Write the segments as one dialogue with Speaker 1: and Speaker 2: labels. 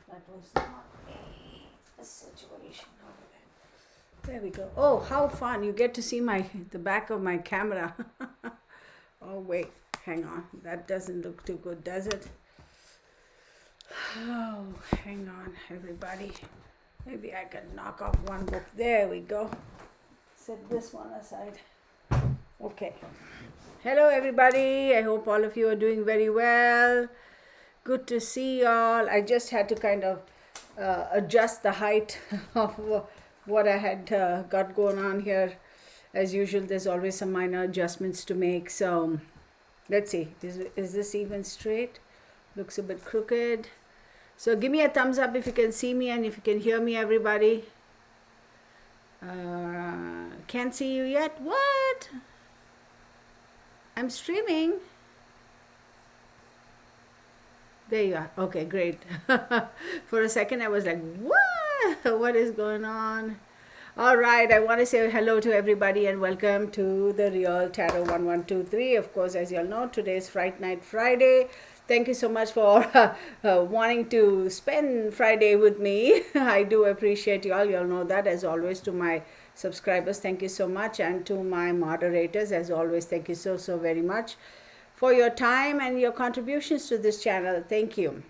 Speaker 1: That was not a situation over there. There we go. Oh, how fun. You get to see the back of my camera. Oh, wait. Hang on. That doesn't look too good, does it? Oh, hang on, everybody. Maybe I can knock off one book. There we go. Set this one aside. Okay. Hello, everybody. I hope all of you are doing very well. Good to see y'all. I just had to kind of adjust the height of what I had got going on here. As usual, there's always some minor adjustments to make. So let's see. Is this even straight? Looks a bit crooked. So give me a thumbs up if you can see me and if you can hear me, everybody. Can't see you yet. What? I'm streaming. There you are. Okay, great. For a second, I was like, what? What is going on? All right. I want to say hello to everybody and welcome to the Real Tarot 1123. Of course, as you all know, today is Fright Night Friday. Thank you so much for wanting to spend Friday with me. I do appreciate you all. You all know that. As always, to my subscribers, thank you so much. And to my moderators, as always, thank you so very much for your time and your contributions to this channel. Thank you.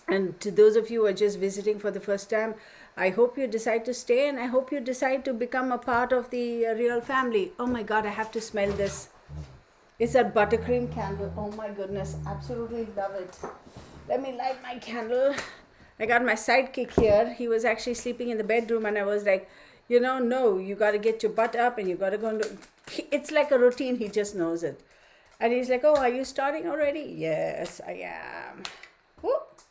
Speaker 1: And to those of you who are just visiting for the first time, I hope you decide to stay and I hope you decide to become a part of the Real family. Oh my God, I have to smell this. It's that buttercream candle. Oh my goodness, absolutely love it. Let me light my candle. I got my sidekick here. He was actually sleeping in the bedroom and I was like, no, you got to get your butt up and you got to go and it's like a routine. He just knows it. And he's like, oh, are you starting already? Yes, I am. Whoop.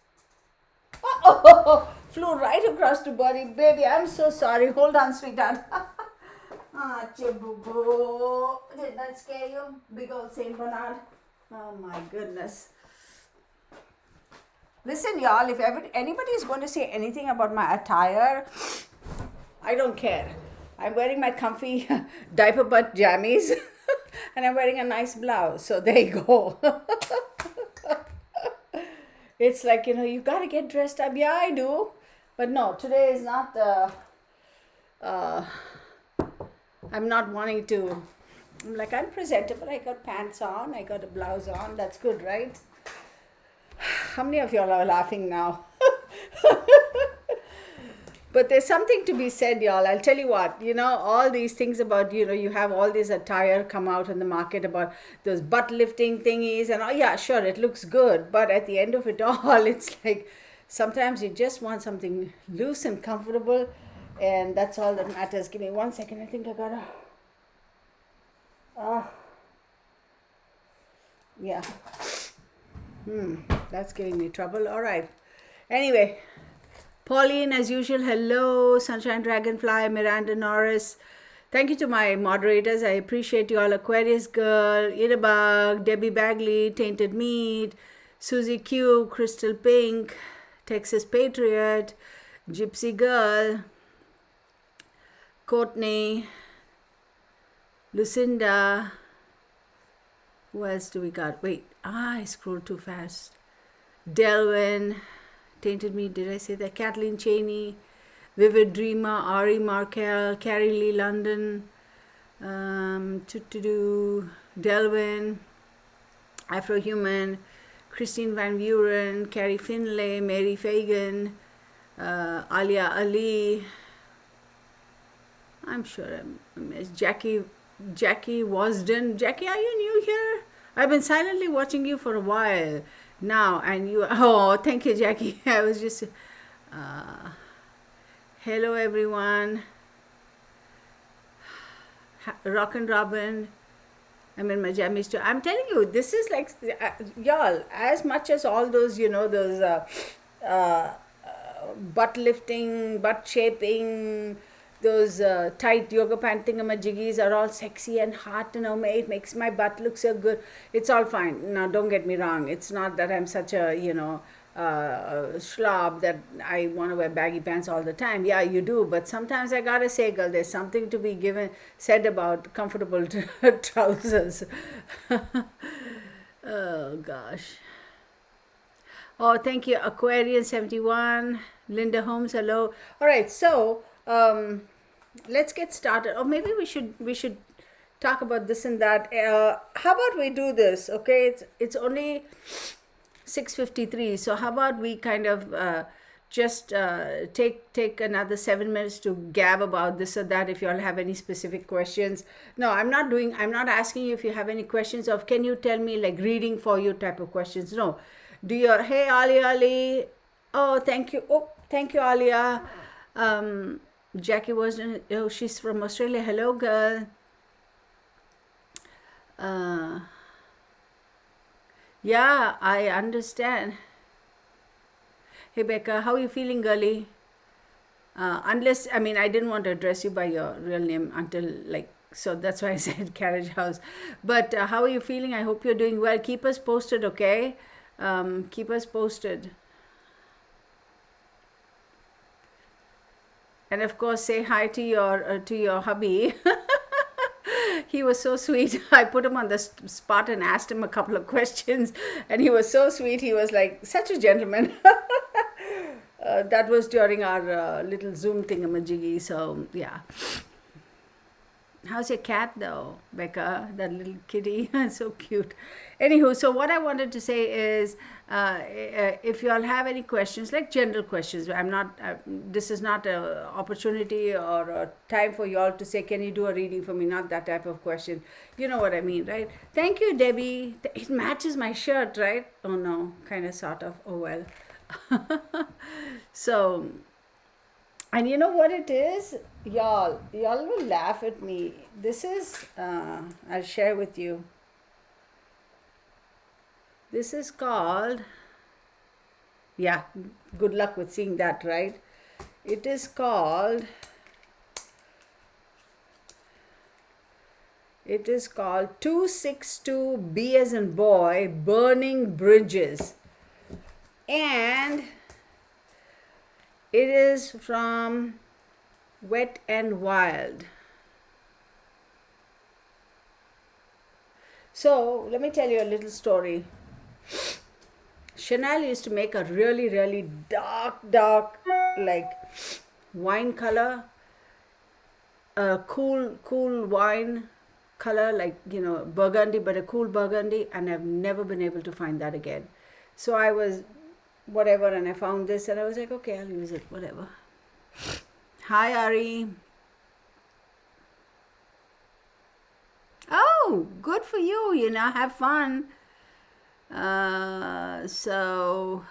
Speaker 1: Oh, flew right across to Buddy. Baby, I'm so sorry. Hold on, sweetheart. Ah, Chibubu. Did that scare you? Big old Saint Bernard. Oh my goodness. Listen, y'all, if anybody is going to say anything about my attire, I don't care. I'm wearing my comfy diaper butt jammies and I'm wearing a nice blouse. So there you go. It's like, you got to get dressed up. Yeah, I do. But no, today is not I'm not wanting to. I'm presentable. I got pants on. I got a blouse on. That's good, right? How many of y'all are laughing now? But there's something to be said, y'all. I'll tell you what, all these things about, you have all this attire come out in the market about those butt lifting thingies and, oh yeah, sure, it looks good. But at the end of it all, it's like sometimes you just want something loose and comfortable. And that's all that matters. Give me 1 second. I think I gotta. Yeah. That's giving me trouble. All right. Anyway, Pauline, as usual, hello. Sunshine Dragonfly, Miranda Norris. Thank you to my moderators. I appreciate you all. Aquarius Girl, Idabug, Debbie Bagley, Tainted Meat, Susie Q, Crystal Pink, Texas Patriot, Gypsy Girl, Courtney, Lucinda. Who else do we got? Wait, I scrolled too fast. Delvin, Tainted Me, did I say that? Kathleen Cheney, Vivid Dreamer, Ari Markel, Carrie Lee London, Delvin, Afrohuman, Christine Van Buren, Carrie Finlay, Mary Fagan, Alia Ali. I'm sure I missed Jackie Wasden. Jackie, are you new here? I've been silently watching you for a while now, and thank you, Jackie. I was just hello everyone. Rock and Robin. I'm in my jammies too. I'm telling you, this is like y'all, as much as all those butt lifting, butt shaping, those tight yoga pant thingamajiggies are all sexy and hot, it makes my butt look so good. It's all fine. Now, don't get me wrong. It's not that I'm such a, slob that I want to wear baggy pants all the time. Yeah, you do. But sometimes I gotta say, girl, there's something to be said about comfortable trousers. Oh, gosh. Oh, thank you, Aquarian 71. Linda Holmes, hello. All right, so let's get started. Or maybe we should talk about this and that. How about we do this? Okay, it's only 6:53. So how about we kind of just take another 7 minutes to gab about this or that. If you all have any specific questions, no, I'm not asking you if you have any questions of can you tell me like reading for you type of questions. No, do your hey Ali. Oh, thank you. Oh, thank you, Alia. Jackie wasn't. Oh, she's from Australia. Hello, girl. Uh, yeah, I understand. Hey, Becca, how are you feeling, girlie? Unless, I mean, I didn't want to address you by your real name until like, so that's why I said carriage house. But how are you feeling? I hope you're doing well. Keep us posted, okay? Keep us posted. And of course, say hi to your hubby. He was so sweet. I put him on the spot and asked him a couple of questions, and he was so sweet. He was like such a gentleman. That was during our little Zoom thingamajiggy. So yeah. How's your cat though, Becca? That little kitty, so cute. Anywho, so what I wanted to say is, if you all have any questions, like general questions, I'm not. This is not a opportunity or a time for you all to say, "Can you do a reading for me?" Not that type of question. You know what I mean, right? Thank you, Debbie. It matches my shirt, right? Oh no, kind of, sort of. Oh well. So. And you know what it is? Y'all will laugh at me. This is, I'll share with you. This is called, yeah, good luck with seeing that, right? It is called 262 B as in boy, Burning Bridges. And it is from Wet and Wild. So let me tell you a little story. Chanel used to make a really, really dark, like wine color, cool wine color, like, you know, burgundy, but a cool burgundy, and I've never been able to find that again. So I was whatever, and I found this, and I was like, okay, I'll use it, whatever. Hi, Ari. Oh, good for you, you know, have fun. So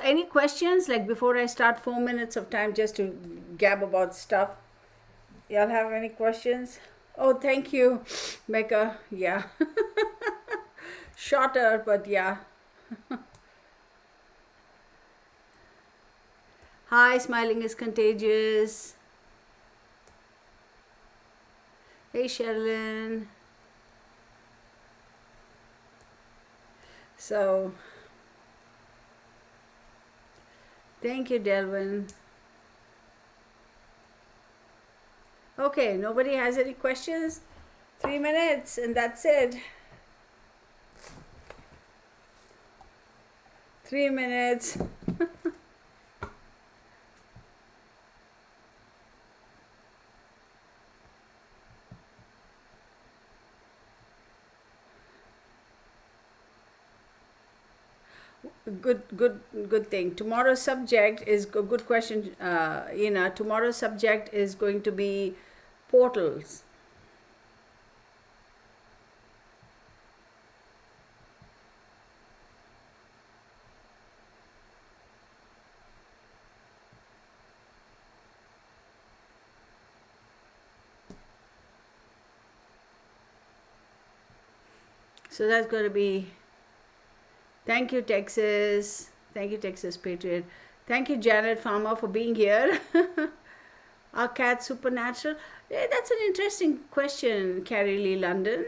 Speaker 1: any questions, like before I start? 4 minutes of time just to gab about stuff. Y'all have any questions? Oh, thank you, Becca. Yeah. Shorter, but yeah. Hi, smiling is contagious. Hey, Sherilyn. So, thank you, Delvin. Okay, nobody has any questions? 3 minutes, and that's it. 3 minutes. Good thing. Tomorrow's subject is a good question. Tomorrow's subject is going to be portals. So that's going to be. Thank you, Texas. Thank you, Texas Patriot. Thank you, Janet Farmer, for being here. Are cats supernatural? Yeah, that's an interesting question, Carrie Lee London.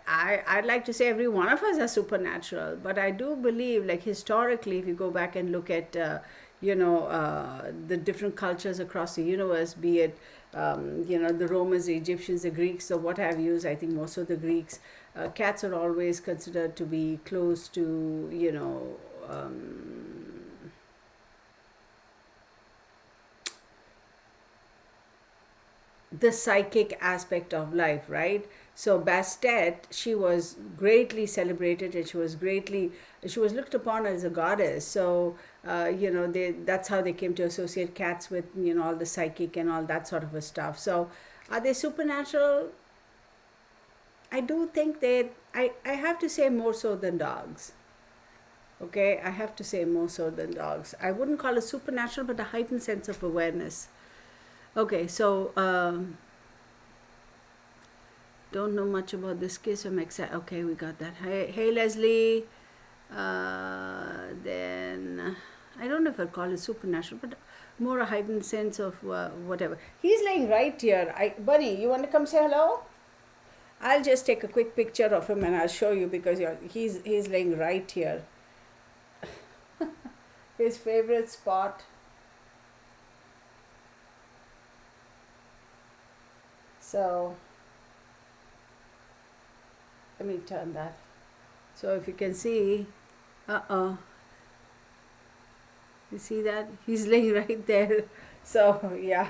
Speaker 1: I'd like to say every one of us are supernatural, but I do believe, like historically, if you go back and look at, the different cultures across the universe, be it the Romans, the Egyptians, the Greeks, so what have you. I think most of the Greeks, cats are always considered to be close to, the psychic aspect of life, right? So Bastet, she was greatly celebrated, and she was looked upon as a goddess. So that's how they came to associate cats with all the psychic and all that sort of a stuff. So are they supernatural? I do think I have to say more so than dogs. Okay, I have to say more so than dogs. I wouldn't call it supernatural, but a heightened sense of awareness. Okay, so don't know much about this case. I'm excited. Okay, we got that. Hey Leslie. Then I don't know if I'd call it supernatural, but more a heightened sense of whatever. He's laying right here. Bunny, you want to come say hello? I'll just take a quick picture of him and I'll show you, because he's laying right here. His favorite spot. So let me turn that. So if you can see, you see that? He's laying right there. So yeah.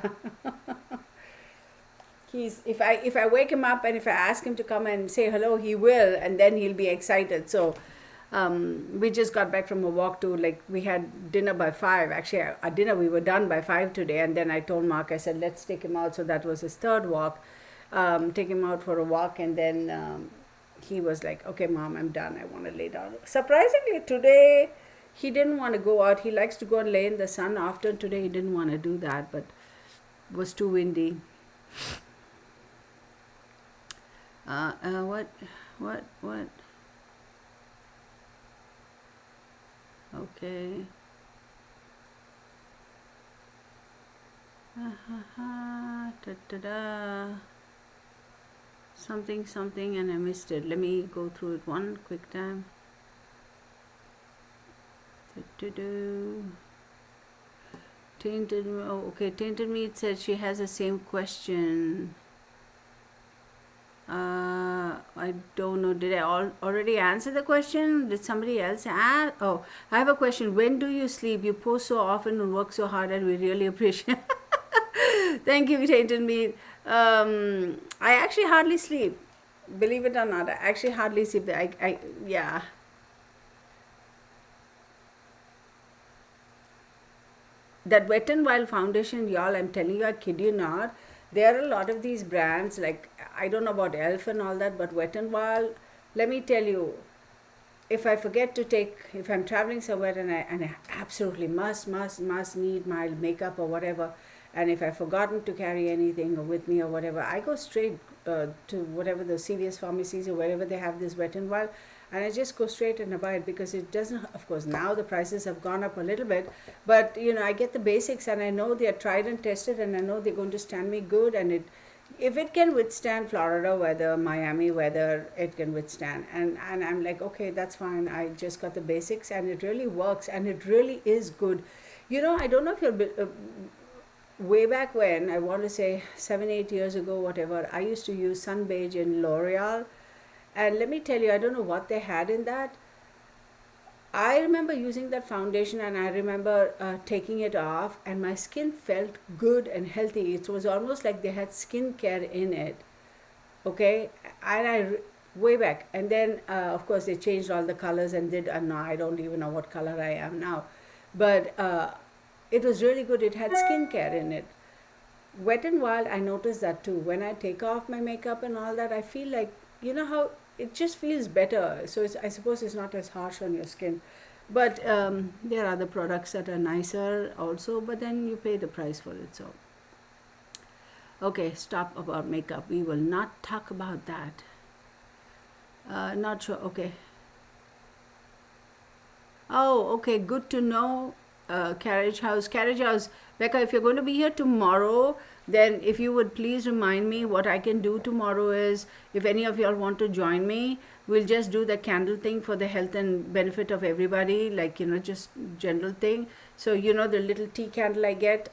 Speaker 1: If I wake him up and if I ask him to come and say hello, he will, and then he'll be excited. So we just got back from a walk to, like, we had dinner by 5. Actually, at dinner we were done by 5 today, and then I told Mark, I said, let's take him out. So that was his third walk. Take him out for a walk, and then he was like, okay Mom, I'm done, I want to lay down. Surprisingly today he didn't want to go out. He likes to go and lay in the sun often. Today he didn't want to do that, but it was too windy. What? Okay. Ta-da. Something, and I missed it. Let me go through it one quick time. Tainted, okay. Tainted Meat said she has the same question. I don't know. Did I already answer the question? Did somebody else ask? Oh, I have a question. When do you sleep? You post so often and work so hard, and we really appreciate. Thank you, Tainted Meat. I actually hardly sleep. Believe it or not, I actually hardly sleep. Yeah. That Wet n Wild foundation, y'all, I'm telling you, I kid you not. There are a lot of these brands, like, I don't know about Elf and all that, but Wet n Wild, let me tell you, if I forget to if I'm traveling somewhere and I absolutely must need my makeup or whatever, and if I've forgotten to carry anything with me or whatever, I go straight to whatever the CVS pharmacies or wherever they have this Wet n Wild, and I just go straight and buy it, because it doesn't, of course, now the prices have gone up a little bit, but I get the basics, and I know they're tried and tested, and I know they're going to stand me good, and if it can withstand Florida weather, Miami weather, it can withstand. And I'm like, okay, that's fine. I just got the basics, and it really works, and it really is good. I don't know if you're way back when, I want to say 7-8 years ago, whatever, I used to use Sunbeige in L'Oreal, and let me tell you, I don't know what they had in that. I remember using that foundation, and I remember taking it off, and my skin felt good and healthy. It was almost like they had skincare in it. Okay, and way back, and then of course they changed all the colors and did, and now I don't even know what color I am now, but it was really good. It had skincare in it. Wet n Wild, I noticed that too. When I take off my makeup and all that, I feel like, how it just feels better. So I suppose it's not as harsh on your skin. But there are other products that are nicer also, but then you pay the price for it. So, okay, stop about makeup. We will not talk about that. Not sure. Okay. Oh, okay. Good to know. Carriage House. Becca, if you're going to be here tomorrow, then if you would please remind me. What I can do tomorrow is, if any of y'all want to join me, we'll just do the candle thing for the health and benefit of everybody, like, just general thing. So, the little tea candle I get,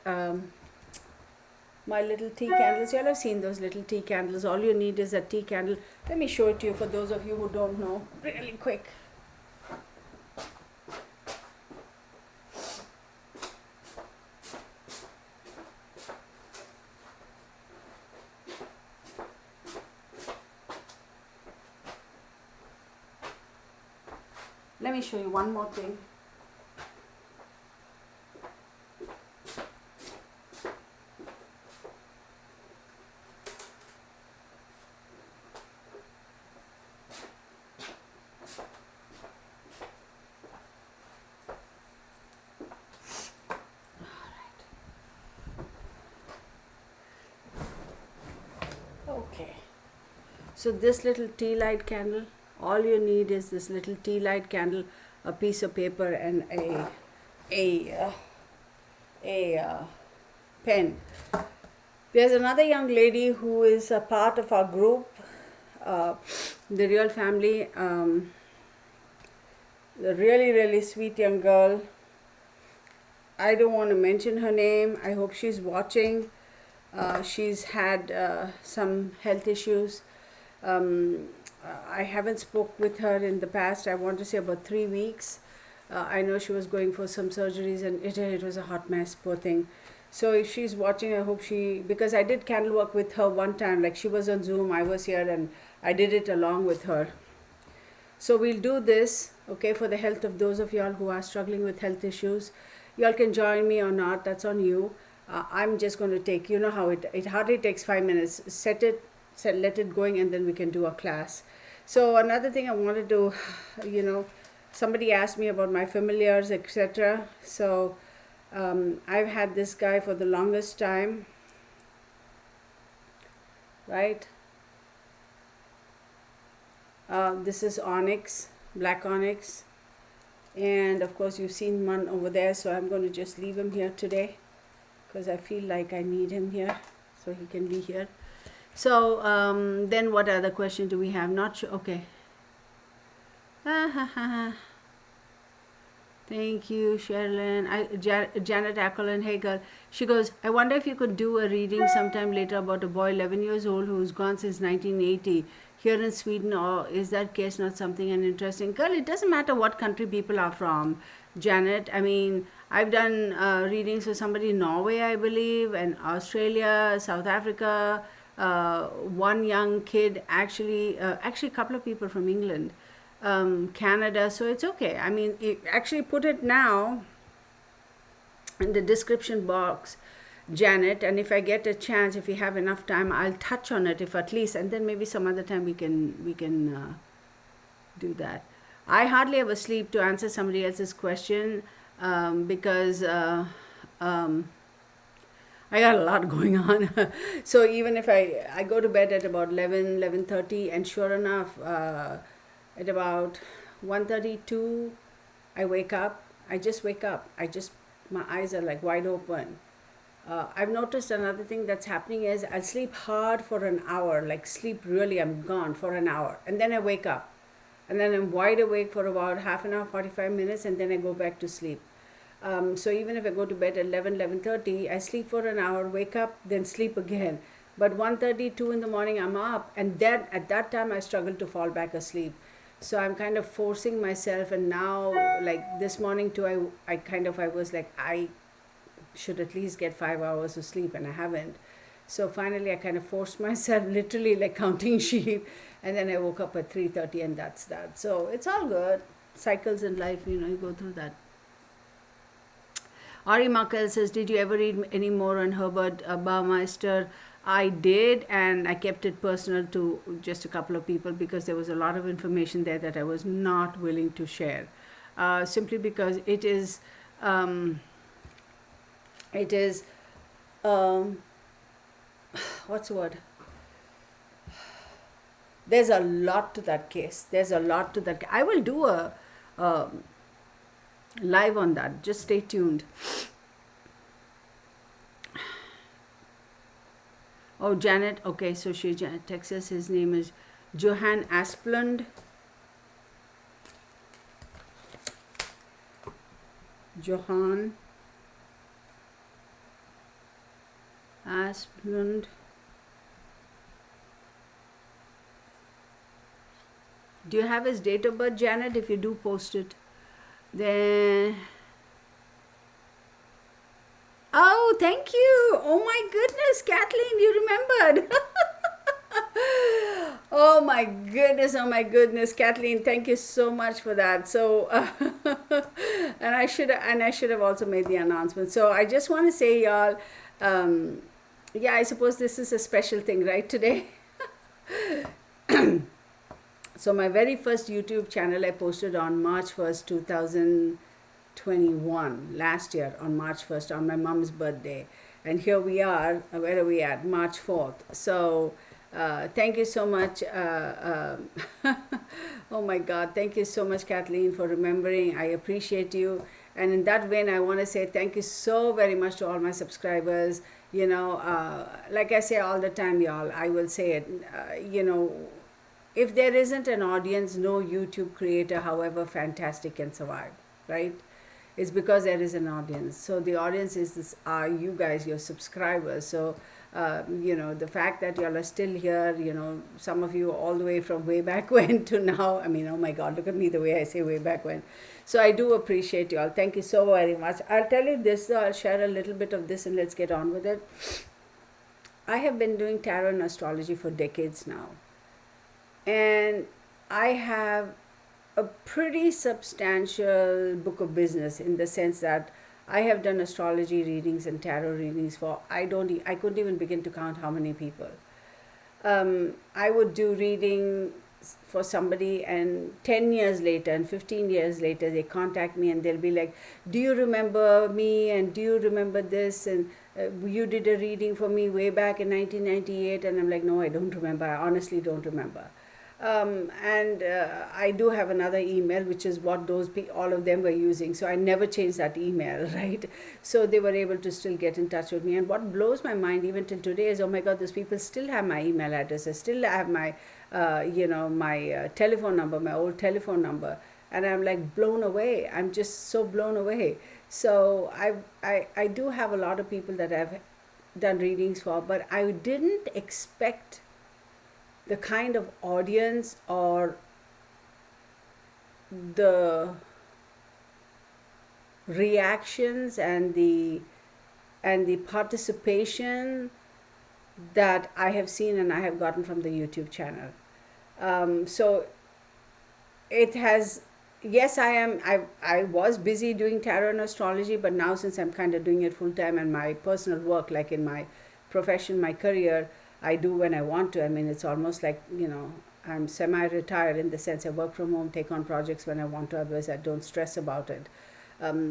Speaker 1: my little tea candles. You all have seen those little tea candles. All you need is a tea candle. Let me show it to you for those of you who don't know, really quick. Let me show you one more thing. Okay, so this little tea light candle, all you need is this little tea light candle, a piece of paper, and a pen. There's another young lady who is a part of our group, the Real Family. The really sweet young girl. I don't want to mention her name. I hope she's watching. She's had some health issues. I haven't spoke with her in the past. I want to say about 3 weeks. I know she was going for some surgeries, and it was a hot mess, poor thing. So if she's watching, I hope because I did candle work with her one time, like she was on Zoom, I was here, and I did it along with her. So we'll do this, okay, for the health of those of y'all who are struggling with health issues. Y'all can join me or not, that's on you. I'm just going to take, you know how it hardly takes 5 minutes. Let it going, and then we can do a class. So another thing I wanted to, somebody asked me about my familiars, etc. So I've had this guy for the longest time, right? This is onyx, black onyx, and of course you've seen one over there, so I'm going to just leave him here today because I feel like I need him here so he can be here. So then what other question do we have? Not sure. Okay. Thank you, Sherilyn. Janet Ackerlin, hey girl. She goes, I wonder if you could do a reading sometime later about a boy 11 years old who's gone since 1980 here in Sweden, or is that case not something an interesting? Girl, it doesn't matter what country people are from, Janet. I mean, I've done readings for somebody in Norway, I believe, and Australia, South Africa, one young kid, actually a couple of people from England. Canada, so it's okay. I mean, actually put it now in the description box, Janet, and if I get a chance, if we have enough time, I'll touch on it, if at least, and then maybe some other time we can do that. I hardly ever sleep, to answer somebody else's question, because I got a lot going on. So even if I go to bed at about 11:30, and sure enough, at about 1:32, I wake up. I just wake up. My eyes are like wide open. I've noticed another thing that's happening is I'll sleep hard for an hour, like sleep really, I'm gone for an hour. And then I wake up. And then I'm wide awake for about half an hour, 45 minutes, and then I go back to sleep. So even if I go to bed at 11:30, I sleep for an hour, wake up, then sleep again. But 1:32 in the morning, I'm up, and then at that time I struggle to fall back asleep. So I'm kind of forcing myself, and now, like this morning too, I was like, I should at least get 5 hours of sleep, and I haven't. So finally I kind of forced myself, literally like counting sheep, and then I woke up at 3:30, and that's that. So it's all good. Cycles in life, you go through that. Ari Markel says, did you ever read any more on Herbert Baumeister? I did, and I kept it personal to just a couple of people because there was a lot of information there that I was not willing to share, simply because it is what's the word? There's a lot to that case. I will do a live on that. Just stay tuned. Oh, Janet. Okay, so Texas. His name is Johan Asplund. Johan Asplund. Do you have his date of birth, Janet? If you do, post it. Then, oh, thank you. Oh my goodness, Kathleen, you remembered. Oh my goodness, oh my goodness, Kathleen, thank you so much for that. So, and I should have also made the announcement. So I just want to say, y'all, yeah, I suppose this is a special thing, right? Today. So my very first YouTube channel I posted on March 1st, 2021, last year on March 1st, on my mom's birthday. And here we are, where are we at? March 4th. So thank you so much. Oh my God, thank you so much, Kathleen, for remembering. I appreciate you. And in that vein, I want to say thank you so very much to all my subscribers. You know, like I say all the time, y'all, I will say it, you know, if there isn't an audience, no YouTube creator, however fantastic, can survive, right? It's because there is an audience. So the audience is this, are you guys, your subscribers. So you know, the fact that y'all are still here, you know, some of you all the way from way back when to now. I mean, oh my God, look at me the way I say way back when. So I do appreciate y'all. Thank you so very much. I'll tell you this, I'll share a little bit of this and let's get on with it. I have been doing tarot and astrology for decades now. And I have a pretty substantial book of business in the sense that I have done astrology readings and tarot readings for, I couldn't even begin to count how many people. I would do reading for somebody and 10 years later and 15 years later they contact me and they'll be like, do you remember me and do you remember this, and you did a reading for me way back in 1998. And I'm like, no, I don't remember. I honestly don't remember. And I do have another email, which is what all of them were using. So I never changed that email, right? So they were able to still get in touch with me. And what blows my mind even till today is, oh my God, those people still have my email address. They still have my, you know, my telephone number, my old telephone number. And I'm like blown away. I'm just so blown away. So I do have a lot of people that I've done readings for, but I didn't expect the kind of audience or the reactions and the participation that I have seen and I have gotten from the YouTube channel. So it has, yes, I was busy doing tarot and astrology, but now since I'm kind of doing it full time and my personal work, like in my profession, my career, I do when I want to. I mean, it's almost like, you know, I'm semi-retired in the sense I work from home, take on projects when I want to, otherwise I don't stress about it.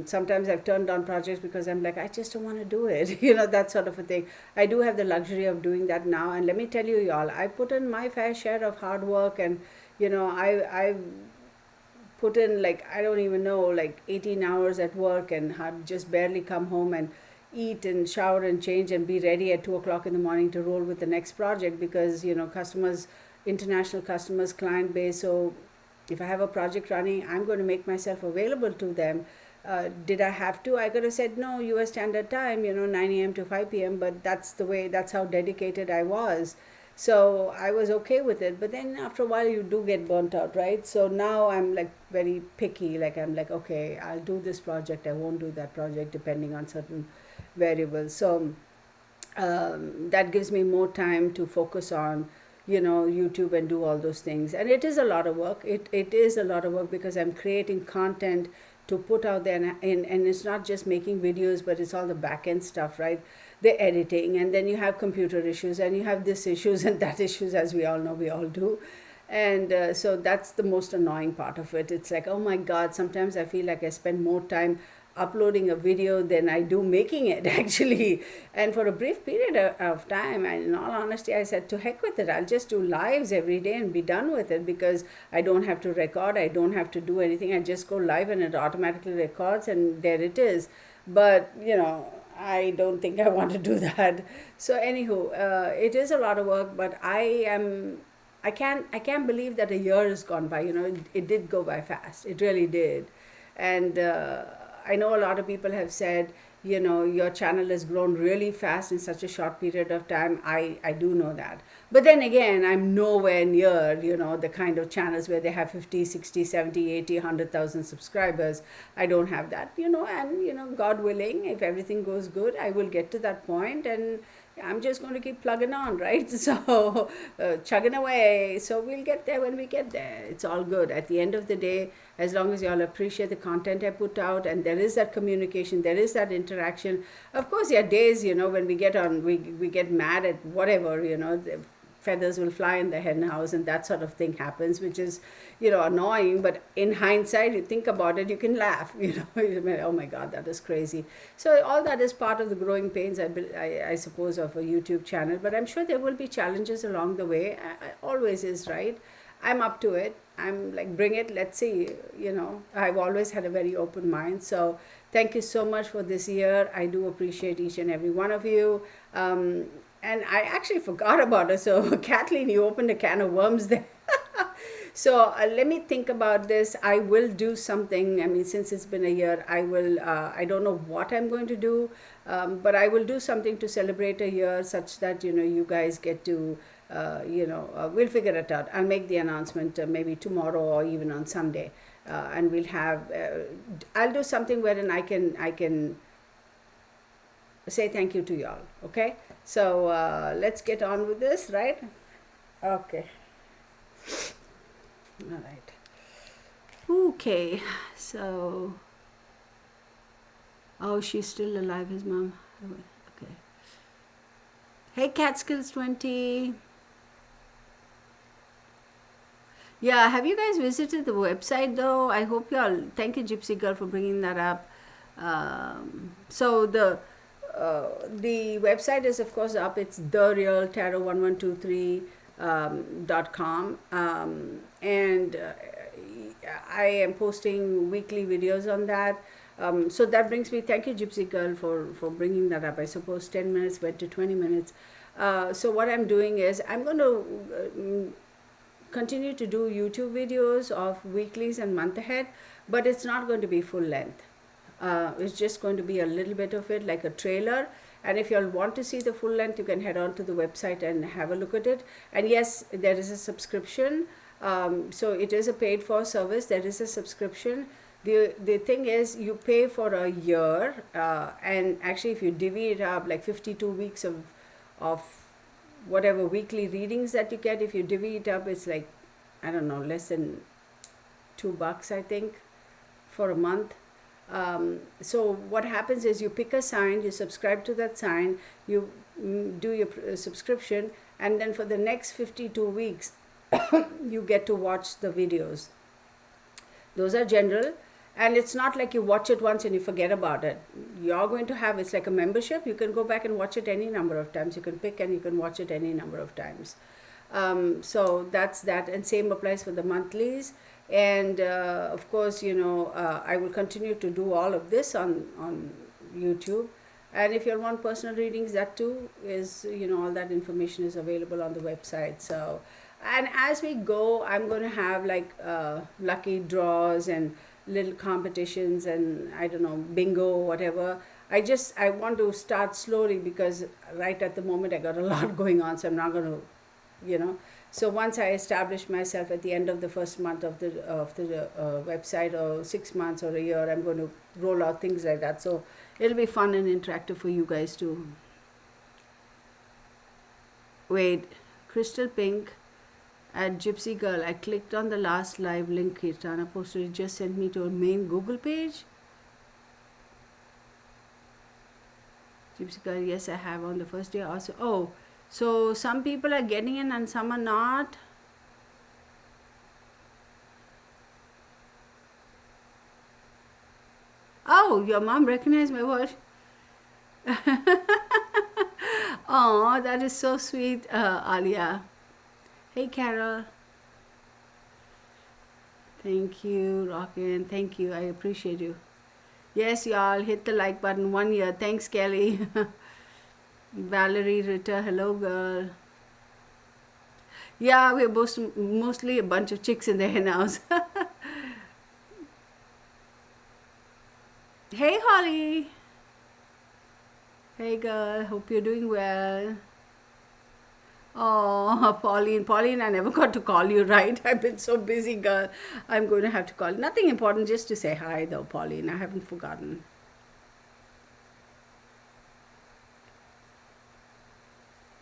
Speaker 1: Sometimes I've turned down projects because I'm like, I just don't want to do it, you know, that sort of a thing. I do have the luxury of doing that now. And let me tell you, y'all, I put in my fair share of hard work and, you know, I put in like, I don't even know, like 18 hours at work and had just barely come home and eat and shower and change and be ready at 2 o'clock in the morning to roll with the next project because, you know, customers, international customers, client base. So if I have a project running, I'm going to make myself available to them. Did I have to? I could have said, no, US Standard Time, you know, 9 a.m. to 5 p.m. But that's how dedicated I was. So I was okay with it. But then after a while, you do get burnt out, right? So now I'm like very picky. Like I'm like, okay, I'll do this project. I won't do that project depending on certain variables. So that gives me more time to focus on, you know, YouTube and do all those things. And it is a lot of work. It is a lot of work because I'm creating content to put out there, and it's not just making videos, but it's all the back end stuff, right? The editing, and then you have computer issues, and you have this issues and that issues, as we all know, we all do. And so that's the most annoying part of it. It's like, oh my God, sometimes I feel like I spend more time uploading a video than I do making it actually. And for a brief period of time, and in all honesty, I said, to heck with it. I'll just do lives every day and be done with it because I don't have to record. I don't have to do anything. I just go live and it automatically records and there it is. But, you know, I don't think I want to do that. So anywho, it is a lot of work, but I can't believe that a year has gone by. You know, it did go by fast. It really did. And I know a lot of people have said, your channel has grown really fast in such a short period of time. I do know that. But then again, I'm nowhere near, the kind of channels where they have 50, 60, 70, 80, 100,000 subscribers. I don't have that, and, God willing, if everything goes good, I will get to that point, and I'm just going to keep plugging on, right? So, chugging away. So, we'll get there when we get there. It's all good. At the end of the day, as long as y'all appreciate the content I put out and there is that communication, there is that interaction. Of course, there are days, when we get on, we get mad at whatever, the feathers will fly in the hen house and that sort of thing happens, which is, annoying. But in hindsight, you think about it, you can laugh, oh my God, that is crazy. So all that is part of the growing pains, I suppose, of a YouTube channel. But I'm sure there will be challenges along the way. Always is, right? I'm up to it. I'm like, bring it, let's see. I've always had a very open mind. So thank you so much for this year. I do appreciate each and every one of you. And I actually forgot about it. So Kathleen, you opened a can of worms there. So let me think about this. I will do something. I mean, since it's been a year, I will, I don't know what I'm going to do, but I will do something to celebrate a year such that, you guys get to, we'll figure it out. I'll make the announcement maybe tomorrow or even on Sunday. And we'll have, I'll do something wherein I can say thank you to y'all. Okay. So let's get on with this, right? Okay. All right. Okay. So, oh, she's still alive, his mom. Okay. Hey, Catskills 20. Yeah, have you guys visited the website though? I hope y'all. Thank you, Gypsy Girl, for bringing that up. So the website is of course up. It's therealtarot1123.com, and I am posting weekly videos on that. So that brings me, thank you, Gypsy Girl, for bringing that up. I suppose 10 minutes went to 20 minutes. So what I'm doing is I'm going to continue to do YouTube videos of weeklies and month ahead, but it's not going to be full length. It's just going to be a little bit of it, like a trailer. And if you all want to see the full length, you can head on to the website and have a look at it. And yes, there is a subscription. So it is a paid for service. There is a subscription. The thing is, you pay for a year, and actually if you divvy it up, like 52 weeks of whatever weekly readings that you get, if you divvy it up, it's like, I don't know, less than $2, I think, for a month. So what happens is you pick a sign, you subscribe to that sign, you do your subscription, and then for the next 52 weeks, you get to watch the videos. Those are general, and it's not like you watch it once and you forget about it. You're going to have, it's like a membership. You can go back and watch it any number of times. You can pick and you can watch it any number of times. So that's that, and same applies for the monthlies. And of course, I will continue to do all of this on YouTube. And if you want personal readings, that too is, all that information is available on the website. So, and as we go, I'm going to have like lucky draws and little competitions and I don't know, bingo, whatever. I want to start slowly because right at the moment I got a lot going on, so I'm not going to, So once I establish myself at the end of the first month of the website, or 6 months or a year, I'm going to roll out things like that. So it'll be fun and interactive for you guys too. Wait, Crystal Pink at Gypsy Girl. I clicked on the last live link Kirtana posted. It just sent me to a main Google page. Gypsy Girl, yes, I have on the first day also. Oh. So some people are getting in and some are not. Oh, your mom recognized my voice. Oh, that is so sweet, Alia. Hey, Carol. Thank you, Rockin. Thank you. I appreciate you. Yes, y'all, hit the like button. 1 year. Thanks, Kelly. Valerie Ritter, hello girl. Yeah, we're mostly a bunch of chicks in the hen house. Hey Holly. Hey girl, hope you're doing well. Oh, Pauline, I never got to call you, right? I've been so busy, girl. I'm going to have to call you. Nothing important, just to say hi, though, Pauline. I haven't forgotten.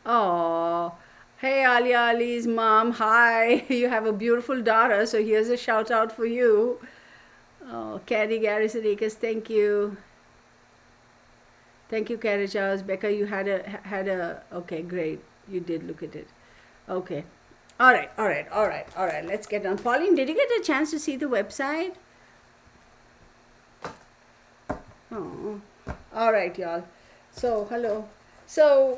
Speaker 1: Oh, hey, Ali's mom. Hi. You have a beautiful daughter, so here's a shout out for you. Oh, Carrie Garrison Akers, thank you. Thank you, Carrie Charles. Becca, you had a okay, great. You did look at it. Okay. All right. Let's get on. Pauline, did you get a chance to see the website? Oh, all right, y'all. So, hello. So,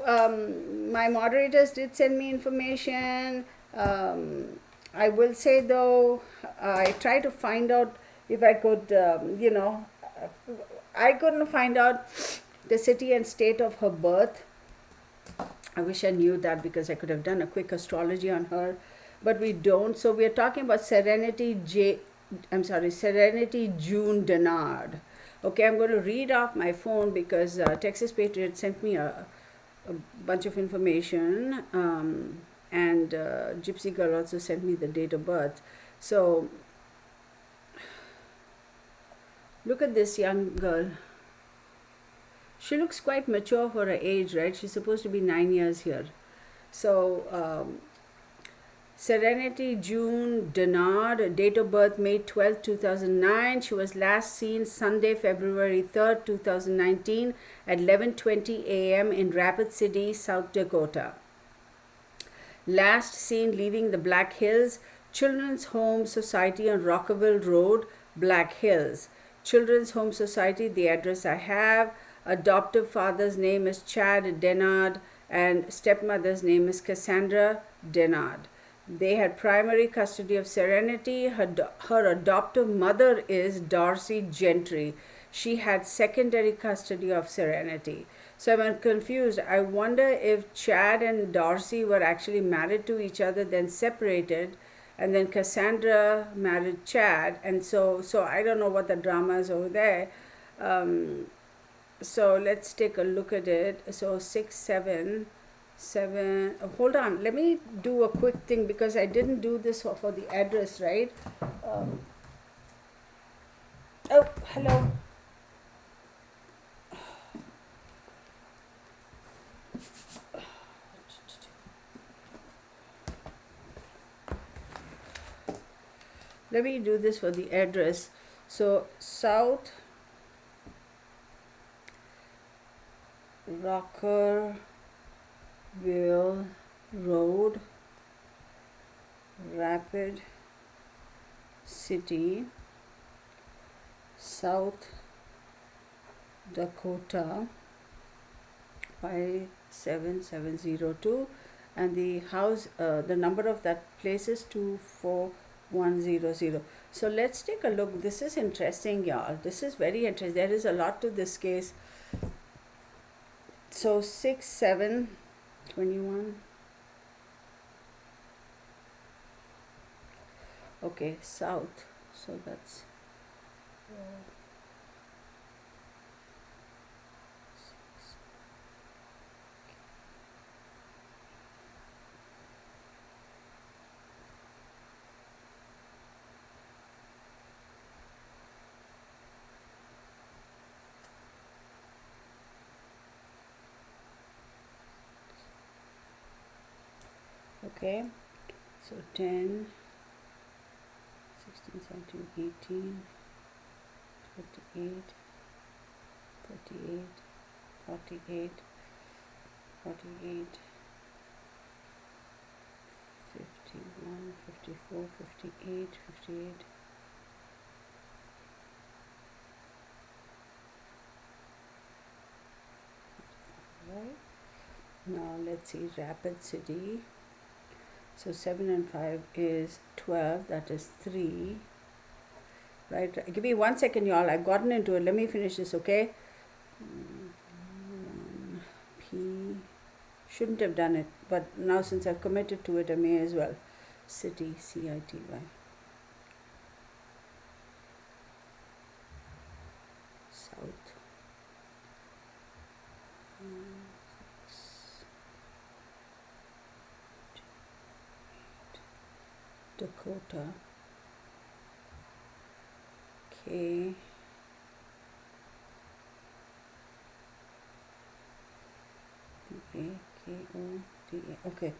Speaker 1: my moderators did send me information. I will say though, I tried to find out if I could, I couldn't find out the city and state of her birth. I wish I knew that because I could have done a quick astrology on her, but we don't. So we are talking about Serenity June Dennard. Okay, I'm going to read off my phone because Texas Patriot sent me a bunch of information, and Gypsy Girl also sent me the date of birth. So look at this young girl. She looks quite mature for her age, right? She's supposed to be 9 years here. So, Serenity June Dennard, date of birth May 12, 2009. She was last seen Sunday, February 3rd, 2019 at 11:20 a.m. in Rapid City, South Dakota. Last seen leaving the Black Hills Children's Home Society on Rockville Road, Black Hills. Children's Home Society, the address I have. Adoptive father's name is Chad Dennard and stepmother's name is Cassandra Dennard. They had primary custody of Serenity. Her adoptive mother is Darcy Gentry. She had secondary custody of Serenity. So I'm confused. I wonder if Chad and Darcy were actually married to each other, then separated, and then Cassandra married Chad. And so I don't know what the drama is over there. So let's take a look at it. So 677. Hold on, let me do a quick thing because I didn't do this for the address, right? Oh, hello. Let me do this for the address. So South Rockerville Road, Rapid City, South Dakota 57702, and the house, the number of that place is 24100. So let's take a look. This is interesting, y'all. This is very interesting. There is a lot to this case. So 6/7/21. Okay, south. So that's okay. So 10, 16, 17, 18, 28, 38, 48, 48, 51, 54, 58, 58. Right. Now let's see Rapid City. So 7 and 5 is 12. That is 3. Right. Give me 1 second, y'all. I've gotten into it. Let me finish this, okay? P. Shouldn't have done it, but now since I've committed to it, I may as well. City, C-I-T-Y. South. Dakota. K. D-A-K-O-D-A. Okay.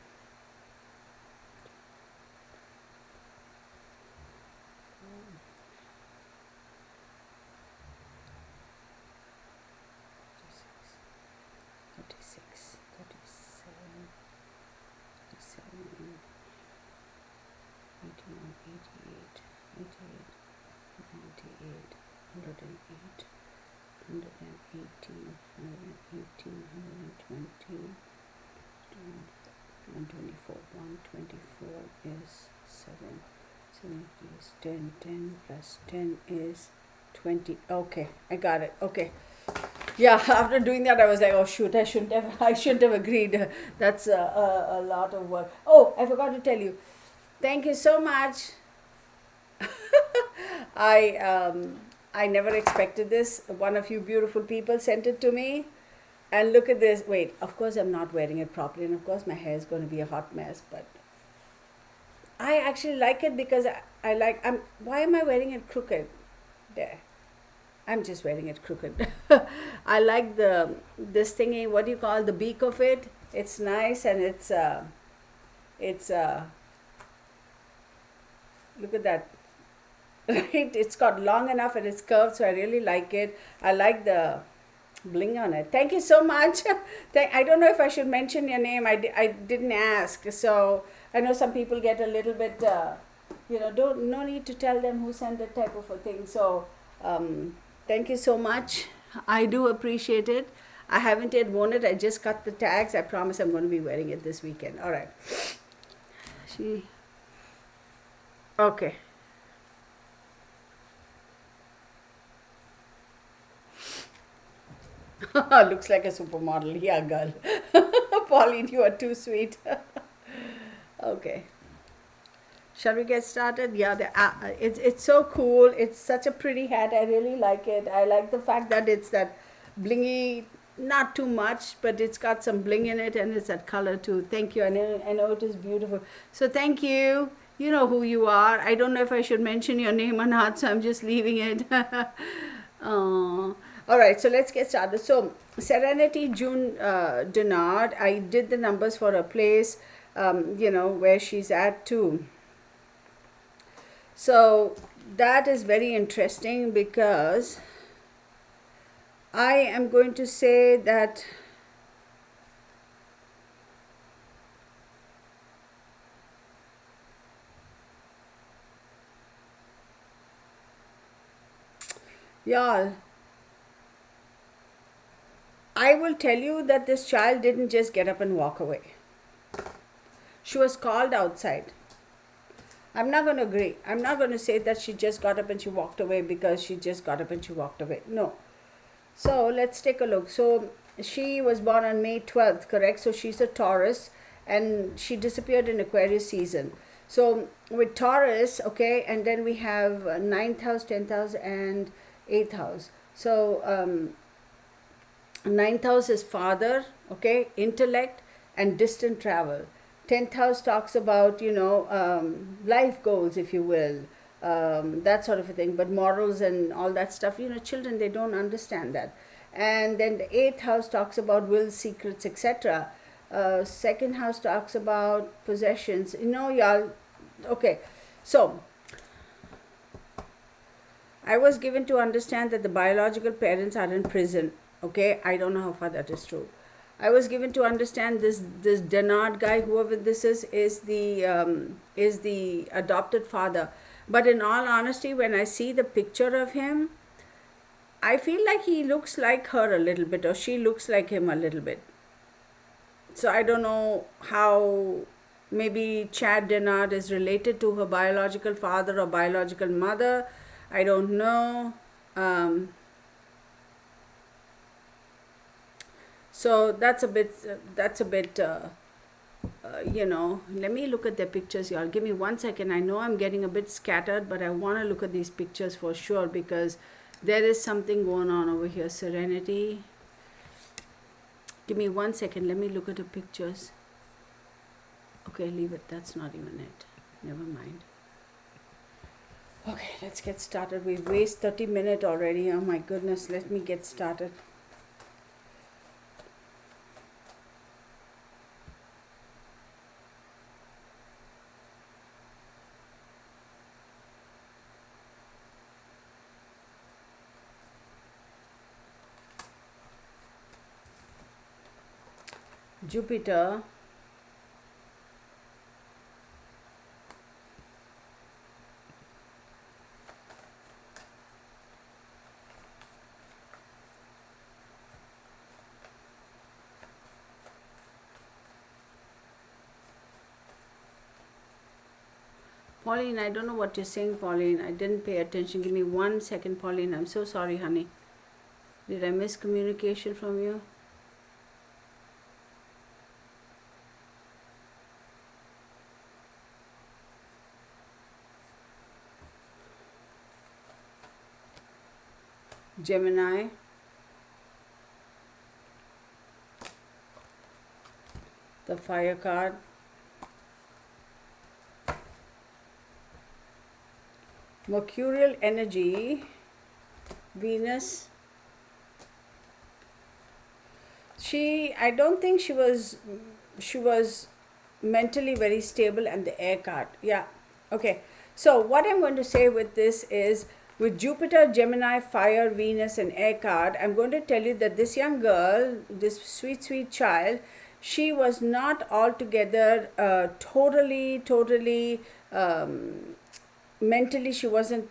Speaker 1: Is 7. 7 is 10. 10 plus 10 is 20. Okay, I got it. Okay. Yeah, after doing that, I was like, oh shoot, I shouldn't have agreed. That's a lot of work. Oh, I forgot to tell you. Thank you so much. I never expected this. One of you beautiful people sent it to me. And look at this. Wait, of course I'm not wearing it properly, and of course my hair is going to be a hot mess, but I actually like it because why am I wearing it crooked? There. I'm just wearing it crooked. I like this thingy, what do you call the beak of it? It's nice, and it's look at that. Right? It's got long enough and it's curved, so I really like it. I like the bling on it. Thank you so much. I don't know if I should mention your name. I didn't ask, so I know some people get a little bit no need to tell them who sent that type of a thing. So thank you so much. I do appreciate it. I haven't yet worn it. I just cut the tags. I promise I'm going to be wearing it this weekend. All right. Okay. Looks like a supermodel. Yeah, girl. Pauline, you are too sweet. Okay. Shall we get started? Yeah, it's so cool. It's such a pretty hat. I really like it. I like the fact that it's that blingy, not too much, but it's got some bling in it, and it's that color too. Thank you. I know it is beautiful. So thank you. You know who you are. I don't know if I should mention your name or not, so I'm just leaving it. All right, so let's get started. So Serenity June Dennard, I did the numbers for a place, where she's at too. So that is very interesting because I am going to say that y'all, I will tell you that this child didn't just get up and walk away. She was called outside. I'm not going to agree. I'm not going to say that she just got up and she walked away because she just got up and she walked away. No. So let's take a look. So she was born on May 12th, correct? So she's a Taurus, and she disappeared in Aquarius season. So with Taurus, okay, and then we have 9th house, 10th house, and 8th house. So 9th house is father, okay, intellect, and distant travel. 10th house talks about, life goals, if you will, that sort of a thing, but morals and all that stuff, children, they don't understand that. And then the 8th house talks about will, secrets, etc. 2nd house talks about possessions, y'all. Okay, so I was given to understand that the biological parents are in prison. Okay, I don't know how far that is true. I was given to understand this Dennard guy, whoever this is the adopted father. But in all honesty, when I see the picture of him, I feel like he looks like her a little bit, or she looks like him a little bit. So I don't know how maybe Chad Dennard is related to her biological father or biological mother. I don't know. So that's a bit, let me look at the pictures, y'all. Give me 1 second. I know I'm getting a bit scattered, but I want to look at these pictures for sure because there is something going on over here. Serenity. Give me 1 second. Let me look at the pictures. Okay, leave it. That's not even it. Never mind. Okay, let's get started. We've wasted 30 minutes already. Oh my goodness, let me get started. Jupiter Pauline, I don't know what you're saying, Pauline. I didn't pay attention. Give me 1 second, Pauline. I'm so sorry, honey. Did I miss communication from you? Gemini, the fire card, mercurial energy, Venus. I don't think she was mentally very stable, and the air card. Yeah. Okay. So what I'm going to say with this is, with Jupiter, Gemini, fire, Venus, and air card, I'm going to tell you that this young girl, this sweet, sweet child, she was not altogether totally mentally, she wasn't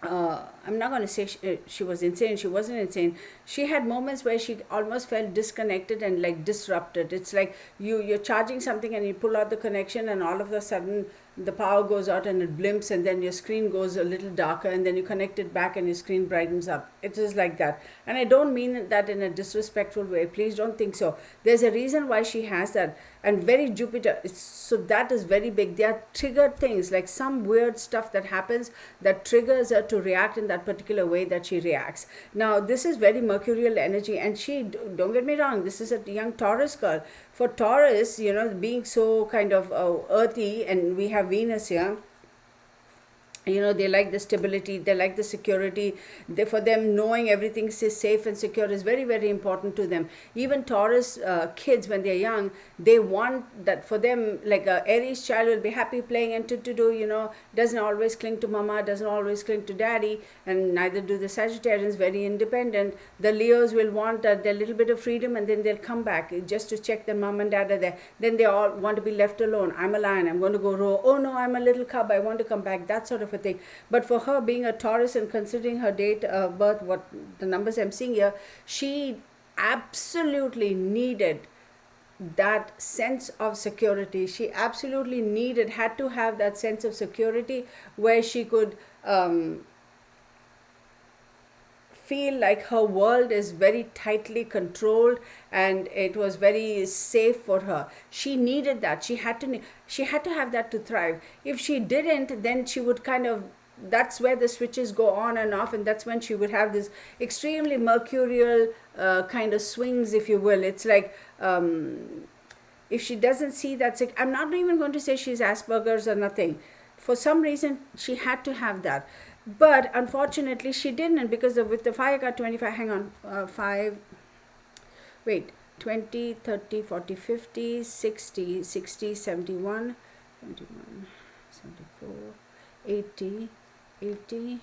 Speaker 1: I'm not going to say she was insane. She wasn't insane. She had moments where she almost felt disconnected and like disrupted. It's like you're charging something and you pull out the connection, and all of a sudden the power goes out and it blimps, and then your screen goes a little darker, and then you connect it back and your screen brightens up. It is like that. And I don't mean that in a disrespectful way. Please don't think so. There's a reason why she has that. And very Jupiter, so that is very big. There are triggered things, like some weird stuff that happens that triggers her to react in that particular way that she reacts. Now this is very mercurial energy, and she, don't get me wrong, this is a young Taurus girl. For Taurus, being so kind of earthy, and we have Venus here, they like the stability, they like the security. For them, knowing everything is safe and secure is very, very important to them. Even Taurus kids, when they're young, they want that. For them, like a Aries child will be happy playing and doesn't always cling to mama, doesn't always cling to daddy, and neither do the Sagittarians, very independent. The Leos will want their little bit of freedom, and then they'll come back just to check that mom and dad are there. Then they all want to be left alone. I'm a lion, I'm going to go row. Oh no, I'm a little cub, I want to come back. That sort of a thing. But for her, being a Taurus and considering her date of birth, what the numbers I'm seeing here, she absolutely needed that sense of security. She absolutely had to have that sense of security where she could feel like her world is very tightly controlled, and it was very safe for her. She needed that. She had to have that to thrive. If she didn't, then she would that's where the switches go on and off, and that's when she would have this extremely mercurial kind of swings, if you will. It's like if she doesn't see that, I'm not even going to say she's Asperger's or nothing. For some reason, she had to have that. But unfortunately, she didn't, because with the fire card 25, hang on, 5, wait, 20, 30, 40, 50, 60, 60, 71, 21, 74, 80, 80,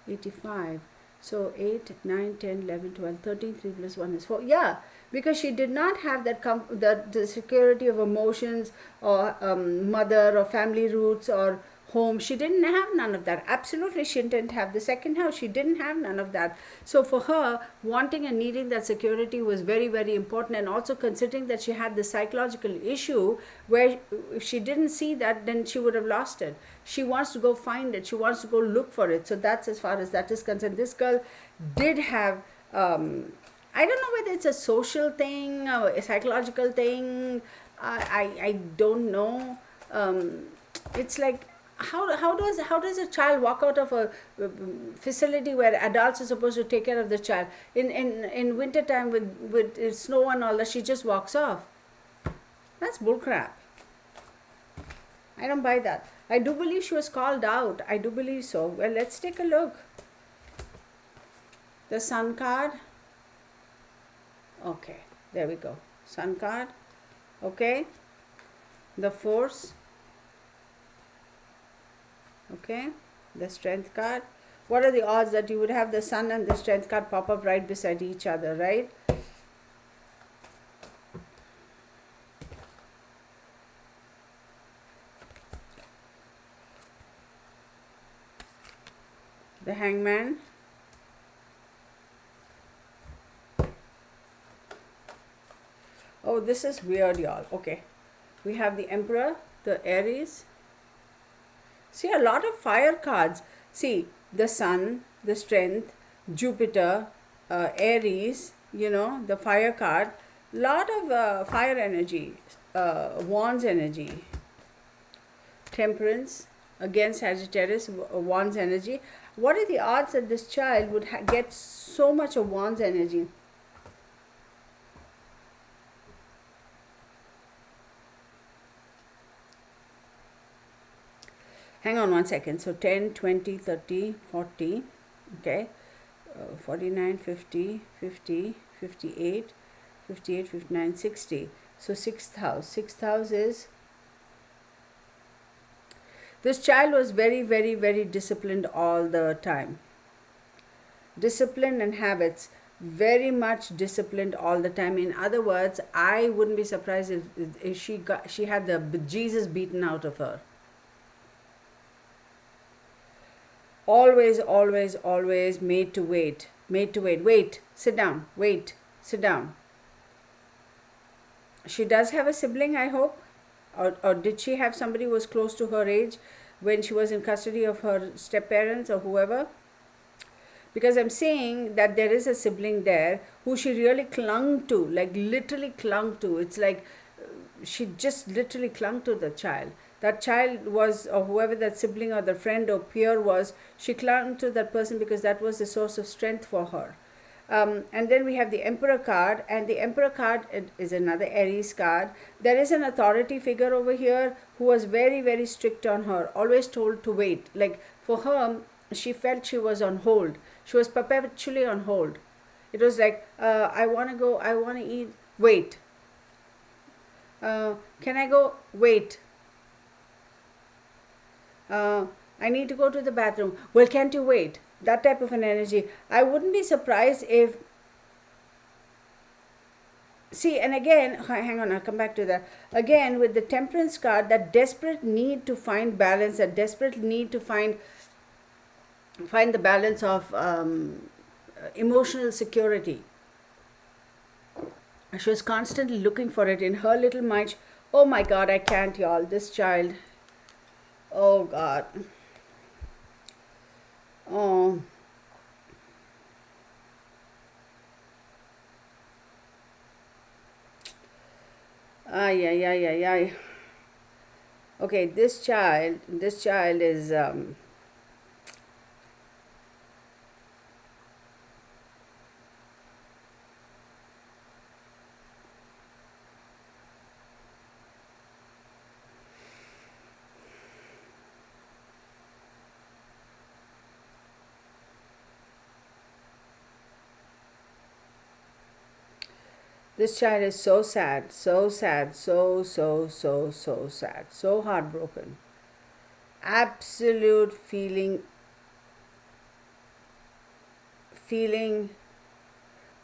Speaker 1: 85. So 8, 9, 10, 11, 12, 13, 3 plus 1 is 4. Yeah, because she did not have the security of emotions, or mother or family roots or home. She didn't have none of that. Absolutely, she didn't have the second house. She didn't have none of that. So for her, wanting and needing that security was very, very important. And also considering that she had the psychological issue where if she didn't see that, then she would have lost it. She wants to go find it. She wants to go look for it. So that's as far as that is concerned. This girl did have I don't know whether it's a social thing or a psychological thing. I don't know. It's like, how does a child walk out of a facility where adults are supposed to take care of the child in winter time with snow and all that? She just walks off. That's bullcrap. I don't buy that. I do believe she was called out. I do believe so. Well, let's take a look. The Sun card. Okay, there we go. Sun card. Okay. The Force. Okay. The Strength card. What are the odds that you would have the Sun and the Strength card pop up right beside each other, right? The Hangman. Oh, this is weird, y'all. Okay. We have the Emperor, the Aries. See, a lot of fire cards. See, the Sun, the Strength, Jupiter, Aries, the fire card. Lot of fire energy, Wands energy. Temperance, again Sagittarius, Wands energy. What are the odds that this child would get so much of Wands energy? Hang on one second. So 10, 20, 30, 40, okay, 49, 50, 50, 58, 58, 59, 60. So 6th house. 6th house is, this child was very, very, very disciplined all the time. Discipline and habits, very much disciplined all the time. In other words, I wouldn't be surprised if she had the bejesus beaten out of her. Always, always, always made to wait. Made to wait. Wait, sit down. Wait, sit down. She does have a sibling, I hope. Or did she have somebody who was close to her age when she was in custody of her step-parents or whoever? Because I'm saying that there is a sibling there who she really clung to, like literally clung to. It's like she just literally clung to the child. That child was, or whoever that sibling or the friend or peer was, she clung to that person because that was the source of strength for her. And then we have the Emperor card, and the Emperor card is another Aries card. There is an authority figure over here who was very, very strict on her, always told to wait. Like for her, she felt she was on hold. She was perpetually on hold. It was like, I want to go, I want to eat, wait. Can I go? Wait. I need to go to the bathroom. Well, can't you wait? That type of an energy. I wouldn't be surprised if, see, and again, hang on, I'll come back to that. Again, with the Temperance card, that desperate need to find balance, that desperate need to find the balance of emotional security. She was constantly looking for it in her little mind. Oh my God, I can't, y'all. This child. Oh God. Oh. Ay, ay, ay, ay, ay. Okay, this child is this child is so sad, so sad, so sad, so heartbroken. Absolute feeling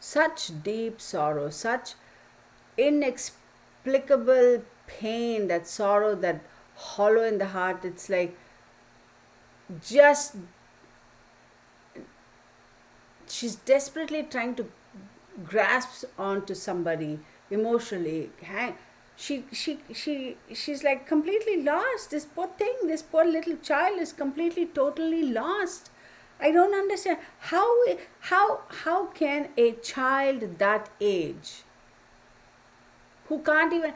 Speaker 1: such deep sorrow, such inexplicable pain, that sorrow, that hollow in the heart. It's like just, she's desperately trying to grasp onto somebody emotionally. She's like completely lost. This poor thing, this poor little child is completely, totally lost. I don't understand how can a child that age, who can't even,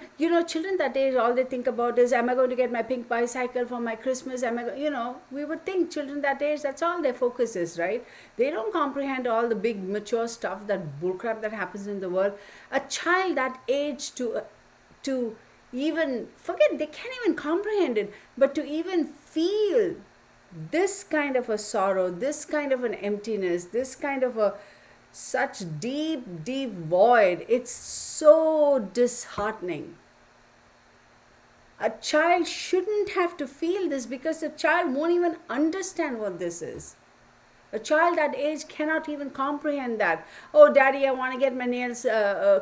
Speaker 1: children that age, all they think about is, am I going to get my pink bicycle for my Christmas? We would think children that age, that's all their focus is, right? They don't comprehend all the big mature stuff, that bullcrap that happens in the world. A child that age to even forget, they can't even comprehend it, but to even feel this kind of a sorrow, this kind of an emptiness, this kind of a such deep, deep void, it's so disheartening. A child shouldn't have to feel this because a child won't even understand what this is. A child that age cannot even comprehend that. Oh, daddy, I want to get my nails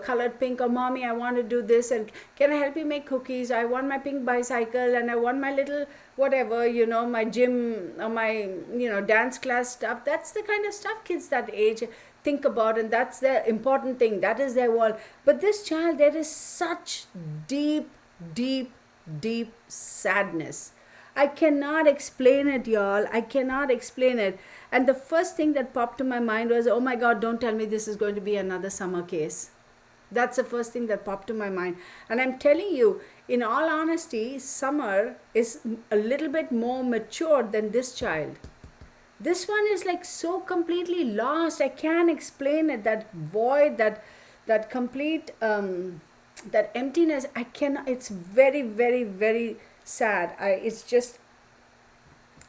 Speaker 1: colored pink. Or mommy, I want to do this. And can I help you make cookies? I want my pink bicycle and I want my little whatever, my gym or my, dance class stuff. That's the kind of stuff kids that age think about, and that's the important thing. That is their world. But this child, there is such deep, deep, deep sadness. I cannot explain it, y'all. I cannot explain it. And the first thing that popped to my mind was, oh my God, don't tell me this is going to be another summer case. That's the first thing that popped to my mind. And I'm telling you, in all honesty, Summer is a little bit more mature than this child. This one is like so completely lost. I can't explain it. That void, that complete, that emptiness. I cannot. It's very, very, very sad. It's just,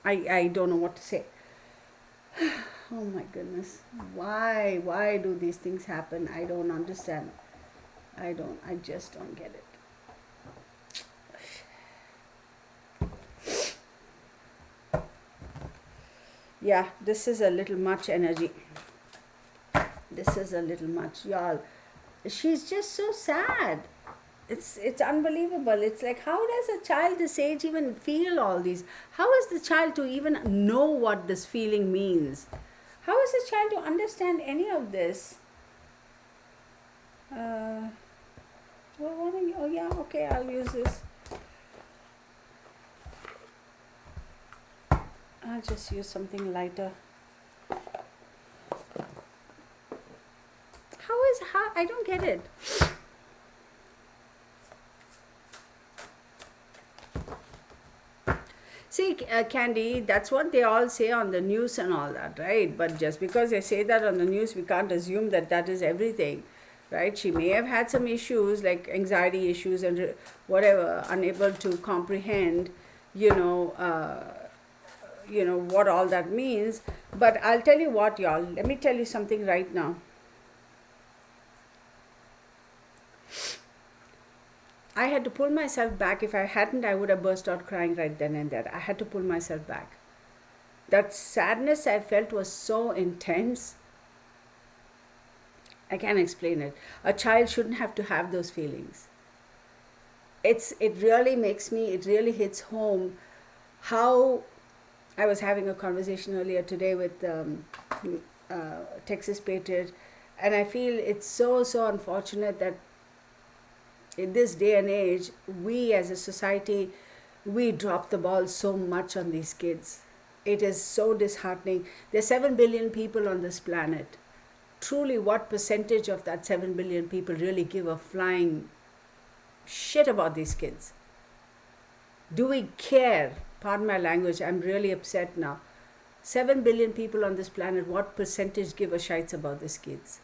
Speaker 1: I don't know what to say. Oh my goodness. Why do these things happen? I don't understand. I just don't get it. Yeah, this is a little much energy. This is a little much, y'all. She's just so sad. It's unbelievable. It's like, how does a child this age even feel all these? How is the child to even know what this feeling means? How is a child to understand any of this? Oh yeah, okay, I'll use this. I'll just use something lighter. How I don't get it. See, Candy, that's what they all say on the news and all that, right? But just because they say that on the news, we can't assume that that is everything, right? She may have had some issues like anxiety issues and whatever, unable to comprehend, what all that means. But I'll tell you what, y'all, let me tell you something right now. I had to pull myself back. If I hadn't, I would have burst out crying right then and there. I had to pull myself back. That sadness I felt was so intense. I can't explain it. A child shouldn't have to have those feelings. It really hits home how I was having a conversation earlier today with Texas Patriot, and I feel it's so unfortunate that in this day and age, we as a society, we drop the ball so much on these kids. It is so disheartening. There's 7 billion people on this planet. Truly, what percentage of that 7 billion people really give a flying shit about these kids? Do we care? Pardon my language, I'm really upset now. 7 billion people on this planet, what percentage give a shites about these kids?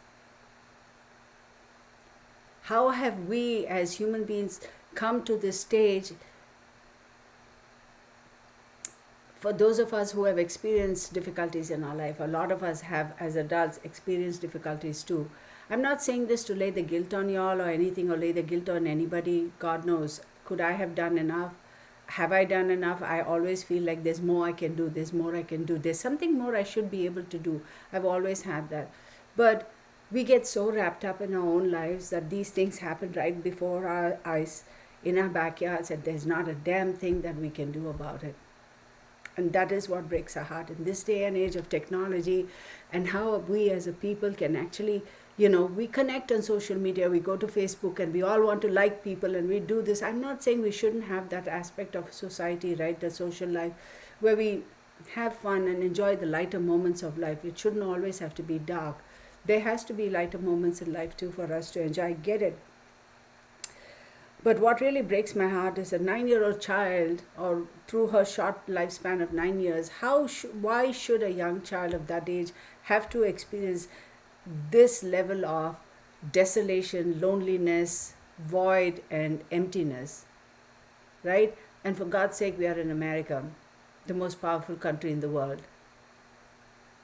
Speaker 1: How have we as human beings come to this stage? For those of us who have experienced difficulties in our life, a lot of us have as adults experienced difficulties too. I'm not saying this to lay the guilt on y'all or anything, or lay the guilt on anybody. God knows. Could I have done enough? Have I done enough? I always feel like there's more I can do. There's more I can do. There's something more I should be able to do. I've always had that. But we get so wrapped up in our own lives that these things happen right before our eyes in our backyards, and there's not a damn thing that we can do about it. And that is what breaks our heart in this day and age of technology, and how we as a people can actually, we connect on social media, we go to Facebook and we all want to like people and we do this. I'm not saying we shouldn't have that aspect of society, right? The social life where we have fun and enjoy the lighter moments of life. It shouldn't always have to be dark. There has to be lighter moments in life too for us to enjoy. I get it. But what really breaks my heart is a 9-year-old child, or through her short lifespan of 9 years, why should a young child of that age have to experience this level of desolation, loneliness, void, and emptiness? right? And for God's sake, we are in America, the most powerful country in the world.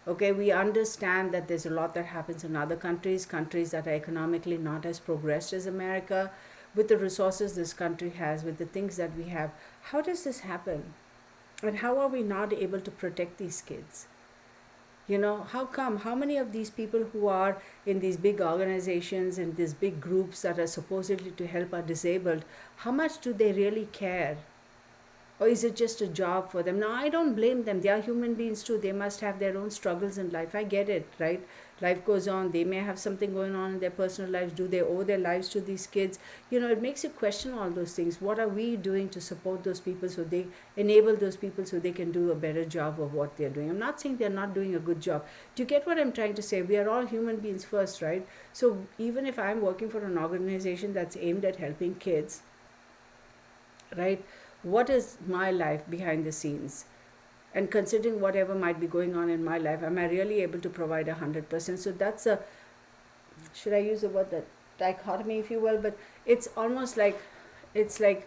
Speaker 1: Okay, we understand that there's a lot that happens in other countries, countries that are economically not as progressed as America, with the resources this country has, with the things that we have. How does this happen? And how are we not able to protect these kids? You know, how come? How many of these people who are in these big organizations, in these big groups that are supposedly to help our disabled, how much do they really care? Or is it just a job for them? Now, I don't blame them. They are human beings too. They must have their own struggles in life. I get it, right? Life goes on. They may have something going on in their personal lives. Do they owe their lives to these kids? You know, it makes you question all those things. What are we doing to support those people so they enable those people so they can do a better job of what they're doing? I'm not saying they're not doing a good job. Do you get what I'm trying to say? We are all human beings first, right? So even if I'm working for an organization that's aimed at helping kids, right? What is my life behind the scenes? And considering whatever might be going on in my life, am I really able to provide 100%? So that's a, should I use the word, that dichotomy, if you will? But it's almost like, it's like,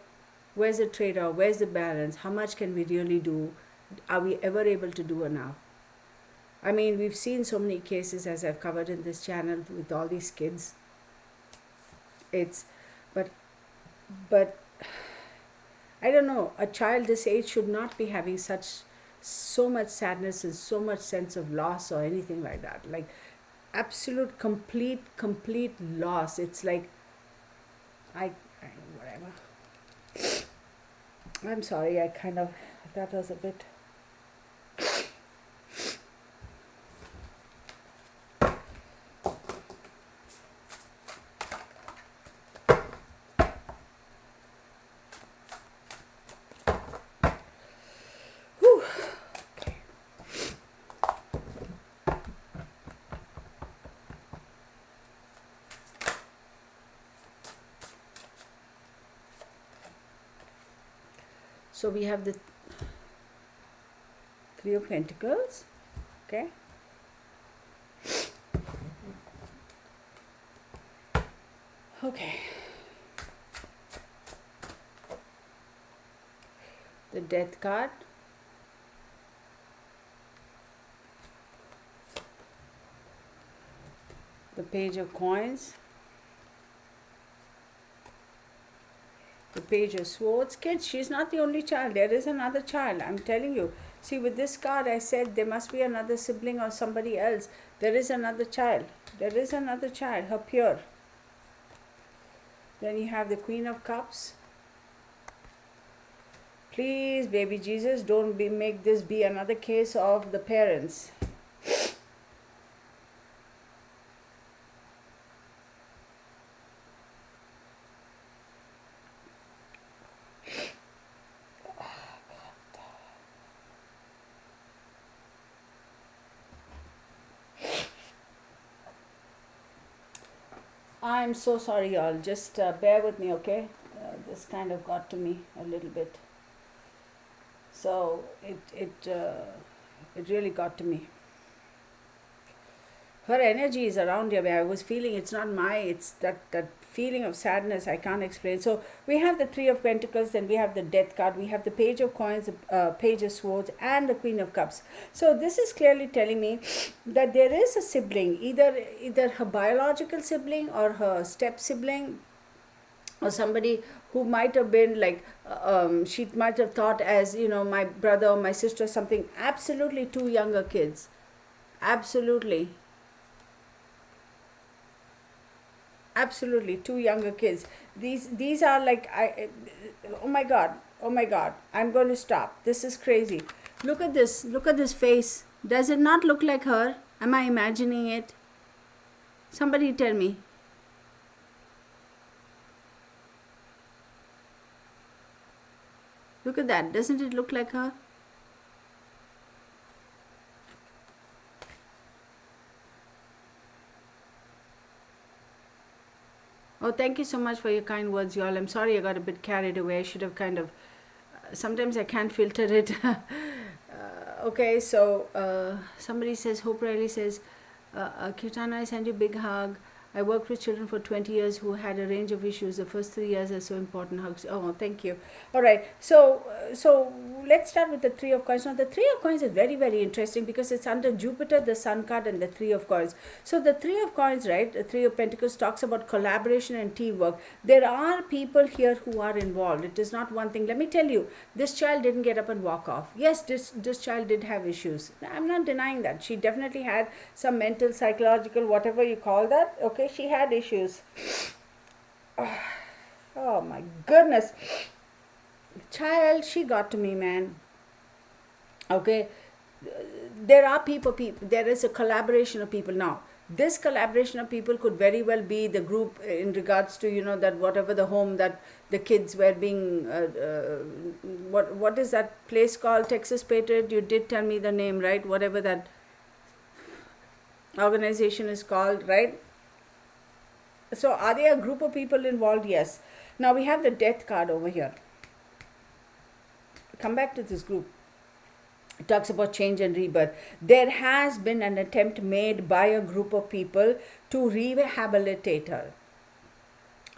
Speaker 1: where's the trade-off? Where's the balance? How much can we really do? Are we ever able to do enough? I mean, we've seen so many cases, as I've covered in this channel, with all these kids. It's, but I don't know, a child this age should not be having so much sadness and so much sense of loss or anything like that. Like absolute, complete loss. It's like, whatever. I'm sorry, that was a bit. So we have the Three of Pentacles, okay? Okay. The Death card. The Page of Coins. The Page of Swords. Kids, she's not the only child. There is another child. I'm telling you. See, with this card, I said there must be another sibling or somebody else. There is another child. There is another child, her peer. Then you have the Queen of Cups. Please, baby Jesus, don't make this be another case of the parents. I'm so sorry, y'all. Just bear with me, okay? This kind of got to me a little bit. So it really got to me. Her energy is around here. I was feeling it's not it's that feeling of sadness I can't explain. So we have the Three of Pentacles, then we have the Death card, we have the Page of Coins, the Page of Swords, and the Queen of Cups. So this is clearly telling me that there is a sibling, either her biological sibling or her step sibling, or somebody who might have been like, she might have thought as, you know, my brother or my sister, something. Absolutely two younger kids. Absolutely. Absolutely, two younger kids. These are like, oh my god, I'm going to stop. This is crazy. Look at this face. Does it not look like her? Am I imagining it? Somebody tell me. Look at that. Doesn't it look like her? Oh, thank you so much for your kind words, y'all. I'm sorry I got a bit carried away. I should have kind of, sometimes I can't filter it. Okay, so somebody says, Hope Riley says, Kirtana, I send you a big hug. I worked with children for 20 years who had a range of issues. The first 3 years are so important. Hugs. Oh, thank you. All right. So let's start with the Three of Coins. Now, the Three of Coins is very, very interesting because it's under Jupiter, the Sun card, and the Three of Coins. So the Three of Coins, right? The Three of Pentacles talks about collaboration and teamwork. There are people here who are involved. It is not one thing. Let me tell you, this child didn't get up and walk off. Yes, this child did have issues. I'm not denying that. She definitely had some mental, psychological, whatever you call that. Okay, she had issues. Oh my goodness. Child, she got to me, man. Okay, there are people, there is a collaboration of people. Now, this collaboration of people could very well be the group in regards to, that whatever the home that the kids were being, what is that place called, Texas Patriot? You did tell me the name, right? Whatever that organization is called, right? So are there a group of people involved? Yes. Now we have the Death card over here. Come back to this group. It talks about change and rebirth. There has been an attempt made by a group of people to rehabilitate her.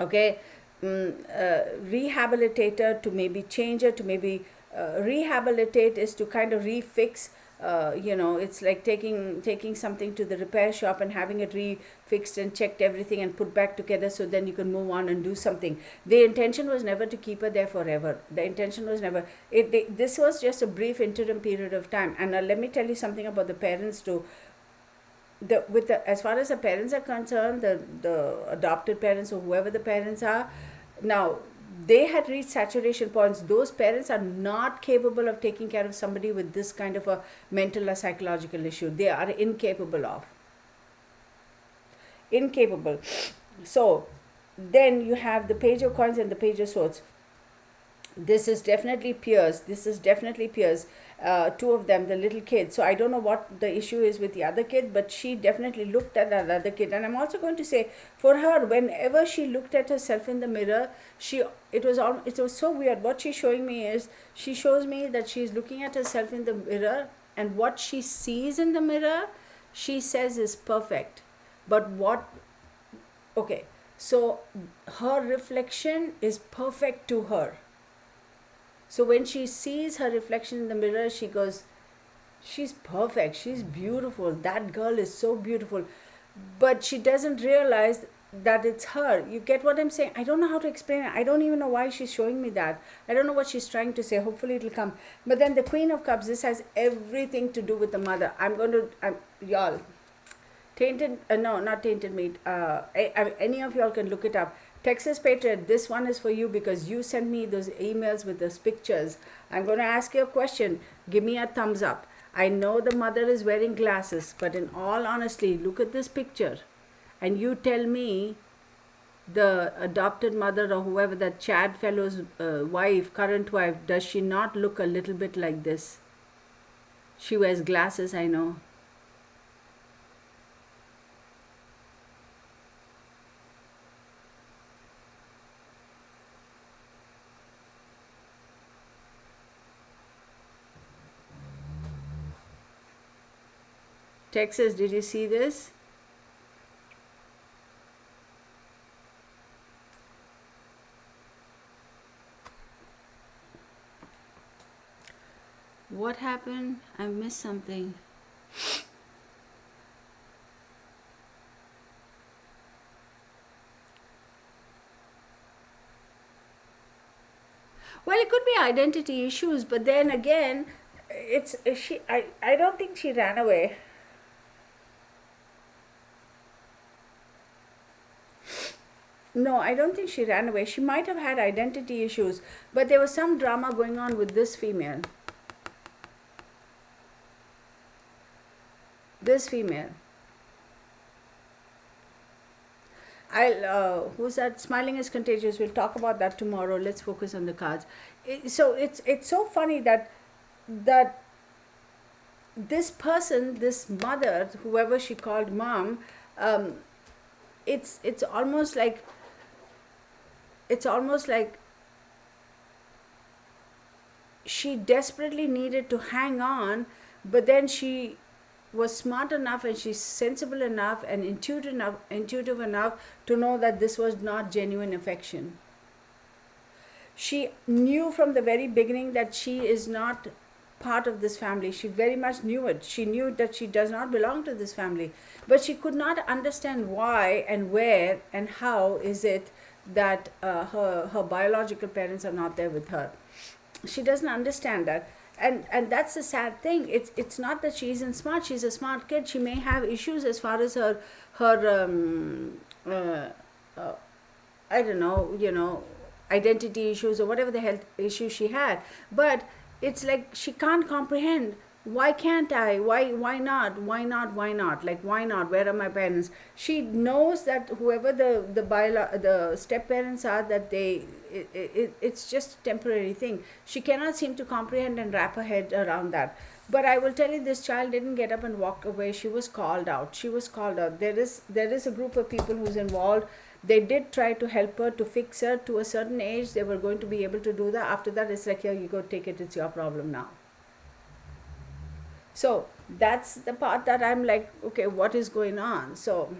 Speaker 1: Okay, rehabilitate her, to maybe change her, to maybe rehabilitate is to kind of refix. It's like taking something to the repair shop and having it refixed and checked everything and put back together, so then you can move on and do something. The intention was never to keep her there forever. The intention was never. This was just a brief interim period of time. And let me tell you something about the parents too. As far as the parents are concerned, the adopted parents or whoever the parents are, now they had reached saturation points. Those parents are not capable of taking care of somebody with this kind of a mental or psychological issue. They are incapable. So then you have the Page of Coins and the Page of Swords. This is definitely Pierce. Two of them, the little kid. So I don't know what the issue is with the other kid, but she definitely looked at that other kid. And I'm also going to say, for her, whenever she looked at herself in the mirror, it was so weird. What she's showing me is, she shows me that she's looking at herself in the mirror, and what she sees in the mirror, she says is perfect. But so her reflection is perfect to her. So when she sees her reflection in the mirror, she goes, she's perfect, she's beautiful, that girl is so beautiful. But she doesn't realize that it's her. You get what I'm saying? I don't know how to explain it. I don't even know why she's showing me that. I don't know what she's trying to say. Hopefully it'll come. But then the Queen of Cups, this has everything to do with the mother. Y'all, not tainted meat. Any of y'all can look it up. Texas Patriot, this one is for you because you sent me those emails with those pictures. I'm going to ask you a question. Give me a thumbs up. I know the mother is wearing glasses, but in all honesty, look at this picture and you tell me the adopted mother or whoever, that Chad fellow's current wife, does she not look a little bit like this? She wears glasses, I know. Texas, did you see this? What happened? I missed something. Well, it could be identity issues, but then again, I don't think she ran away. No, I don't think she ran away. She might have had identity issues, but there was some drama going on with this female. Who's that? Smiling is contagious. We'll talk about that tomorrow. Let's focus on the cards. It's so funny that this person, this mother, whoever she called mom, it's almost like she desperately needed to hang on, but then she was smart enough and she's sensible enough and intuitive enough to know that this was not genuine affection. She knew from the very beginning that she is not part of this family. She very much knew it. She knew that she does not belong to this family. But she could not understand why and where and how is it that her biological parents are not there with her. She doesn't understand that. And that's the sad thing. It's not that she isn't smart. She's a smart kid. She may have issues as far as her I don't know, identity issues or whatever the health issues she had. But it's like she can't comprehend, why can't I? Why not? Why not? Why not? Like, why not? Where are my parents? She knows that whoever the step parents are, that it's just a temporary thing. She cannot seem to comprehend and wrap her head around that. But I will tell you, this child didn't get up and walk away. She was called out. She was called out. There is a group of people who's involved. They did try to help her, to fix her to a certain age. They were going to be able to do that. After that, it's like, here you go, take it. It's your problem now. So that's the part that I'm like, okay, what is going on? So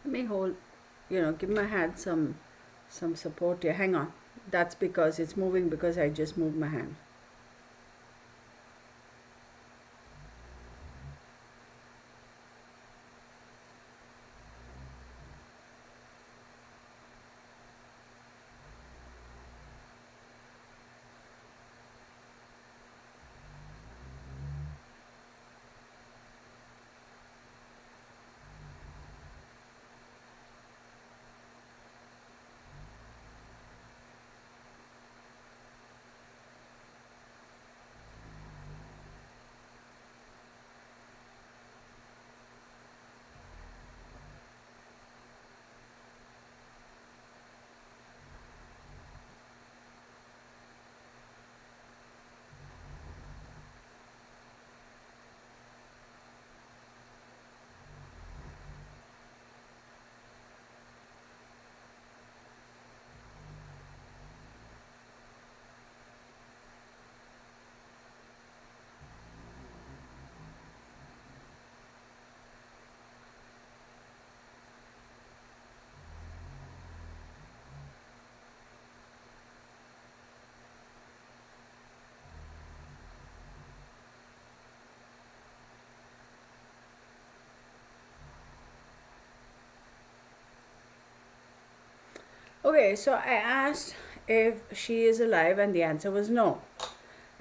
Speaker 1: let me hold, give my hand some support here. Hang on. That's because it's moving, because I just moved my hand. Okay, so I asked if she is alive, and the answer was no.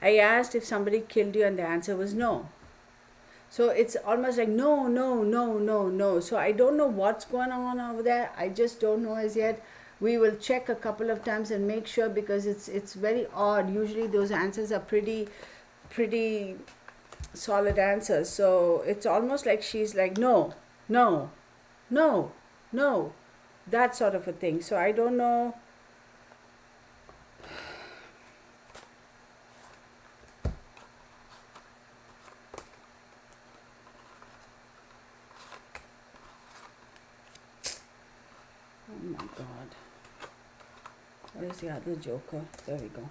Speaker 1: I asked if somebody killed you, and the answer was no. So it's almost like no, no, no, no, no. So I don't know what's going on over there. I just don't know as yet. We will check a couple of times and make sure, because it's very odd. Usually those answers are pretty solid answers. So it's almost like she's like no, no, no, no, that sort of a thing. So I don't know. Oh my God. Where's the other joker? There we go.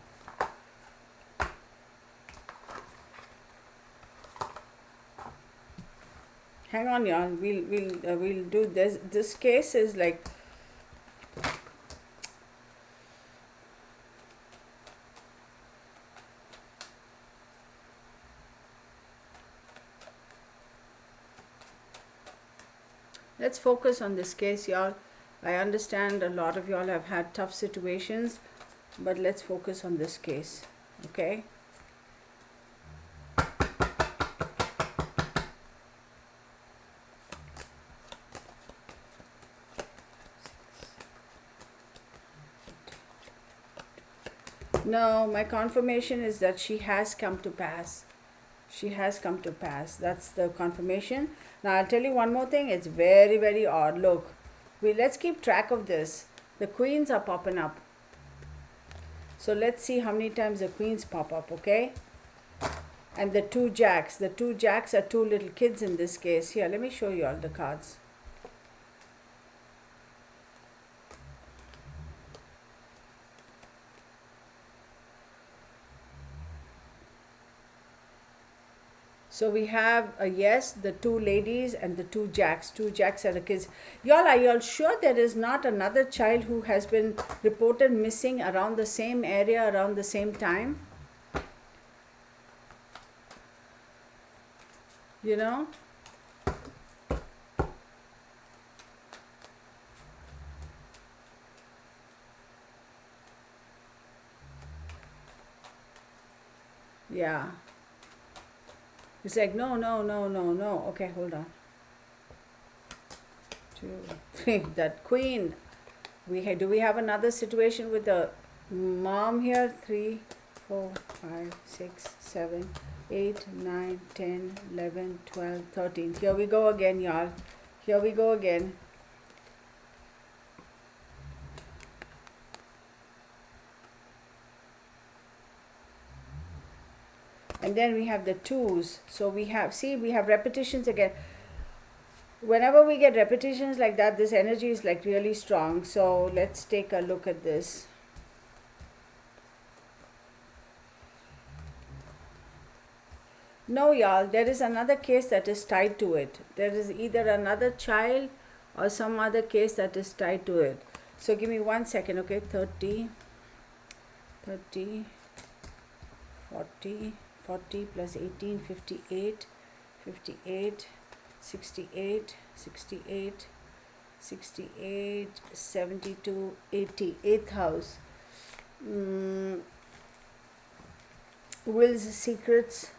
Speaker 1: Hang on, y'all. We'll do this. This case is like, let's focus on this case, y'all. I understand a lot of y'all have had tough situations, but let's focus on this case, okay? No, my confirmation is that she has come to pass. She has come to pass. That's the confirmation. Now I'll tell you one more thing. It's very, very odd. Look, Let's keep track of this. The queens are popping up. So let's see how many times the queens pop up, okay? And the two jacks. The two jacks are two little kids in this case. Here, let me show you all the cards. So we have a yes, the two ladies, and the two jacks. Two jacks are the kids. Y'all, are y'all sure there is not another child who has been reported missing around the same area around the same time? You know? Yeah. It's like, no, no, no, no, no. Okay, hold on. 2, 3. That queen. Do we have another situation with the mom here? 3, 4, 5, 6, 7, 8, 9, 10, 11, 12, 13. Here we go again, y'all. Here we go again. And then we have the twos. So we have, see, we have repetitions again. Whenever we get repetitions like that, this energy is like really strong. So let's take a look at this. No, y'all, there is another case that is tied to it. There is either another child or some other case that is tied to it. So give me 1 second, okay? 30, 40, 40 plus 18, 58, 58, 68, 68, 68, 72, 80, 8th house. Will's secrets,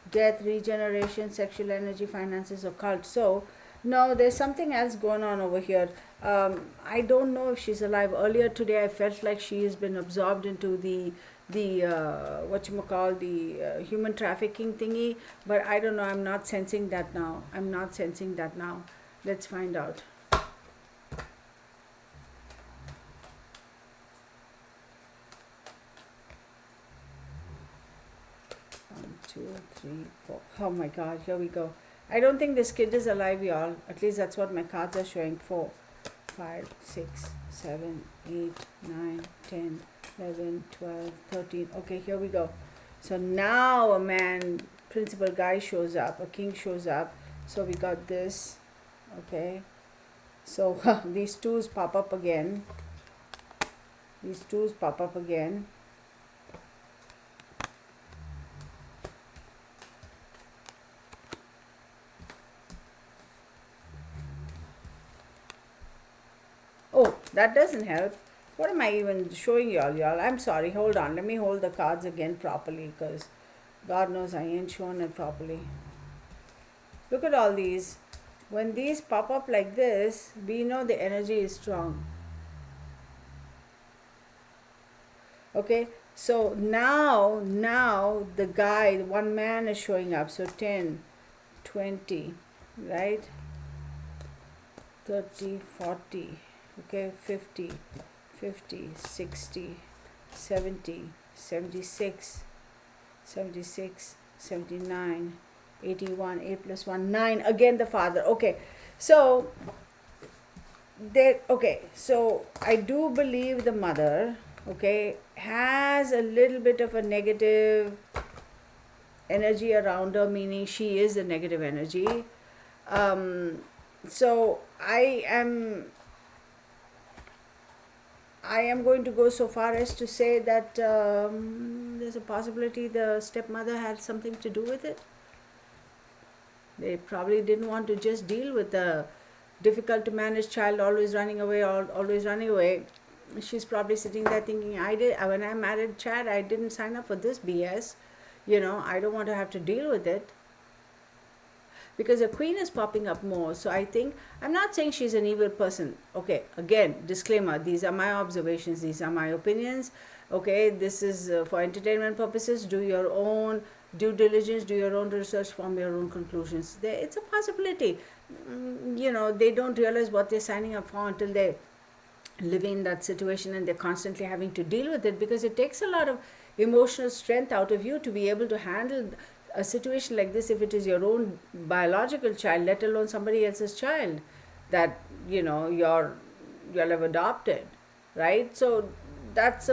Speaker 1: death, regeneration, sexual energy, finances, occult. So no, there's something else going on over here. I don't know if she's alive. Earlier today I felt like she has been absorbed into the human trafficking thingy, but I don't know. I'm not sensing that now. Let's find out. 1, 2, 3, 4. Oh my god, here we go. I don't think this kid is alive, y'all. At least that's what my cards are showing. 4, 5, 6, 7, 8, 9, 10, 11, 12, 13. Okay, here we go. So now a man, principal guy shows up, a king shows up. So we got this. Okay. So these twos pop up again. Oh, that doesn't help. What am I even showing y'all? I'm sorry. Hold on. Let me hold the cards again properly, because God knows I ain't showing it properly. Look at all these. When these pop up like this, we know the energy is strong. Okay. So now the guy, one man is showing up. So 10, 20, right? 30, 40. Okay, 50, 60, 70, 76, 79, 81, 8 plus 1, 9. Again the father. Okay, so so I do believe the mother, okay, has a little bit of a negative energy around her, meaning she is the negative energy. So I am going to go so far as to say that there's a possibility the stepmother had something to do with it. They probably didn't want to just deal with the difficult to manage child always running away. She's probably sitting there thinking, when I married Chad, I didn't sign up for this BS. I don't want to have to deal with it. Because the queen is popping up more. So I think, I'm not saying she's an evil person. Okay, again, disclaimer, these are my observations, these are my opinions. Okay, this is for entertainment purposes. Do your own due diligence, do your own research, form your own conclusions. It's a possibility. They don't realize what they're signing up for until they living in that situation, and they're constantly having to deal with it, because it takes a lot of emotional strength out of you to be able to handle a situation like this, if it is your own biological child, let alone somebody else's child that you'll have adopted, right? So that's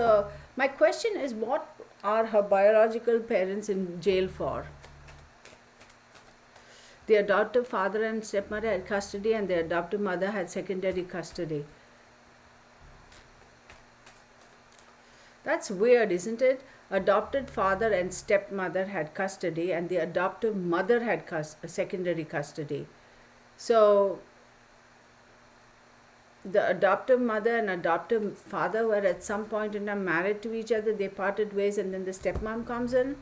Speaker 1: my question is, what are her biological parents in jail for? The adoptive father and stepmother had custody, and the adoptive mother had secondary custody. That's weird, isn't it? Adopted father and stepmother had custody, and the adoptive mother had secondary custody. So the adoptive mother and adoptive father were at some point in time married to each other. They parted ways, and then the stepmom comes in.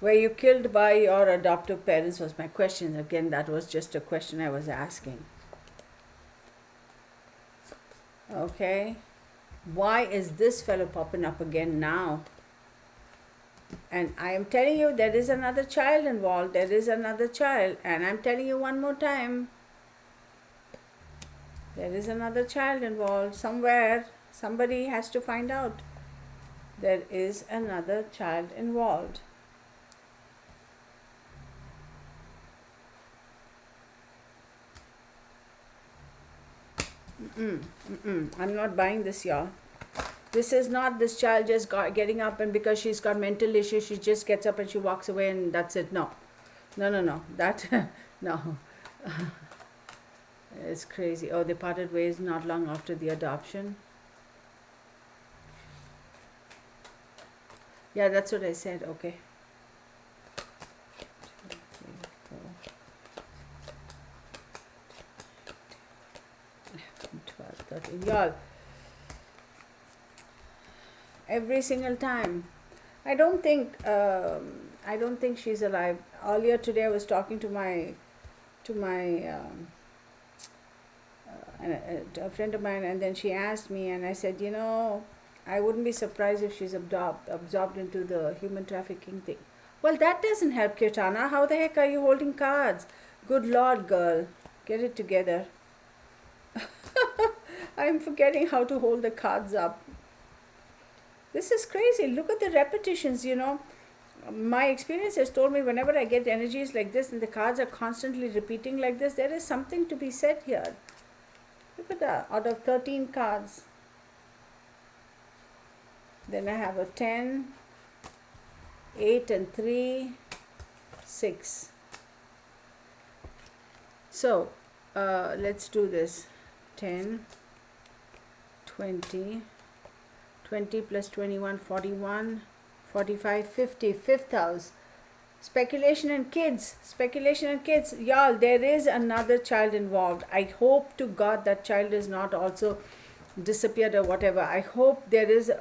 Speaker 1: Were you killed by your adoptive parents, was my question. Again, that was just a question I was asking. Okay. Why is this fellow popping up again now? And I am telling you, there is another child involved. There is another child. And I'm telling you one more time, there is another child involved somewhere. Somebody has to find out. There is another child involved. I'm not buying this, y'all. This is not this child just getting up, and because she's got mental issues, she just gets up and she walks away and that's it. No. That, no. It's crazy. Oh, they parted ways not long after the adoption. Yeah, that's what I said. Okay. 2, 3, 4, 12, 13. Y'all, every single time. I don't think she's alive. Earlier today, I was talking to a friend of mine, and then she asked me, and I said, I wouldn't be surprised if she's absorbed into the human trafficking thing. Well, that doesn't help, Kirtana. How the heck are you holding cards? Good Lord, girl. Get it together. I'm forgetting how to hold the cards up. This is crazy. Look at the repetitions, My experience has told me whenever I get energies like this and the cards are constantly repeating like this, there is something to be said here. Look at that. Out of 13 cards. Then I have a 10, 8 and 3, 6. So, let's do this. 10, 20, 20 plus 21, 41, 45, 50, fifth house. Speculation and kids. Y'all, there is another child involved. I hope to God that child is not also disappeared or whatever. I hope there is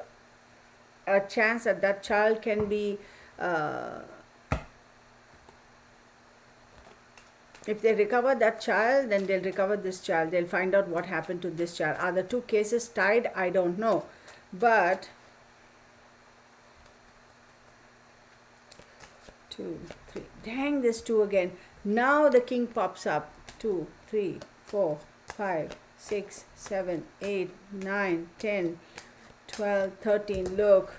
Speaker 1: a chance that child can be, if they recover that child, then they'll recover this child. They'll find out what happened to this child. Are the two cases tied? I don't know. But 2, 3. Dang, this 2 again. Now the king pops up. 2, 3, 4, 5, 6, 7, 8, 9, 10, 12, 13. Look.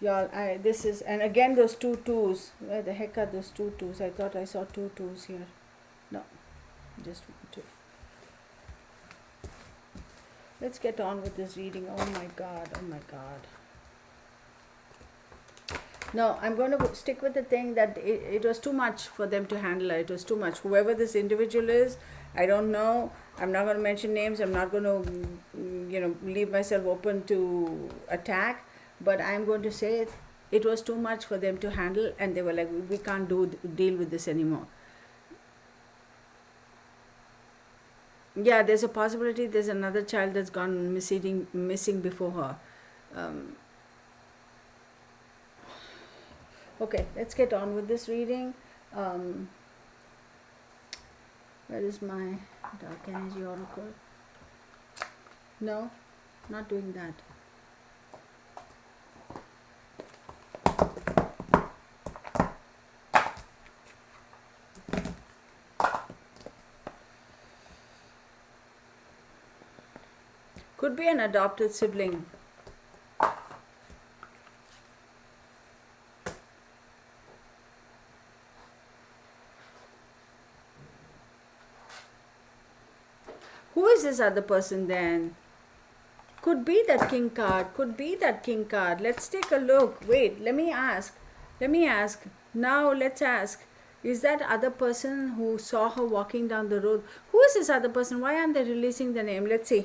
Speaker 1: Y'all, this is, and again those 2 2s. Where the heck are those 2 2s? I thought I saw 2 2s here. No, just 1 2. Let's get on with this reading. Oh my God. No, I'm going to stick with the thing that it was too much for them to handle. It was too much. Whoever this individual is, I don't know. I'm not going to mention names. I'm not going to, leave myself open to attack. But I'm going to say it was too much for them to handle, and they were like, we can't deal with this anymore. Yeah, there's a possibility there's another child that's gone missing before her. Okay, let's get on with this reading. Where is my dark energy oracle? No, not doing that. Could be an adopted sibling. Who is this other person then? Could be that king card. Could be that king card. Let's take a look. Wait, let me ask. Now let's ask. Is that other person who saw her walking down the road? Who is this other person? Why aren't they releasing the name? Let's see.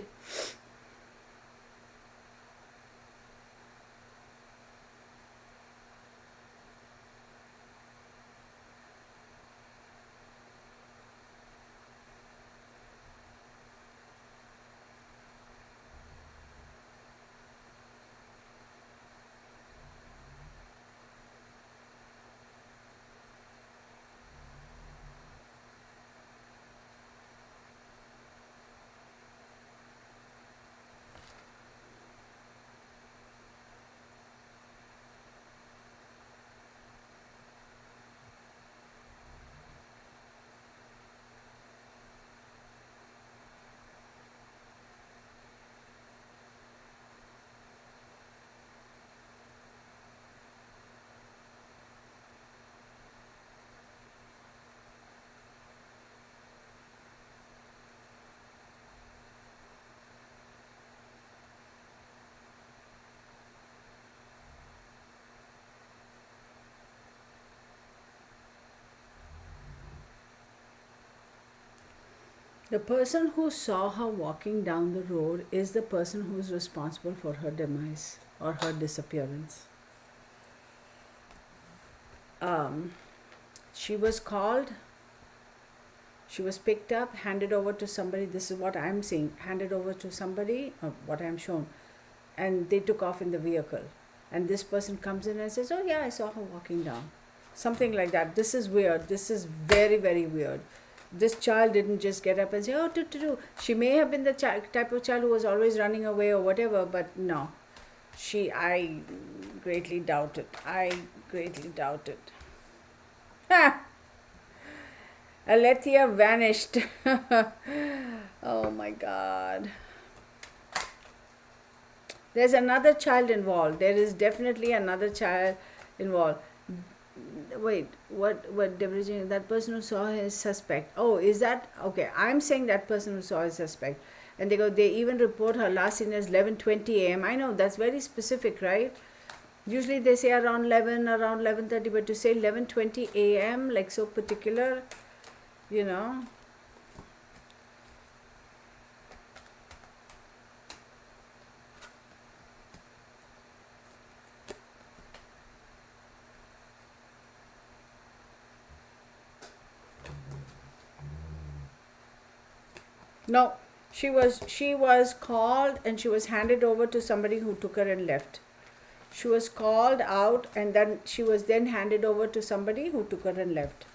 Speaker 1: The person who saw her walking down the road is the person who is responsible for her demise or her disappearance. She was called, she was picked up, handed over to somebody. This is what I'm seeing. Handed over to somebody, or what I'm shown. And they took off in the vehicle. And this person comes in and says, oh yeah, I saw her walking down. Something like that. This is weird. This is very, very weird. This child didn't just get up and say, oh, She may have been the type of child who was always running away or whatever, but no. I greatly doubt it. Ha! Alethea vanished. Oh my God. There's another child involved. There is definitely another child involved. Wait, what, that person who saw his suspect. Oh, is that, okay, I'm saying that person who saw his suspect. And they even report her last seen as 11:20 a.m. I know, that's very specific, right? Usually they say around 11, around 11:30, but to say 11:20 a.m., like so particular, No, she was called and she was handed over to somebody who took her and left. She was called out and then she was then handed over to somebody who took her and left.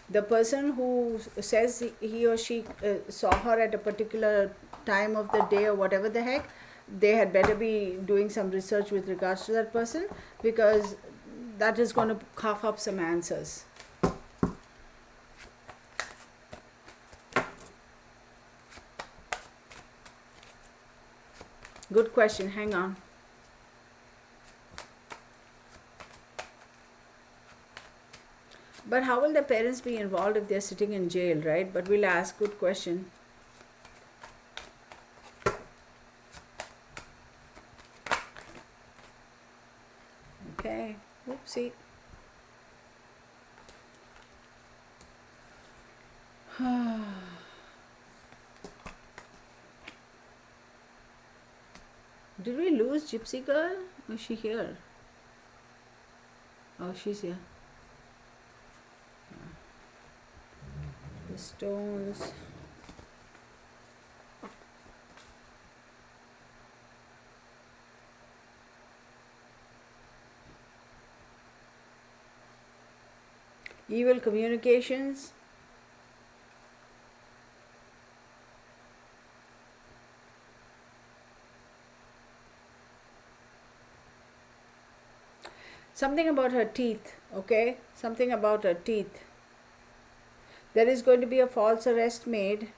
Speaker 1: The person who says he or she saw her at a particular time of the day or whatever the heck, they had better be doing some research with regards to that person, because that is going to cough up some answers. Good question. Hang on. But how will the parents be involved if they're sitting in jail, right? But we'll ask. Good question. Okay. Oopsie. Did we lose Gypsy Girl? Is she here? Oh, she's here. The stones. Evil communications. Something about her teeth, okay? Something about her teeth. There is going to be a false arrest made.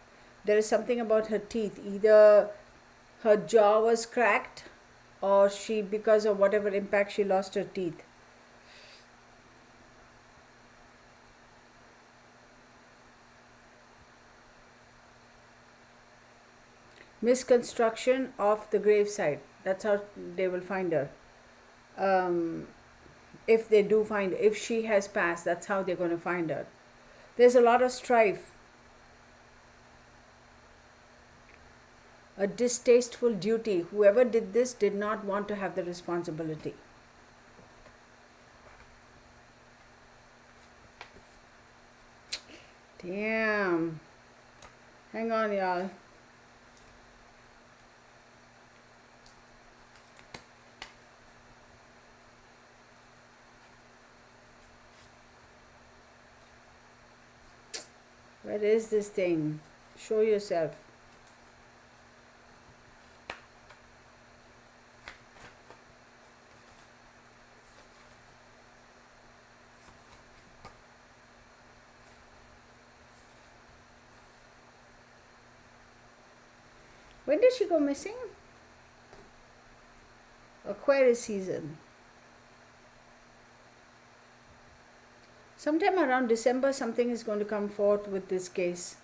Speaker 1: There is something about her teeth. Either her jaw was cracked or she, because of whatever impact, she lost her teeth. Misconstruction of the gravesite. That's how they will find her. If they do find, if she has passed, that's how they're going to find her. There's a lot of strife. A distasteful duty. Whoever did this did not want to have the responsibility. Damn. Hang on, y'all. Where is this thing? Show yourself. When did she go missing? Aquarius season. Sometime around December, something is going to come forth with this case.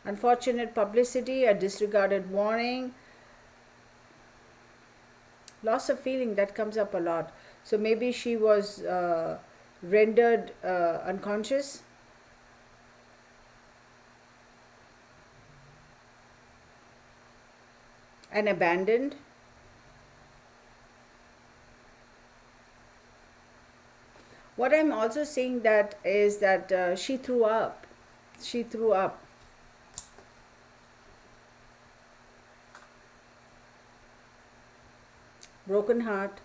Speaker 1: Unfortunate publicity, a disregarded warning. Loss of feeling, that comes up a lot. So maybe she was rendered unconscious. And abandoned. What I'm also seeing that is that she threw up. She threw up. Broken heart.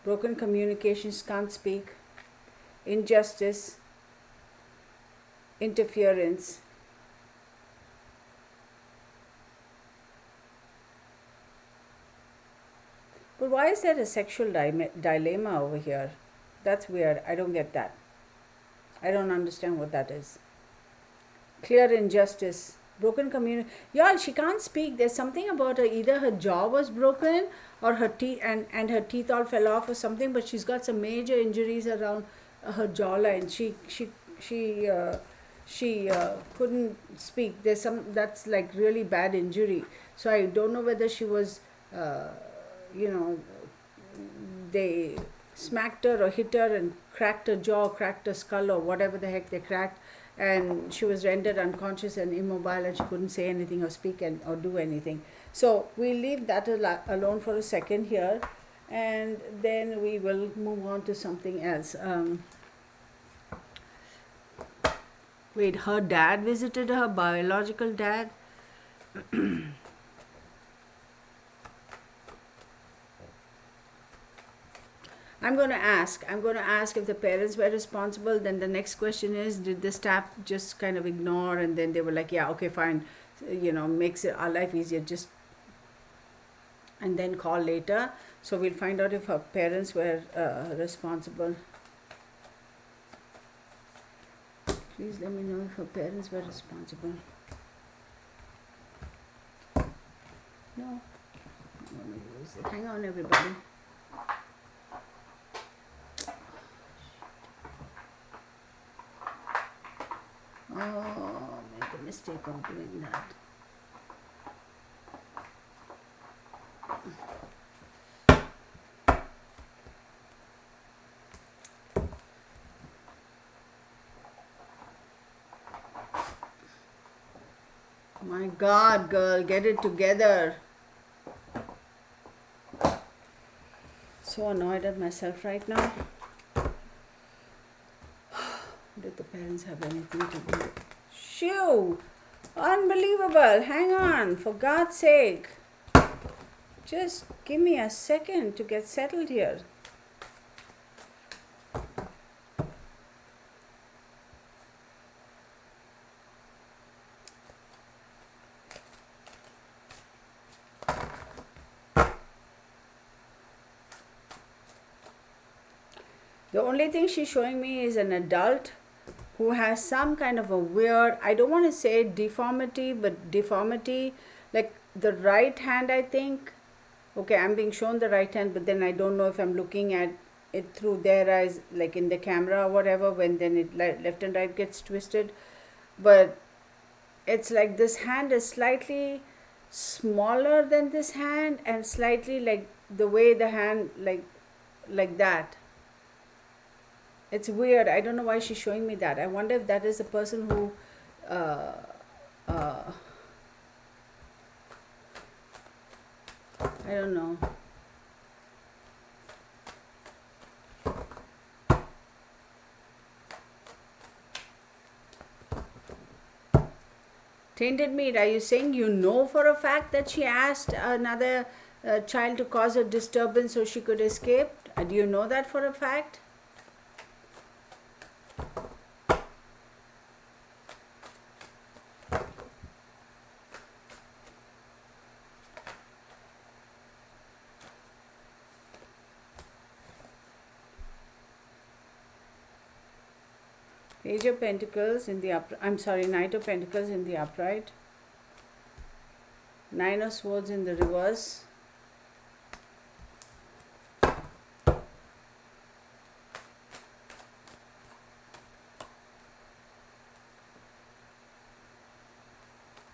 Speaker 1: Broken communications, can't speak. Injustice. Interference. But why is there a sexual dilemma over here? That's weird. I don't get that. I don't understand what that is. Clear injustice. Broken community. Y'all, she can't speak. There's something about her. Either her jaw was broken or her teeth and her teeth all fell off or something. But she's got some major injuries around her jawline. She couldn't speak. There's some that's like really bad injury. So I don't know whether she was, they smacked her or hit her and cracked her jaw, cracked her skull or whatever the heck they cracked, and she was rendered unconscious and immobile and she couldn't say anything or speak or do anything. So we'll leave that alone for a second here, and then we will move on to something else. Wait, her dad visited her, biological dad? I'm going to ask if the parents were responsible. Then the next question is, did the staff just kind of ignore, and then they were like, yeah, okay, fine, makes our life easier, just, and then call later. So we'll find out if her parents were responsible. Please let me know if her parents were responsible. No, I'm going to use it. Hang on, everybody. Oh, make a mistake of doing that. My God, girl, get it together. So annoyed at myself right now. Did the parents have anything to do with it? Shoo! Unbelievable. Hang on, for God's sake. Just give me a second to get settled here. The only thing she's showing me is an adult who has some kind of a weird, I don't want to say deformity, but deformity, like the right hand, I think. Okay, I'm being shown the right hand, but then I don't know if I'm looking at it through their eyes, like in the camera or whatever, when then it left and right gets twisted. But it's like this hand is slightly smaller than this hand, and slightly like the way the hand, like that. It's weird. I don't know why she's showing me that. I wonder if that is the person who uh, uh, I don't know. Tainted meat, are you saying you know for a fact that she asked another child to cause a disturbance so she could escape? Do you know that for a fact? Page of Pentacles in the upright. I'm sorry, Knight of Pentacles in the upright. Nine of Swords in the reverse.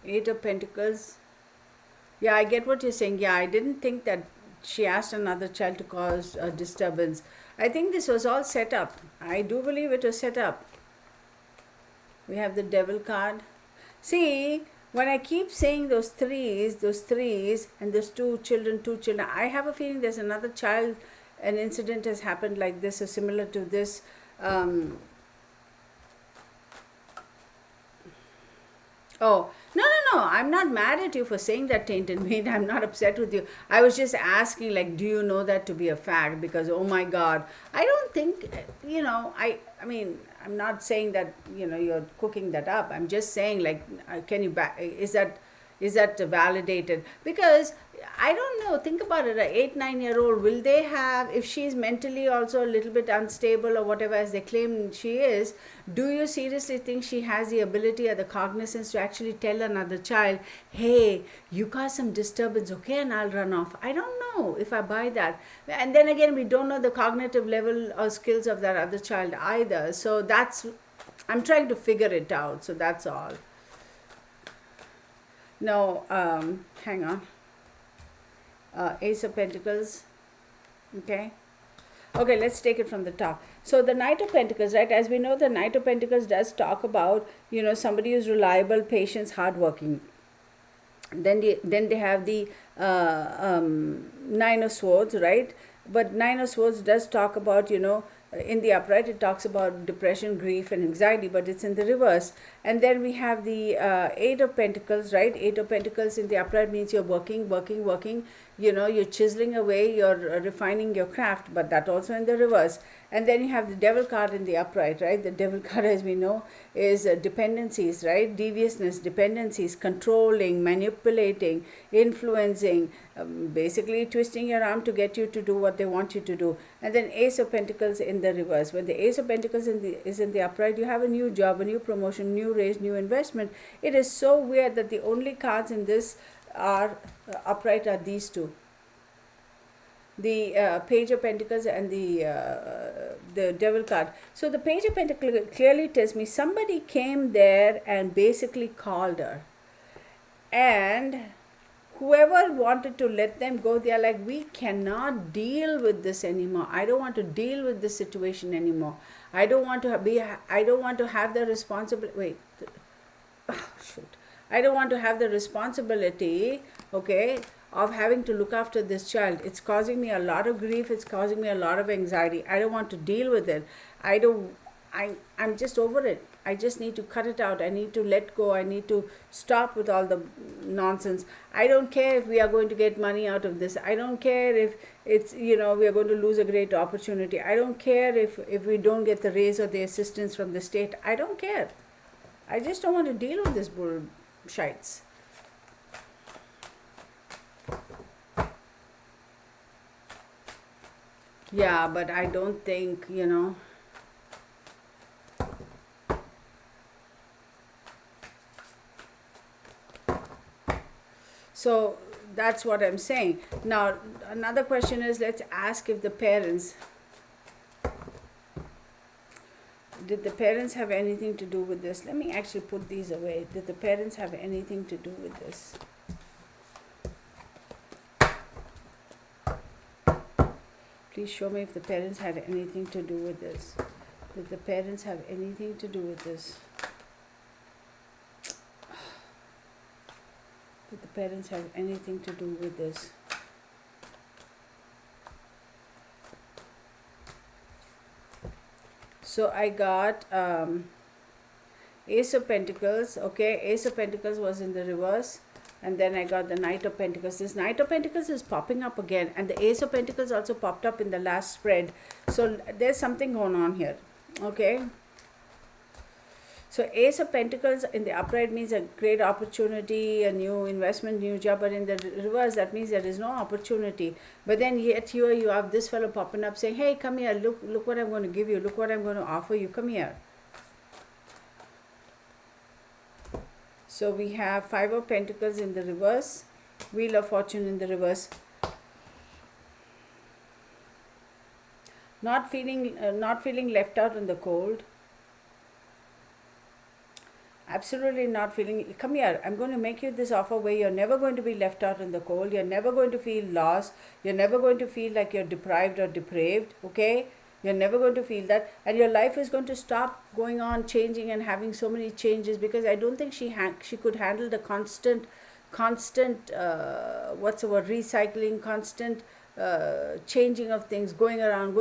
Speaker 1: Eight of Pentacles. Yeah, I get what you're saying. Yeah, I didn't think that she asked another child to cause a disturbance. I think this was all set up. I do believe it was set up. We have the Devil card. See, when I keep saying those threes, and those two children, I have a feeling there's another child, an incident has happened like this or similar to this. Oh, no, I'm not mad at you for saying that, tainted meat. I'm not upset with you. I was just asking, like, do you know that to be a fact? Because, oh my God, I don't think, I mean, I'm not saying that, you're cooking that up. I'm just saying, like, can you back, is that validated? Because I don't know, think about it, an 8-9-year-old, will they have, if she's mentally also a little bit unstable or whatever as they claim she is, do you seriously think she has the ability or the cognizance to actually tell another child, hey, you caused some disturbance, okay, and I'll run off? I don't know if I buy that. And then again, we don't know the cognitive level or skills of that other child either. So I'm trying to figure it out. So that's all. No, hang on. Ace of Pentacles. Okay, let's take it from the top. So the Knight of Pentacles, right, as we know, the Knight of Pentacles does talk about, somebody who's reliable, patient, hardworking. Then they have the Nine of Swords, right? But Nine of Swords does talk about, in the upright, it talks about depression, grief, and anxiety, but it's in the reverse. And then we have the Eight of Pentacles, right? Eight of Pentacles in the upright means you're working, you're chiseling away, you're refining your craft, but that also in the reverse. And then you have the Devil card in the upright, right? The Devil card, as we know, is dependencies, right? Deviousness, dependencies, controlling, manipulating, influencing, basically twisting your arm to get you to do what they want you to do. And then Ace of Pentacles in the reverse. When the Ace of Pentacles is in the upright, you have a new job, a new promotion, new raise, new investment. It is so weird that the only cards in this are upright are these two. The Page of Pentacles and the Devil card. So the Page of Pentacles clearly tells me somebody came there and basically called her. And whoever wanted to let them go, they are like, we cannot deal with this anymore. I don't want to deal with this situation anymore. I don't want to have the responsibility. Wait. Oh, shoot. I don't want to have the responsibility, okay, of having to look after this child. It's causing me a lot of grief. It's causing me a lot of anxiety. I don't want to deal with it. I'm just over it. I just need to cut it out. I need to let go. I need to stop with all the nonsense. I don't care if we are going to get money out of this. I don't care if it's, we are going to lose a great opportunity. I don't care if we don't get the raise or the assistance from the state. I don't care. I just don't want to deal with this bullshites. Yeah, but I don't think, So that's what I'm saying. Now, another question is, let's ask if the parents, did the parents have anything to do with this? Let me actually put these away. Did the parents have anything to do with this? Please show me if the parents had anything to do with this. Did the parents have anything to do with this? Did the parents have anything to do with this? So I got Ace of Pentacles. Okay, Ace of Pentacles was in the reverse. And then I got the Knight of Pentacles. This Knight of Pentacles is popping up again. And the Ace of Pentacles also popped up in the last spread. So there's something going on here. Okay. So Ace of Pentacles in the upright means a great opportunity, a new investment, new job. But in the reverse, that means there is no opportunity. But then yet here you have this fellow popping up saying, hey, come here. Look what I'm going to give you. Look what I'm going to offer you. Come here. So we have Five of Pentacles in the reverse, Wheel of Fortune in the reverse. Not feeling left out in the cold. Absolutely not feeling. Come here. I'm going to make you this offer where you're never going to be left out in the cold. You're never going to feel lost. You're never going to feel like you're deprived or depraved. Okay. You're never going to feel that, and your life is going to stop going on changing and having so many changes, because I don't think she could handle the constant what's the word, recycling, constant changing of things, going around,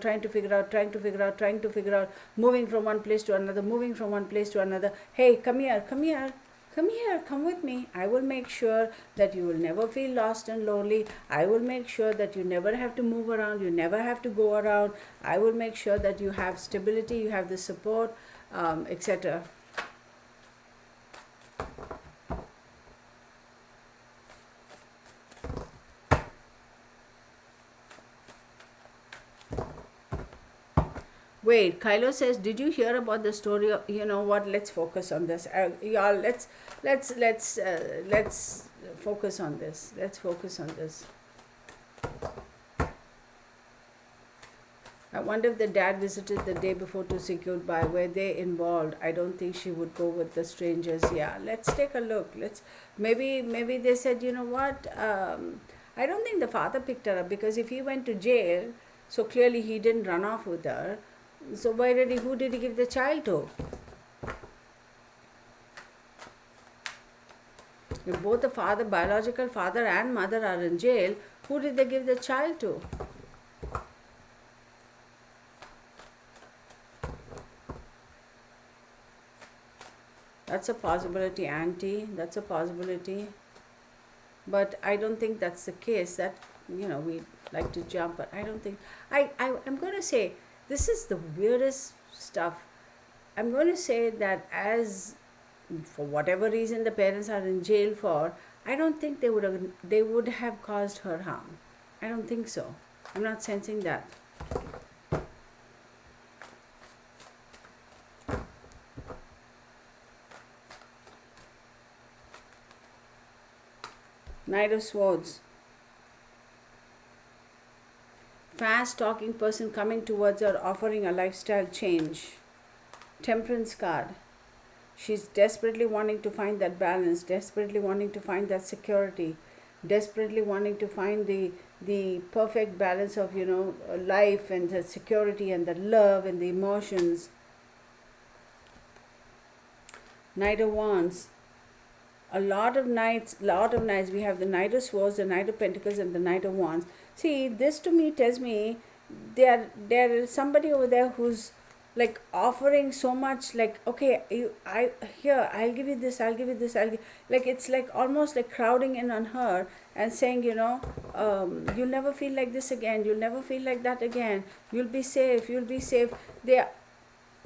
Speaker 1: trying to figure out, moving from one place to another. Hey, come here, come with me. I will make sure that you will never feel lost and lonely. I will make sure that you never have to move around, you never have to go around. I will make sure that you have stability, you have the support, etc. Wait, Kylo says, did you hear about the story of, you know what, let's focus on this. Y'all, let's focus on this. Let's focus on this. I wonder if the dad visited the day before to say goodbye. Were they involved? I don't think she would go with the strangers. Yeah, let's take a look. Maybe they said, you know what, I don't think the father picked her up, because if he went to jail, so clearly he didn't run off with her. So who did he give the child to? If both the biological father and mother are in jail, who did they give the child to? That's a possibility, Auntie. That's a possibility. But I don't think that's the case. That, we like to jump, but I don't think. I'm going to say, this is the weirdest stuff. I'm going to say that for whatever reason the parents are in jail for, I don't think they would have caused her harm. I don't think so. I'm not sensing that. Knight of Swords. Fast talking person coming towards her, offering a lifestyle change. Temperance card. She's desperately wanting to find that balance, desperately wanting to find that security, desperately wanting to find the perfect balance of, life and the security and the love and the emotions. Knight of Wands. a lot of knights. We have the Knight of Swords, the Knight of Pentacles, and the Knight of Wands. See, this to me tells me there is somebody over there who's like offering so much, like, okay, I'll give you this, I'll give you this, like, it's like almost like crowding in on her and saying, you'll never feel like this again, you'll never feel like that again, you'll be safe, you'll be safe. There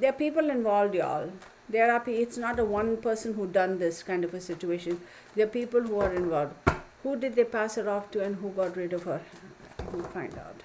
Speaker 1: are people involved, y'all. It's not a one person who done this kind of a situation. There are people who are involved. Who did they pass her off to, and who got rid of her? We'll find out.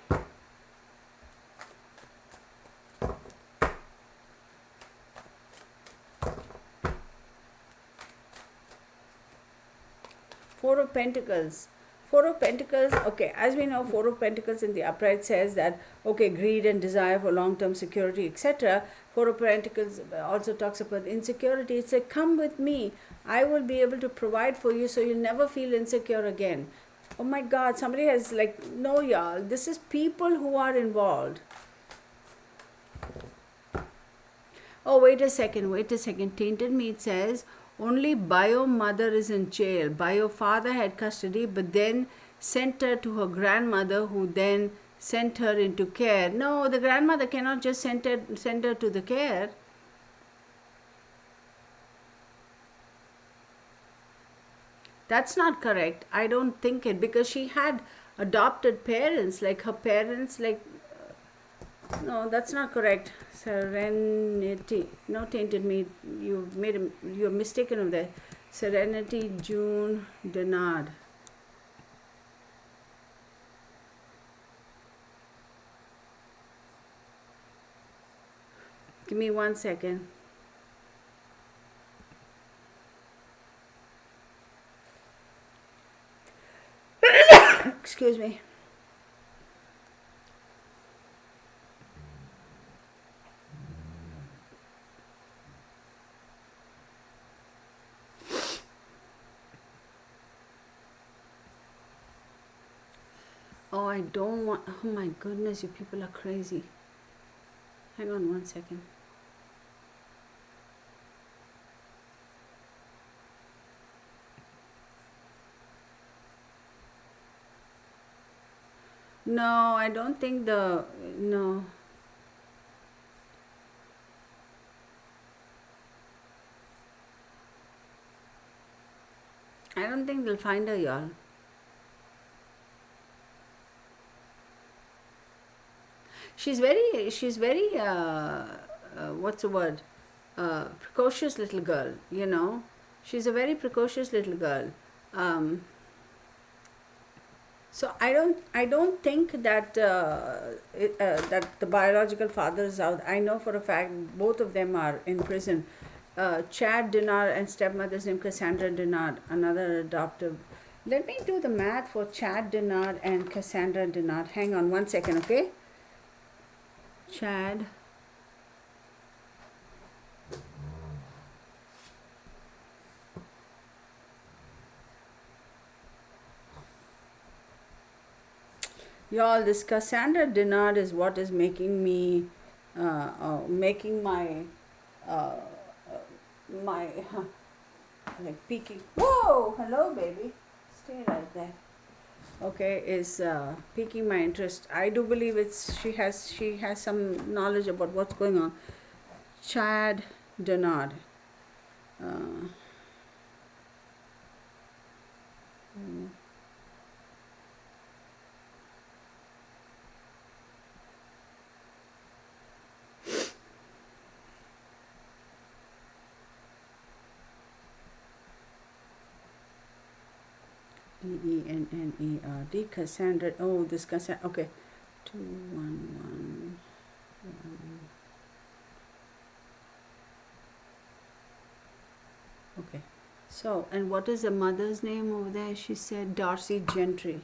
Speaker 1: Four of Pentacles. Four of Pentacles, okay, as we know, Four of Pentacles in the upright says that, okay, greed and desire for long-term security, etc. Four of Pentacles also talks about insecurity. It's like, come with me. I will be able to provide for you so you'll never feel insecure again. Oh my God, somebody has like, no, y'all, this is people who are involved. Oh, wait a second. Tainted Meat says, only bio mother is in jail. Bio father had custody, but then sent her to her grandmother, who then sent her into care. No, the grandmother cannot just send her to the care. That's not correct. I don't think it, because she had adopted parents, like her parents, like, no, that's not correct. Serenity. No, Tainted Meat. You're mistaken of that. Serenity, June, Dennard. Give me 1 second. Excuse me. Oh, I don't want. Oh my goodness, you people are crazy. Hang on 1 second. No, I don't think no. I don't think they'll find her, y'all. She's very, what's the word? Precocious little girl, She's a very precocious little girl. So I don't think that that the biological father is out. I know for a fact both of them are in prison. Chad Dennard and stepmother's name Cassandra Dennard, another adoptive. Let me do the math for Chad Dennard and Cassandra Dennard. Hang on 1 second, okay? Chad. Y'all, this Cassandra Dennard is what is making me, making my, like peeking. Whoa, hello, baby. Stay right there. Okay, is piquing my interest. I do believe she has some knowledge about what's going on. Chad Dennard. Dennard. Cassandra. Oh, this Cassandra. Okay, 211. Okay. So, and what is the mother's name over there? She said Darcy Gentry.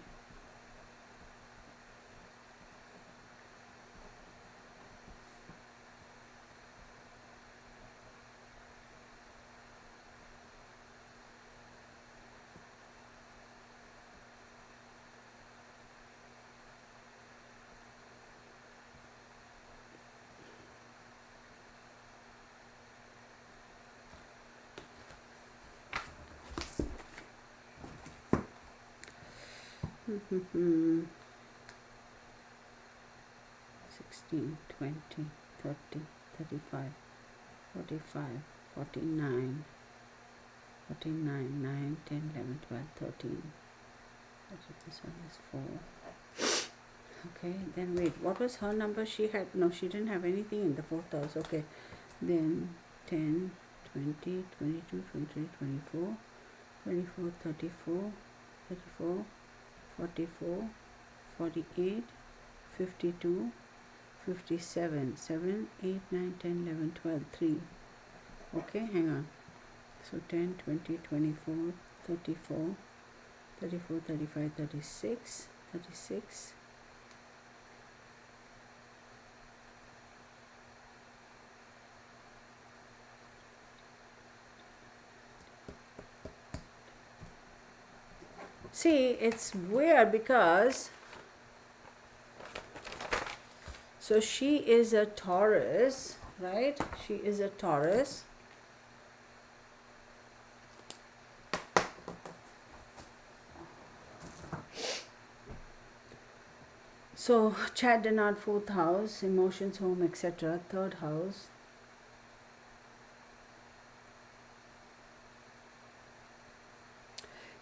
Speaker 1: 16, 20, 30, 35, 45, 49, 49, 9, 10, 11, 12, 13. This one is 4. Okay, then wait, what was her number? She had, no, she didn't have anything in the 4th house. Okay, then 10, 20, 22, 23, 24, 24, 34, 34, 44, 48, 52, 57, 7, 8, 9, 10, 11, 12, 3. Okay, hang on. So 10, 20, 24, 34, 34, 35, 36, 36. See, it's weird because, so she is a Taurus, right? She is a Taurus. So, Chad Dennard, 4th house, emotions, home, etc. 3rd house.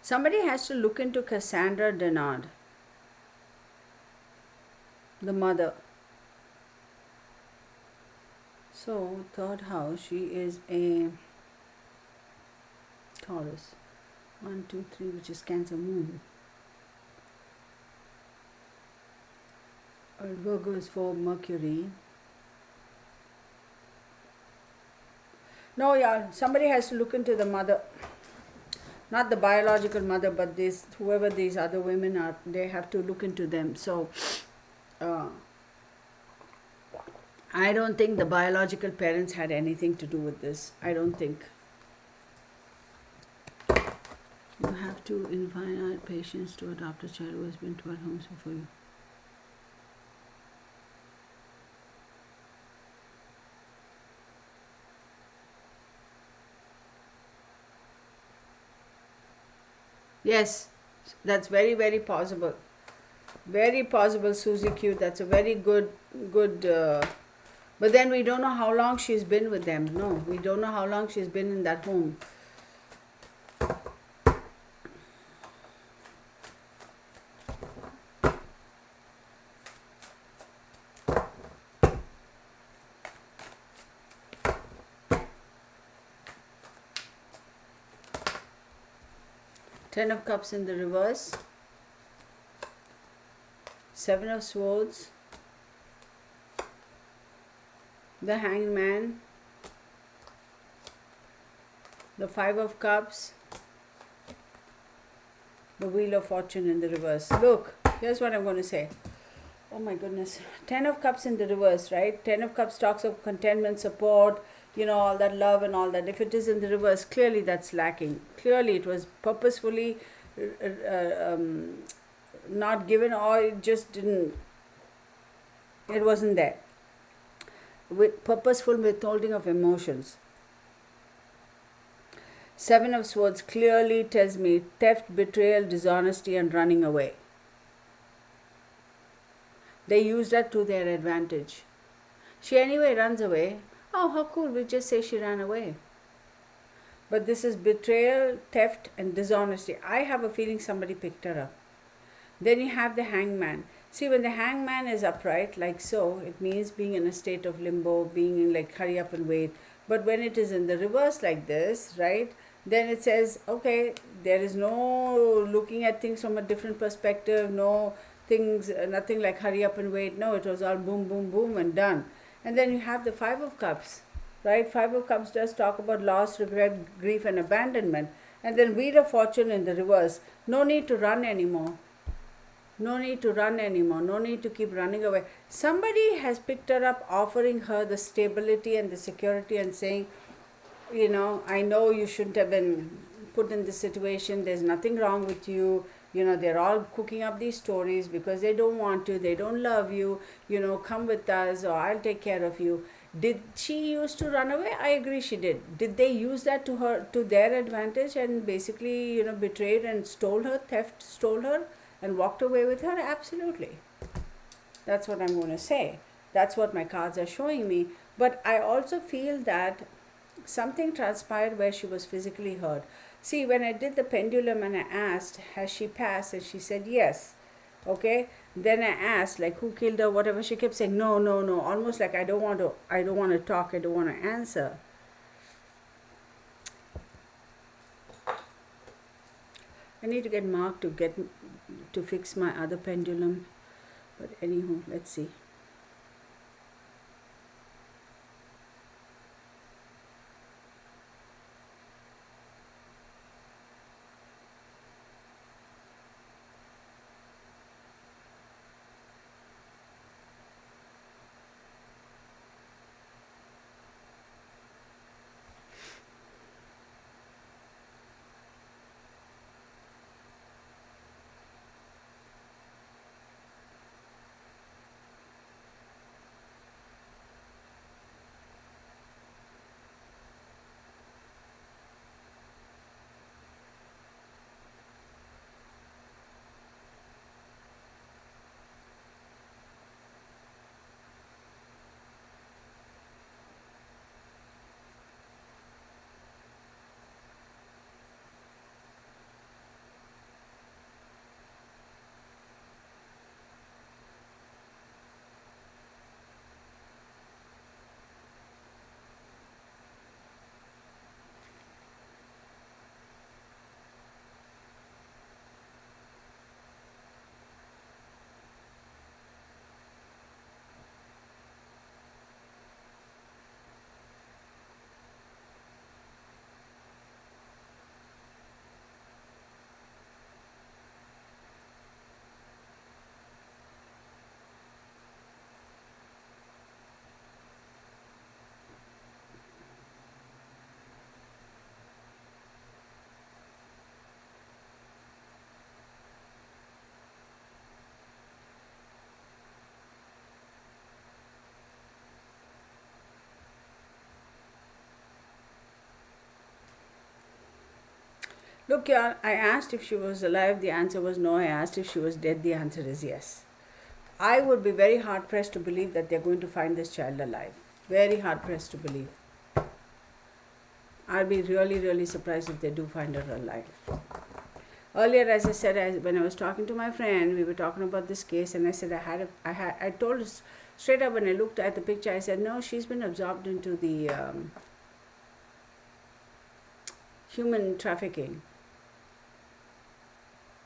Speaker 1: Somebody has to look into Cassandra Dennard, the mother. So, 3rd house, she is a Taurus. 1, 2, 3, which is Cancer moon. Virgo is for Mercury. No, yeah, somebody has to look into the mother. Not the biological mother, but this, whoever these other women are, they have to look into them. So, I don't think the biological parents had anything to do with this. I don't think. You have to infinite patience to adopt a child who has been 12 homes before you. Yes, that's very, very possible. Very possible, Susie Q. That's a very good. But then we don't know how long she's been with them. No, we don't know how long she's been in that home. Ten of Cups in the reverse. 7 of Swords. The Hanged Man. The 5 of Cups. The Wheel of Fortune in the reverse. Look, here's what I'm going to say. Oh my goodness. 10 of Cups in the reverse, right? 10 of Cups talks of contentment, support, you know, all that love and all that. If it is in the reverse, clearly that's lacking. Clearly it was purposefully not given, or it just didn't, it wasn't there. With purposeful withholding of emotions. 7 of Swords clearly tells me theft, betrayal, dishonesty and running away. They used that to their advantage. She anyway runs away. Oh, how cool, we just say she ran away. But this is betrayal, theft and dishonesty. I have a feeling somebody picked her up. Then you have the Hangman. See, when the Hangman is upright, like so, it means being in a state of limbo, being in like hurry up and wait. But when it is in the reverse like this, right, then it says, okay, there is no looking at things from a different perspective, no things, nothing like hurry up and wait. No, it was all boom, boom, boom and done. And then you have the 5 of Cups, right? 5 of Cups does talk about loss, regret, grief and abandonment. And then Wheel of Fortune in the reverse. No need to run anymore. No need to run anymore. No need to keep running away. Somebody has picked her up, offering her the stability and the security and saying, you know, I know you shouldn't have been put in this situation. There's nothing wrong with you. You know, they're all cooking up these stories because they don't want to. They don't love you. You know, come with us or I'll take care of you. Did she used to run away? I agree she did. Did they use that to their advantage and basically, you know, betrayed and stole her, stole her? and walked away with her? Absolutely. That's what I'm going to say. That's what my cards are showing me. But I also feel that something transpired where she was physically hurt. See, when I did the pendulum and I asked, has she passed? And she said yes. Okay. Then I asked, like, who killed her, whatever. She kept saying, no, no, no. Almost like I don't want to talk, I don't want to answer. I need to get Mark to fix my other pendulum. But anywho, let's see. Look, yeah, I asked if she was alive. The answer was no. I asked if she was dead. The answer is yes. I would be very hard pressed to believe that they're going to find this child alive. Very hard pressed to believe. I'll be really, really surprised if they do find her alive. Earlier, as I said, when I was talking to my friend, we were talking about this case, and I said I told her straight up when I looked at the picture, I said, no, she's been absorbed into the human trafficking.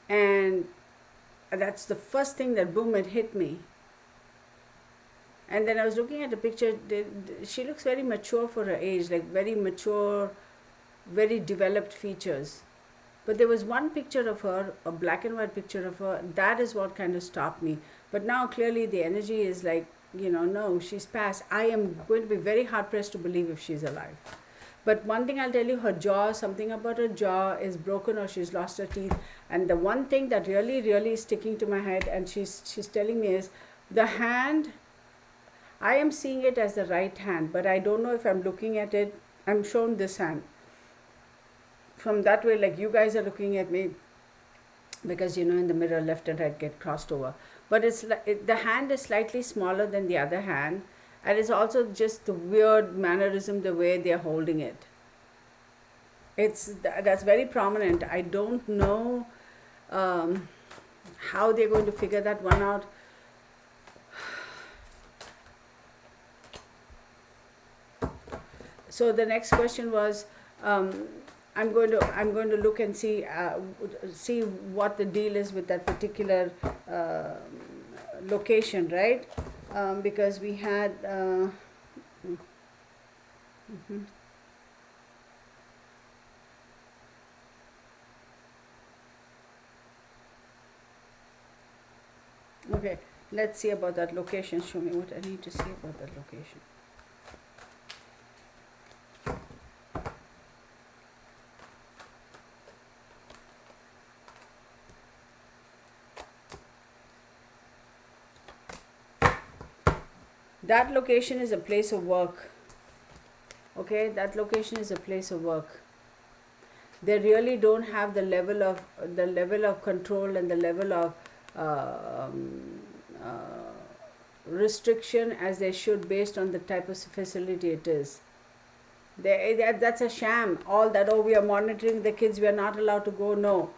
Speaker 1: And that's the first thing that boom, it hit me. And then I was looking at the picture. She looks very mature for her age, like very mature, very developed features. But there was one picture of her, a black and white picture of her. That is what kind of stopped me. But now clearly the energy is like, no, she's passed. I am going to be very hard pressed to believe if she's alive. But one thing I'll tell you, her jaw, something about her jaw is broken or she's lost her teeth. And the one thing that really, really is sticking to my head, and she's telling me, is the hand. I am seeing it as the right hand, but I don't know if I'm looking at it. I'm shown this hand. From that way, like you guys are looking at me, because in the mirror left and right get crossed over. But it's like the hand is slightly smaller than the other hand. And it's also just the weird mannerism, the way they're holding it. That's very prominent. I don't know how they're going to figure that one out. So the next question was, I'm going to look and see what the deal is with that particular location, right? Because we had okay, let's see about that location. Show me what I need to see about that location. That location is a place of work. Okay, that location is a place of work. They really don't have the level of control and the level of restriction as they should, based on the type of facility it is. That's a sham. All that, oh, we are monitoring the kids, we are not allowed to go. No.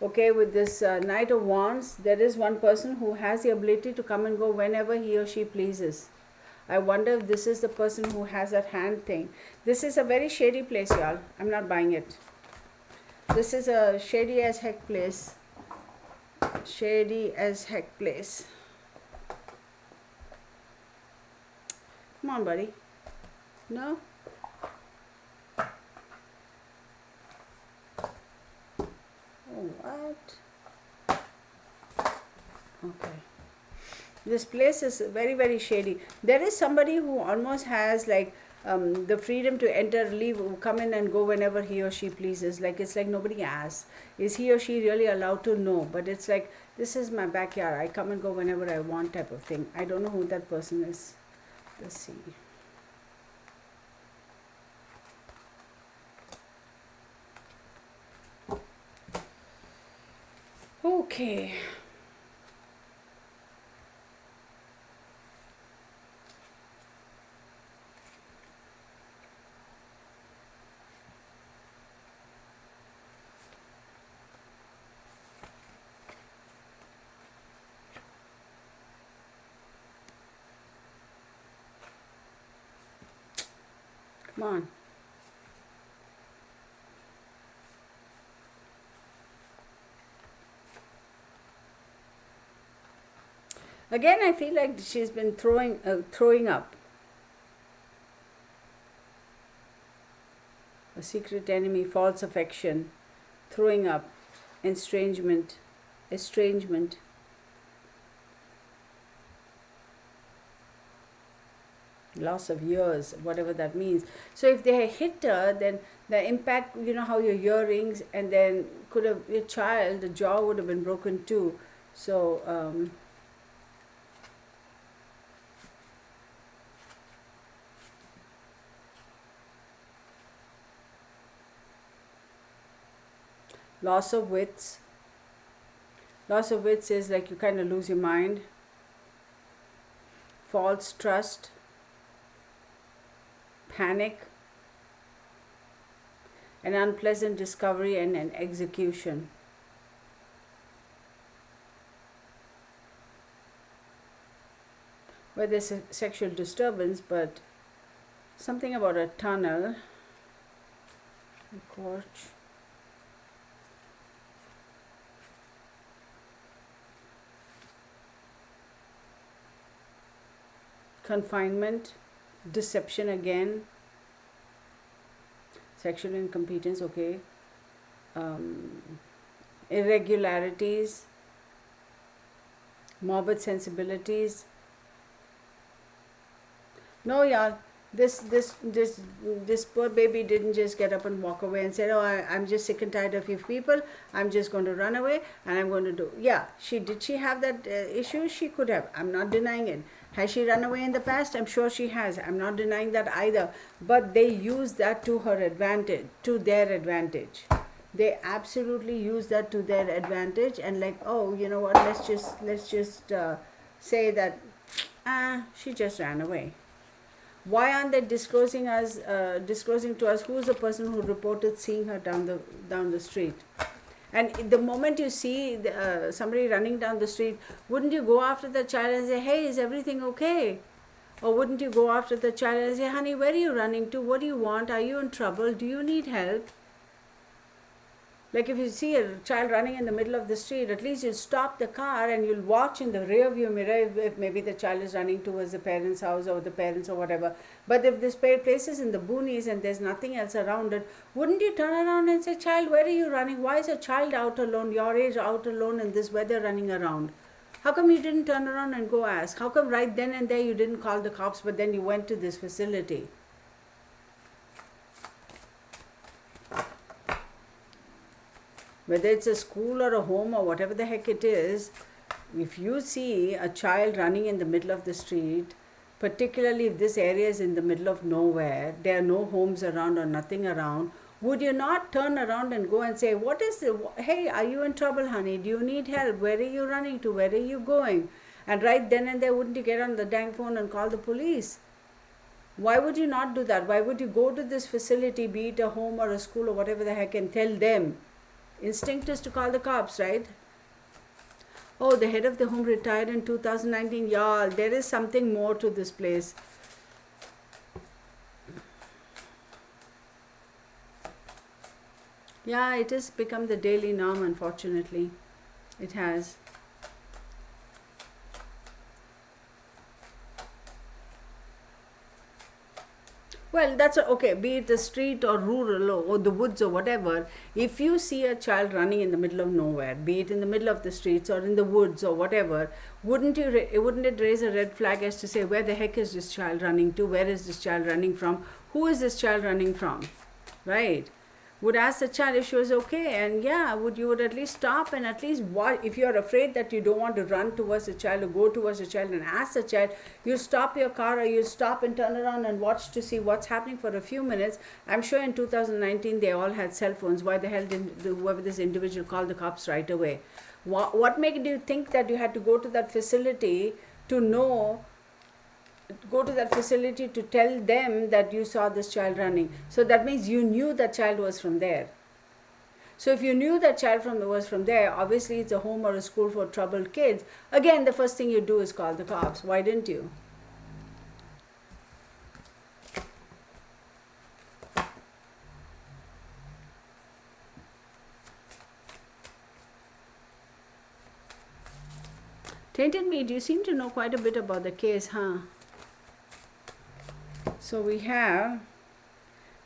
Speaker 1: Okay, with this Knight of Wands, there is one person who has the ability to come and go whenever he or she pleases. I wonder if this is the person who has that hand thing. This is a very shady place, y'all. I'm not buying it. This is a shady as heck place. Shady as heck place. Come on, buddy. No? Oh, what? Okay. This place is very, very shady. There is somebody who almost has like the freedom to enter, leave, come in and go whenever he or she pleases. Like, it's like nobody asks. Is he or she really allowed to? No. But it's like, this is my backyard. I come and go whenever I want, type of thing. I don't know who that person is. Let's see. Okay. Come on. Again, I feel like she's been throwing up. A secret enemy, false affection, throwing up, estrangement, loss of years, whatever that means. So if they hit her, then the impact, you know how your earrings, and then could have your child, the jaw would have been broken too. So loss of wits. Loss of wits is like you kind of lose your mind. False trust. Panic. An unpleasant discovery and an execution. Where there's a sexual disturbance, but something about a tunnel. A porch. Confinement, deception again, sexual incompetence, okay, irregularities, morbid sensibilities. No, y'all, this poor baby didn't just get up and walk away and said, oh, I'm just sick and tired of you people, I'm just going to run away and I'm going to do. Yeah, did she have that issue? She could have. I'm not denying it. Has she run away in the past? I'm sure she has. I'm not denying that either. But they use that to her advantage, to their advantage. They absolutely use that to their advantage, and like, oh, you know what? Let's just say that she just ran away. Why aren't they disclosing to us who's the person who reported seeing her down the street? And the moment you see somebody running down the street, wouldn't you go after the child and say, hey, is everything okay? Or wouldn't you go after the child and say, honey, where are you running to? What do you want? Are you in trouble? Do you need help? Like if you see a child running in the middle of the street, at least you'll stop the car and you'll watch in the rear view mirror if maybe the child is running towards the parents' house or the parents or whatever. But if this place is in the boonies and there's nothing else around it, wouldn't you turn around and say, child, where are you running? Why is a child out alone, your age out alone in this weather running around? How come you didn't turn around and go ask? How come right then and there you didn't call the cops, but then you went to this facility? Whether it's a school or a home or whatever the heck it is, if you see a child running in the middle of the street, particularly if this area is in the middle of nowhere, there are no homes around or nothing around, would you not turn around and go and say, hey, are you in trouble, honey? Do you need help? Where are you running to? Where are you going? And right then and there, wouldn't you get on the dang phone and call the police? Why would you not do that? Why would you go to this facility, be it a home or a school or whatever the heck, and tell them? Instinct is to call the cops, right? Oh, the head of the home retired in 2019. Y'all, there is something more to this place. Yeah, it has become the daily norm, unfortunately. It has. Well, that's okay, be it the street or rural or the woods or whatever. If you see a child running in the middle of nowhere, be it in the middle of the streets or in the woods or whatever, wouldn't it raise a red flag as to say, where the heck is this child running to? Where is this child running from? Who is this child running from? Right? Would ask the child if she was okay, and yeah, you would at least stop and at least watch. If you are afraid that you don't want to run towards the child or go towards the child and ask the child, you stop your car or you stop and turn around and watch to see what's happening for a few minutes. I'm sure in 2019 they all had cell phones. Why the hell didn't whoever this individual call the cops right away? What made you think that you had to go to that facility to tell them that you saw this child running? So that means you knew that child was from there. So if you knew that child was from there, obviously it's a home or a school for troubled kids. Again, the first thing you do is call the cops. Why didn't you? Tainted Meat, you seem to know quite a bit about the case, huh? So we have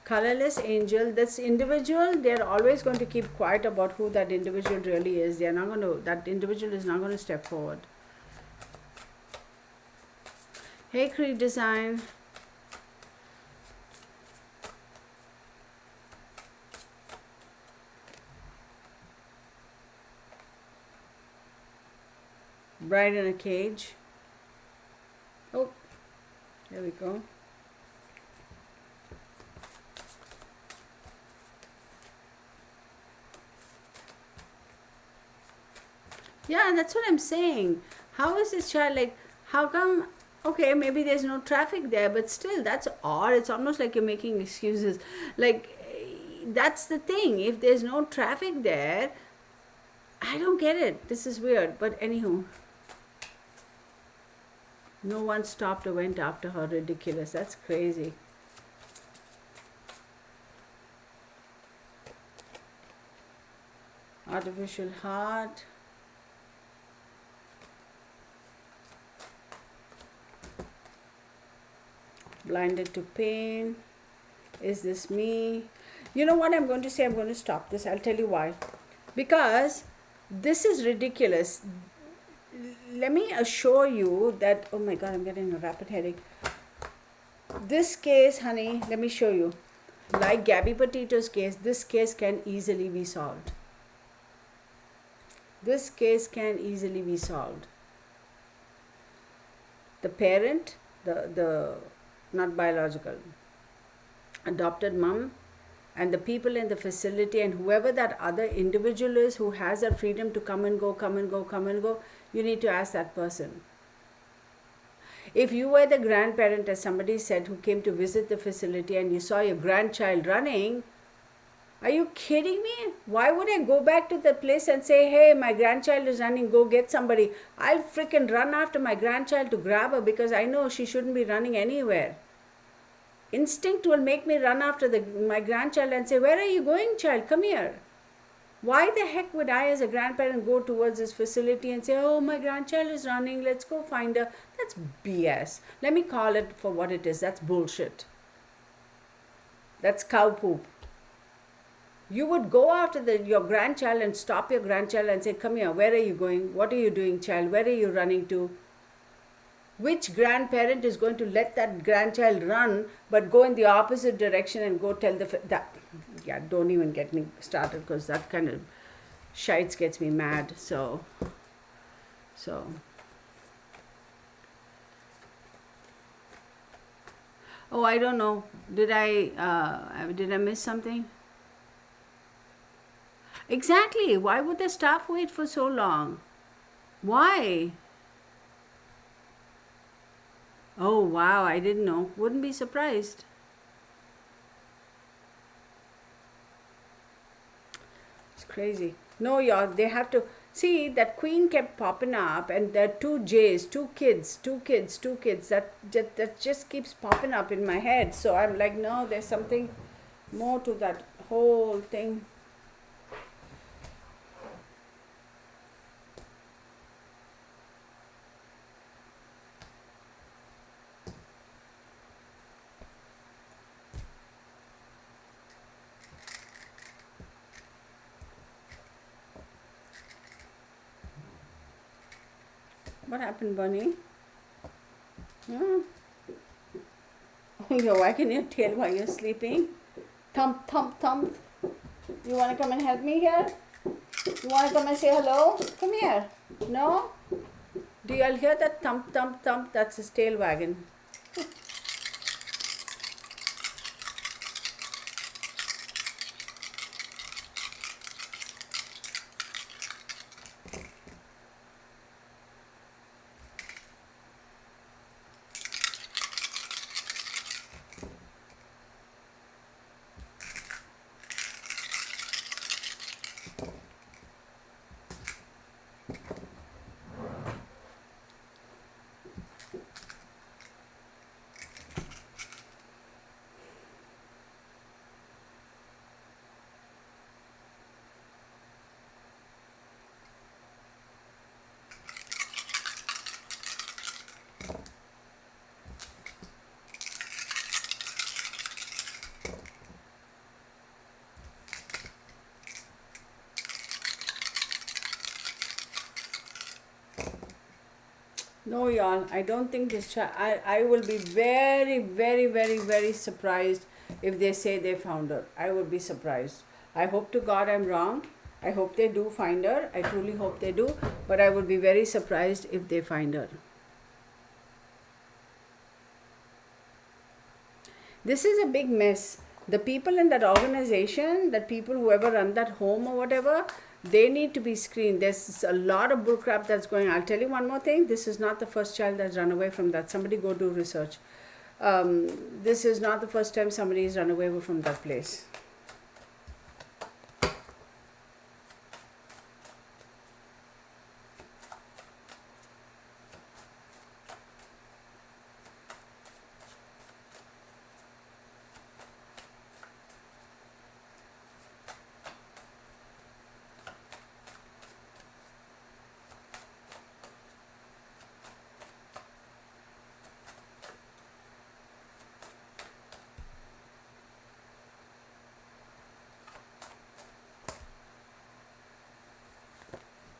Speaker 1: colorless angel. This individual, they're always going to keep quiet about who that individual really is. They're not going to, that individual is not going to step forward. Hey, Creed Design. Bride in a cage. Oh, there we go. Yeah, that's what I'm saying. How is this child like, how come, okay, maybe there's no traffic there, but still, that's odd. It's almost like you're making excuses. Like, that's the thing. If there's no traffic there, I don't get it. This is weird. But anywho, no one stopped or went after her. Ridiculous. That's crazy. Artificial heart. Blinded to pain. Is this me? You know what I'm going to say? I'm going to stop this. I'll tell you why. Because this is ridiculous. Let me assure you that, oh my God, I'm getting a rapid headache. This case, honey, let me show you. Like Gabby Petito's case, this case can easily be solved. This case can easily be solved. The parent, the not biological, adopted mom, and the people in the facility, and whoever that other individual is who has that freedom to come and go, you need to ask that person. If you were the grandparent, as somebody said, who came to visit the facility and you saw your grandchild running, are you kidding me? Why would I go back to the place and say, hey, my grandchild is running, go get somebody? I'll freaking run after my grandchild to grab her because I know she shouldn't be running anywhere. Instinct will make me run after my grandchild and say, where are you going, child? Come here. Why the heck would I as a grandparent go towards this facility and say, oh, my grandchild is running, let's go find her? That's BS. Let me call it for what it is. That's bullshit. That's cow poop. You would go after your grandchild and stop your grandchild and say, come here, where are you going? What are you doing, child? Where are you running to? Which grandparent is going to let that grandchild run but go in the opposite direction and go tell that? Yeah, don't even get me started because that kind of shites gets me mad. So. Oh, I don't know. Did I miss something? Exactly. Why would the staff wait for so long? Why? Oh, wow. I didn't know. Wouldn't be surprised. It's crazy. No, y'all, they have to see that queen kept popping up, and there are two J's, two kids, two kids, two kids. That just keeps popping up in my head. So I'm like, no, there's something more to that whole thing. What happened, Bunny? Hmm? You're wagging your tail while you're sleeping. Thump, thump, thump. You want to come and help me here? You want to come and say hello? Come here. No? Do you all hear that thump, thump, thump? That's his tail wagging. No, y'all, I don't think this child. I will be very, very, very, very surprised if they say they found her. I would be surprised. I hope to God I'm wrong. I hope they do find her. I truly hope they do. But I would be very surprised if they find her. This is a big mess. The people in that organization, that people, whoever run that home or whatever, they need to be screened. There's a lot of bullcrap that's going on. I'll tell you one more thing. This is not the first child that's run away from that. Somebody go do research. This is not the first time somebody has run away from that place.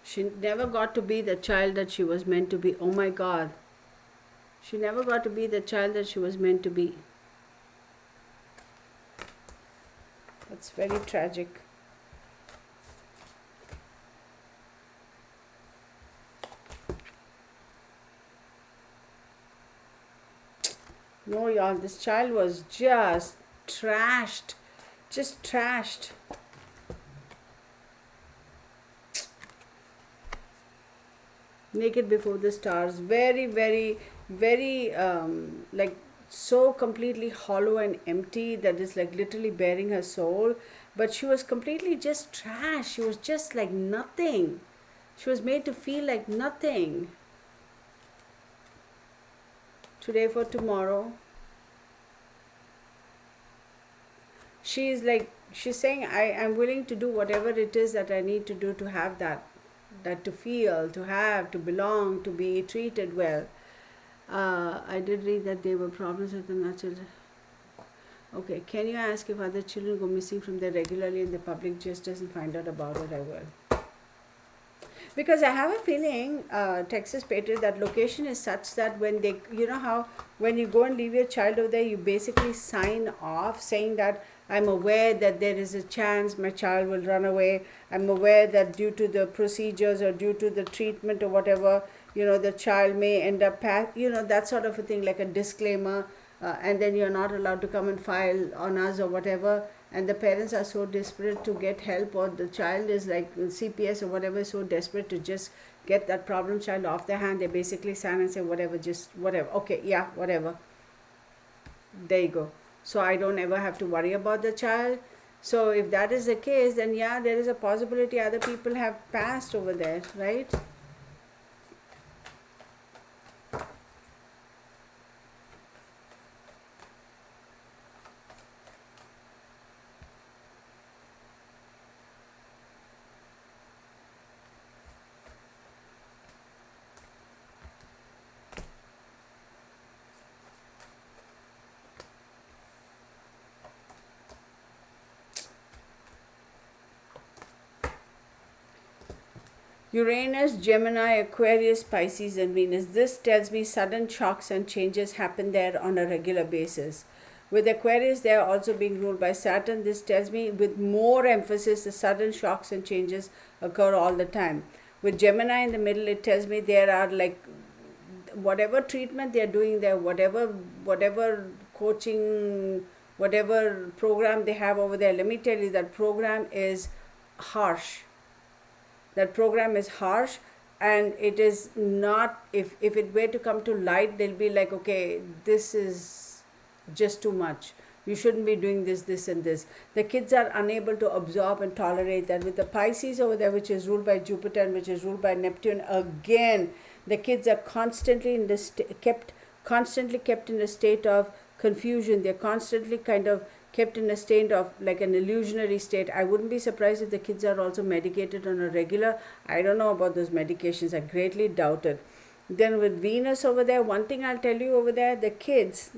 Speaker 1: She never got to be the child that she was meant to be. Oh my God. She never got to be the child that she was meant to be. That's very tragic. No, y'all, this child was just trashed. Just trashed. Naked before the stars. Very, very, very, like, so completely hollow and empty that is like literally bearing her soul. But she was completely just trash. She was just like nothing. She was made to feel like nothing. Today for tomorrow. She's like, she's saying, I'm willing to do whatever it is that I need to do to have that to feel, to have, to belong, to be treated well. I did read that there were problems with the natural. Okay, can you ask if other children go missing from there regularly and the public just doesn't find out about it? I will. Because I have a feeling, Texas Patriot, that location is such that when they, you know how when you go and leave your child over there, you basically sign off saying that I'm aware that there is a chance my child will run away. I'm aware that due to the procedures or due to the treatment or whatever, the child may end up, that sort of a thing, like a disclaimer. And then you're not allowed to come and file on us or whatever. and the parents are so desperate to get help, or the child is like CPS or whatever, so desperate to just get that problem child off their hand, they basically stand and say whatever, just whatever, okay, yeah, whatever, there you go. So I don't ever have to worry about the child. So if that is the case, then yeah, there is a possibility other people have passed over there, right? Uranus, Gemini, Aquarius, Pisces, and Venus. This tells me sudden shocks and changes happen there on a regular basis. With Aquarius, they are also being ruled by Saturn. This tells me with more emphasis the sudden shocks and changes occur all the time. With Gemini in the middle, it tells me there are like whatever treatment they are doing there, whatever coaching, whatever program they have over there. Let me tell you, that program is harsh. That program is harsh, and it is not, if it were to come to light, they'll be like, okay, this is just too much, you shouldn't be doing this and this. The kids are unable to absorb and tolerate that. With the Pisces over there, which is ruled by Jupiter and which is ruled by Neptune, again the kids are constantly kept in a state of confusion. They're constantly kind of kept in a state of like an illusionary state. I wouldn't be surprised if the kids are also medicated on a regular. I don't know about those medications, I greatly doubt it. Then with Venus over there, one thing I'll tell you over there, the kids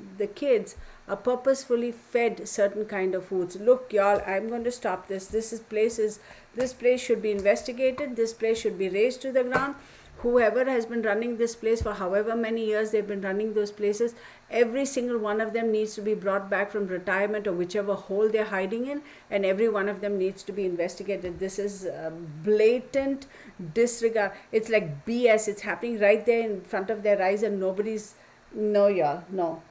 Speaker 1: are purposefully fed certain kind of foods. Look y'all, I'm going to stop this. This place should be investigated. This place should be razed to the ground. Whoever has been running this place for however many years they've been running those places, every single one of them needs to be brought back from retirement or whichever hole they're hiding in, and every one of them needs to be investigated. This is blatant disregard. It's like BS. It's happening right there in front of their eyes, and nobody's, no y'all, no,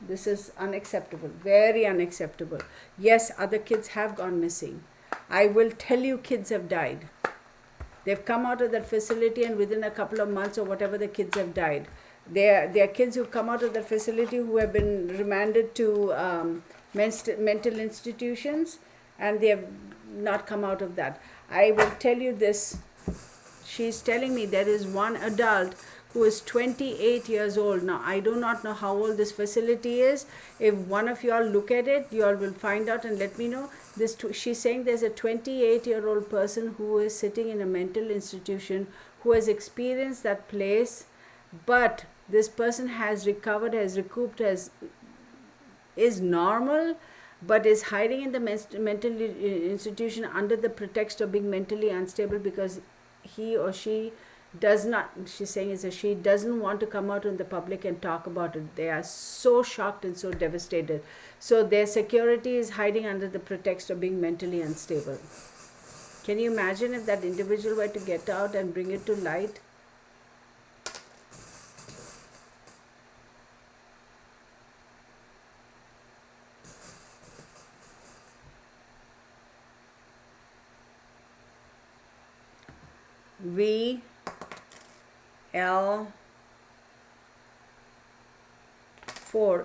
Speaker 1: this is unacceptable, very unacceptable. Yes, other kids have gone missing. I will tell you, kids have died. They've come out of that facility, and within a couple of months or whatever, the kids have died. There are kids who've come out of that facility who have been remanded to mental institutions, and they have not come out of that. I will tell you this. She's telling me there is one adult who is 28 years old. Now, I do not know how old this facility is. If one of you all look at it, you all will find out and let me know. She's saying there's a 28-year-old person who is sitting in a mental institution who has experienced that place, but this person has recovered, has recouped, is normal, but is hiding in the mental institution under the pretext of being mentally unstable because he or she does not, she's saying is that she doesn't want to come out in the public and talk about it. They are so shocked and so devastated. So their security is hiding under the pretext of being mentally unstable. Can you imagine if that individual were to get out and bring it to light? VL4.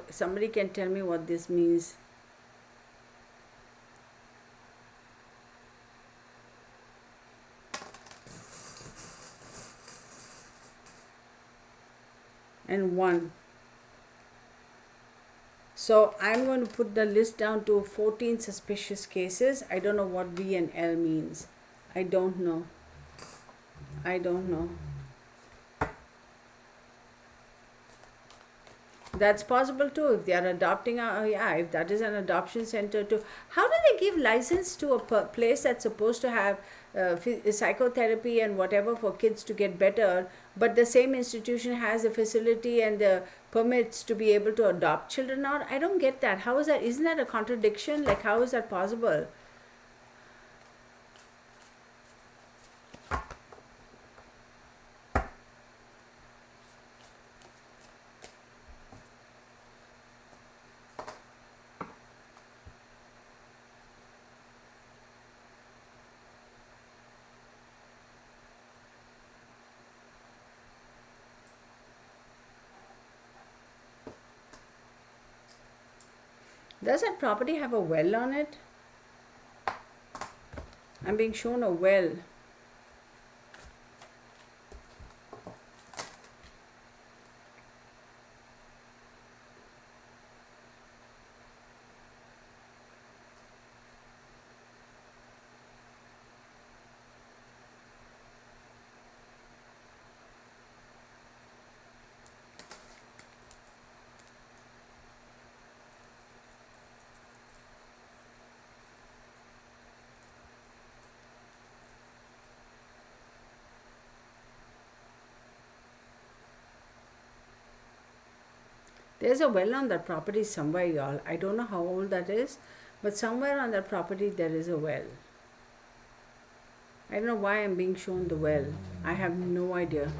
Speaker 1: Somebody can tell me what this means. And 1. So I'm going to put the list down to 14 suspicious cases. I don't know what V and L means. I don't know. That's possible too. If they are adopting, if that is an adoption center too. How do they give license to a place that's supposed to have psychotherapy and whatever for kids to get better, but the same institution has a facility and the permits to be able to adopt children out? I don't get that. How is that? Isn't that a contradiction? Like, how is that possible? Does that property have a well on it? I'm being shown a well. There's a well on that property somewhere, y'all. I don't know how old that is, but somewhere on that property there is a well. I don't know why I'm being shown the well. I have no idea.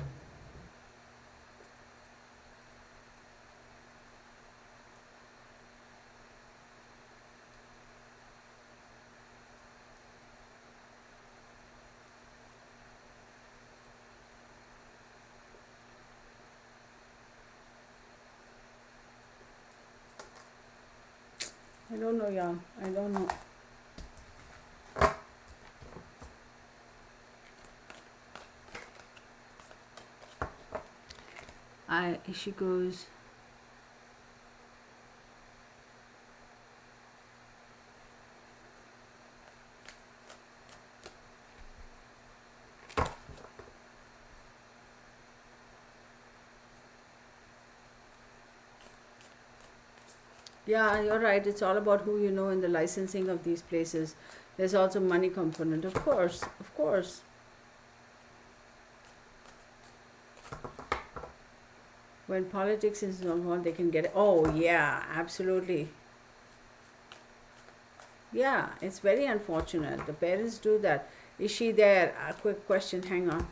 Speaker 1: I don't know, y'all. I don't know. She goes, yeah, you're right. It's all about who you know in the licensing of these places. There's also money component, of course, of course. When politics is involved, they can get it. Oh, yeah, absolutely. Yeah, it's very unfortunate. The parents do that. Is she there? A quick question. Hang on.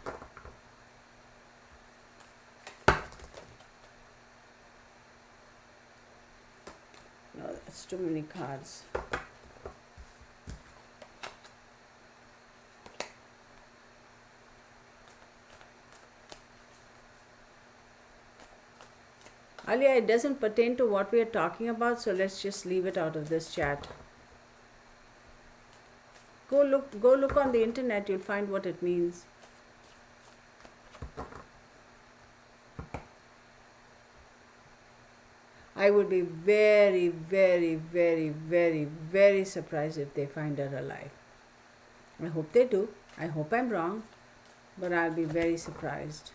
Speaker 1: No, that's too many cards. Alia, it doesn't pertain to what we are talking about, so let's just leave it out of this chat. Go look on the internet, you'll find what it means. I would be very, very, very, very, very surprised if they find her alive. I hope they do. I hope I'm wrong, but I'll be very surprised.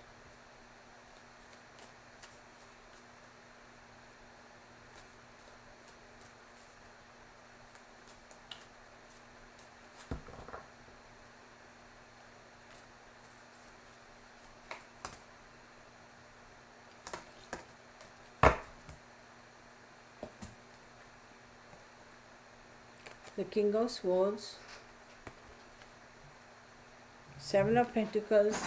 Speaker 1: The King of Swords, Seven of Pentacles,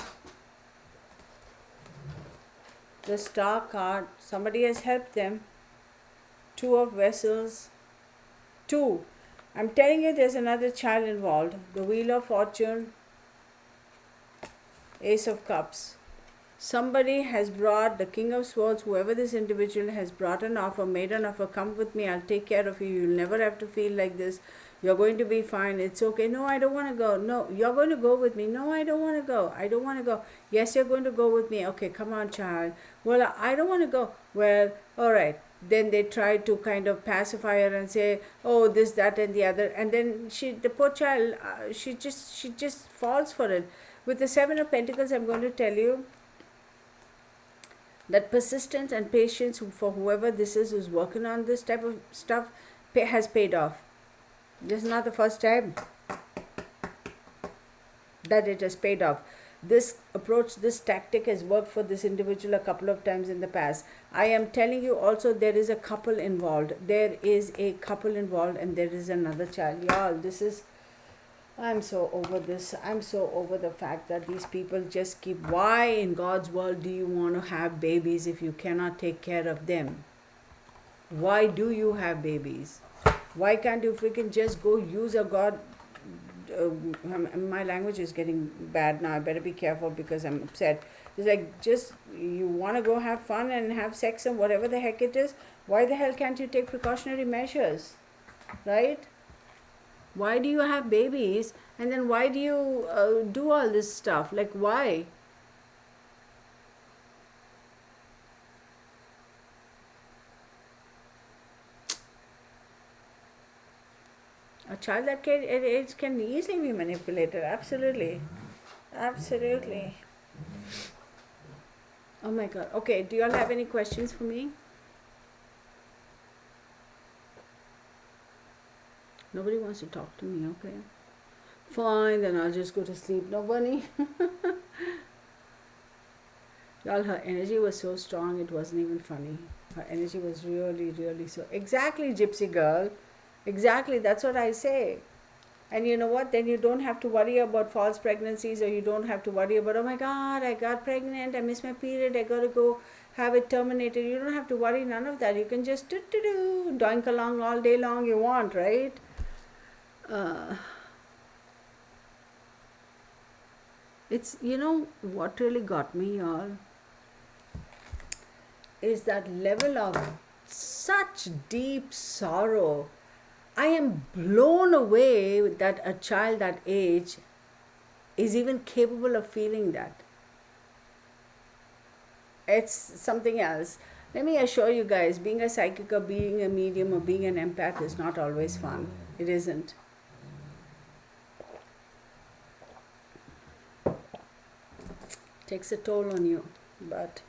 Speaker 1: the Star card, somebody has helped them, Two of Vessels, Two. I'm telling you, there's another child involved, the Wheel of Fortune, Ace of Cups. Somebody has brought the King of Swords, whoever this individual has brought an offer, made an offer, come with me, I'll take care of you, you'll never have to feel like this, you're going to be fine, it's okay, no, I don't want to go, no, you're going to go with me, no, I don't want to go, I don't want to go, yes, you're going to go with me, okay, come on, child, well, I don't want to go, well, all right. Then they try to kind of pacify her and say, oh, this, that, and the other, and then the poor child, she just falls for it. With the Seven of Pentacles, I'm going to tell you that persistence and patience for whoever this is who's working on this type of stuff has paid off. This is not the first time that it has paid off. This approach, this tactic has worked for this individual a couple of times in the past. I am telling you also, there is a couple involved. There is a couple involved and there is another child. Y'all, this is... I'm so over this. I'm so over the fact that these people just keep... Why in God's world do you want to have babies if you cannot take care of them? Why do you have babies? Why can't you freaking just go use a God... my language is getting bad now. I better be careful because I'm upset. It's like, just, you want to go have fun and have sex and whatever the heck it is. Why the hell can't you take precautionary measures? right? Why do you have babies? And then why do you do all this stuff? Like, why? A child that age can easily be manipulated. Absolutely. Absolutely. Oh my God. Okay, do you all have any questions for me? Nobody wants to talk to me, okay? Fine, then I'll just go to sleep. Nobody? Y'all, her energy was so strong, it wasn't even funny. Her energy was really, really so. Exactly, gypsy girl. Exactly, that's what I say. And you know what? Then you don't have to worry about false pregnancies, or you don't have to worry about, oh my God, I got pregnant, I missed my period, I gotta go have it terminated. You don't have to worry, none of that. You can just doink along all day long you want, right? Uh, it's, you know, what really got me, y'all, is that level of such deep sorrow. I am blown away that a child that age is even capable of feeling that. It's something else. Let me assure you guys, being a psychic or being a medium or being an empath is not always fun. It isn't. Takes a toll on you. But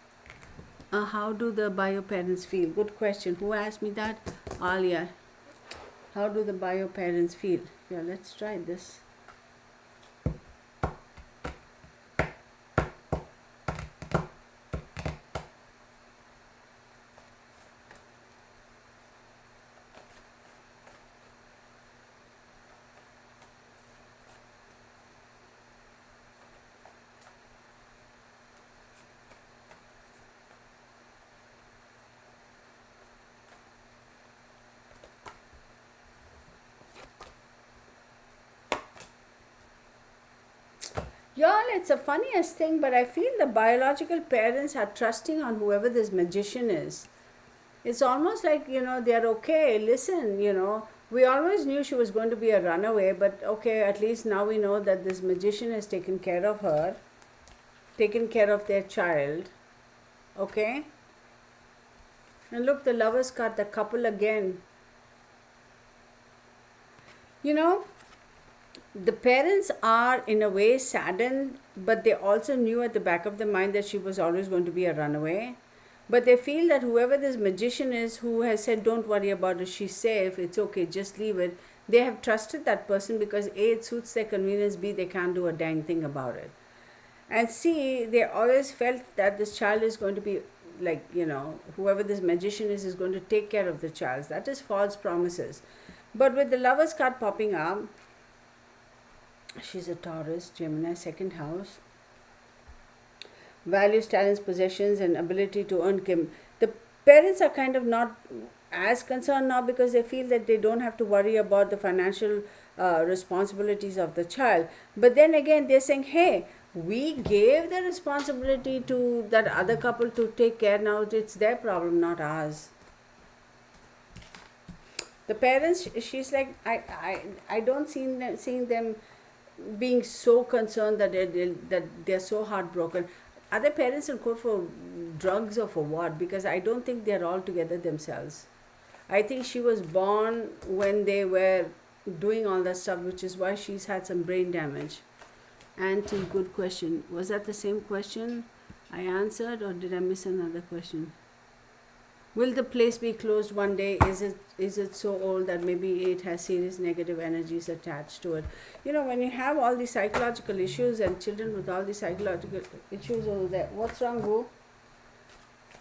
Speaker 1: how do the bio parents feel? Good question. Who asked me that? Alia. How do the bio parents feel? Yeah, let's try this. Y'all, it's the funniest thing, but I feel the biological parents are trusting on whoever this magician is. It's almost like, they're okay. Listen, we always knew she was going to be a runaway, but okay, at least now we know that this magician has taken care of her, taken care of their child. Okay? And look, the lovers card, the couple again. The parents are in a way saddened, but they also knew at the back of their mind that she was always going to be a runaway. But they feel that whoever this magician is who has said, don't worry about her, she's safe, it's okay, just leave it, they have trusted that person because A, it suits their convenience, B, they can't do a dang thing about it. And C, they always felt that this child is going to be like, whoever this magician is going to take care of the child. That is false promises. But with the lovers card popping up, she's a Taurus, Gemini, second house. Values, talents, possessions, and ability to earn. The parents are kind of not as concerned now because they feel that they don't have to worry about the financial responsibilities of the child. But then again, they're saying, hey, we gave the responsibility to that other couple to take care. Now it's their problem, not ours. The parents, she's like, I don't seeing them being so concerned that they're so heartbroken. Are the parents in court for drugs or for what? Because I don't think they're all together themselves. I think she was born when they were doing all that stuff, which is why she's had some brain damage. Auntie, good question. Was that the same question I answered, or did I miss another question? Will the place be closed one day? Is it so old that maybe it has serious negative energies attached to it? When you have all these psychological issues and children with all these psychological issues over there, what's wrong, boo?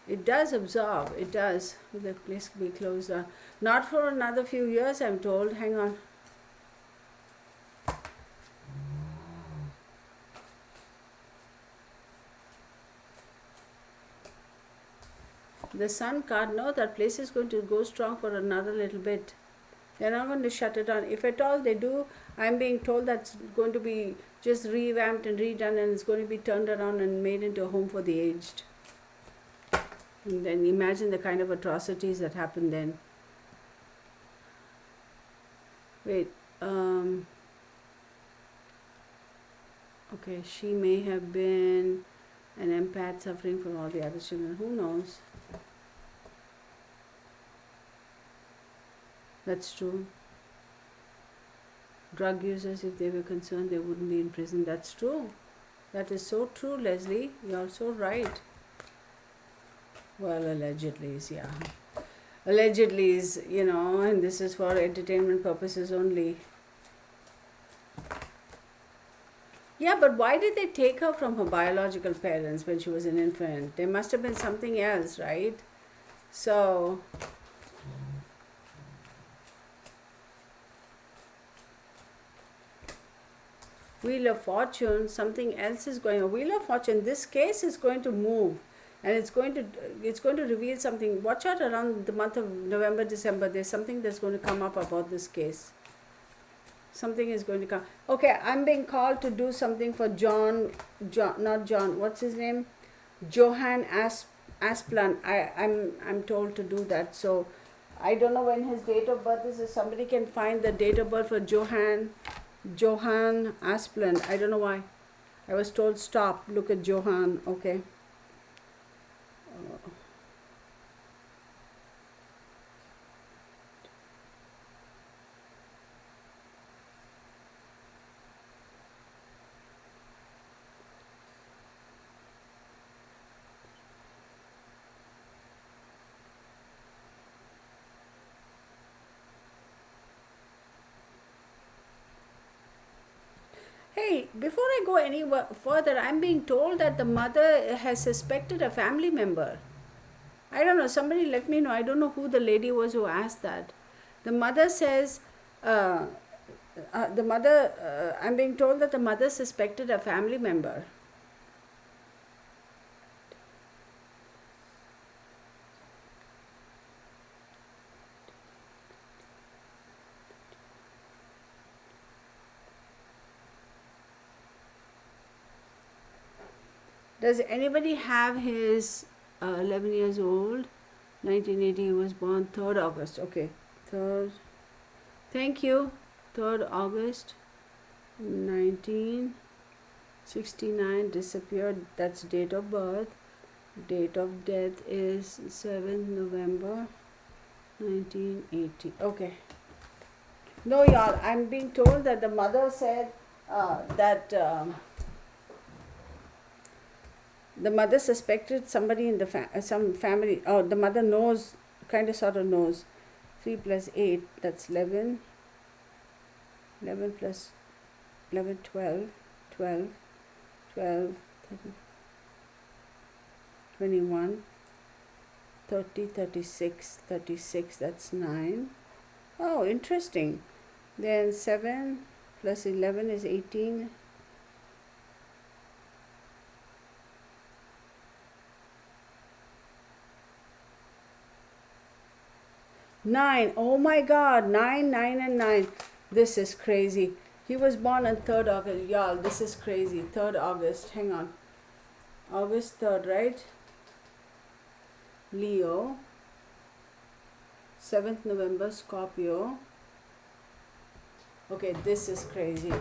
Speaker 1: It does absorb. It does. Will the place be closed down? Not for another few years, I'm told. Hang on. The Sun card, no, that place is going to go strong for another little bit. They're not going to shut it down. If at all they do, I'm being told that's going to be just revamped and redone, and it's going to be turned around and made into a home for the aged. And then imagine the kind of atrocities that happen then. Wait, okay, she may have been an empath suffering from all the other children. Who knows? That's true. Drug users, if they were concerned, they wouldn't be in prison. That's true. That is so true, Leslie. You're so right. Well, allegedly is, yeah. Allegedly is, and this is for entertainment purposes only. Yeah, but why did they take her from her biological parents when she was an infant? There must have been something else, right? So, Wheel of Fortune, something else is going on. Wheel of Fortune, this case is going to move, and it's going to reveal something. Watch out around the month of November, December. There's something that's going to come up about this case. Something is going to come. Okay, I'm being called to do something for not John. What's his name? Johann Asplan. I'm told to do that. So I don't know when his date of birth is. If somebody can find the date of birth for Johann Asplan. I don't know why. I was told stop. Look at Johann. Okay. Hey, before I go any further, I'm being told that the mother has suspected a family member. I don't know. Somebody let me know. I don't know who the lady was who asked that. The mother says, I'm being told that the mother suspected a family member. Does anybody have his 11 years old? 1980, he was born 3rd August. Okay, 3rd. Thank you. 3rd August 1969, disappeared. That's date of birth. Date of death is 7th November 1980. Okay. No, y'all, I'm being told that the mother said that the mother suspected somebody in some family, or the mother knows, kind of sort of knows. 3 plus 8, that's 11. 11 plus 11, 12. 12, 12, 30, 21, 30, 36, 36, that's 9. Oh, interesting. Then 7 plus 11 is 18. 9. Oh my God. 9, 9 and 9. This is crazy. He was born on 3rd August. Y'all, this is crazy. 3rd August. Hang on. August 3rd, right? Leo. 7th November, Scorpio. Okay, this is crazy.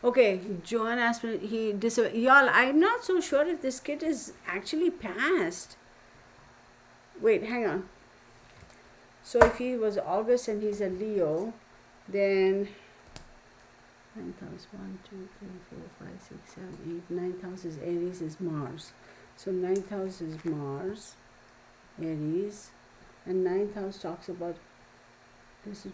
Speaker 1: Okay, Joan Aspen, y'all, I'm not so sure if this kid is actually passed. Wait, hang on. So if he was August and he's a Leo, then 9th house, 1, 2, 3, 4, 5, 6, 7, 8, 9th house is Aries, is Mars. So 9th house is Mars, Aries, and 9th house talks about this.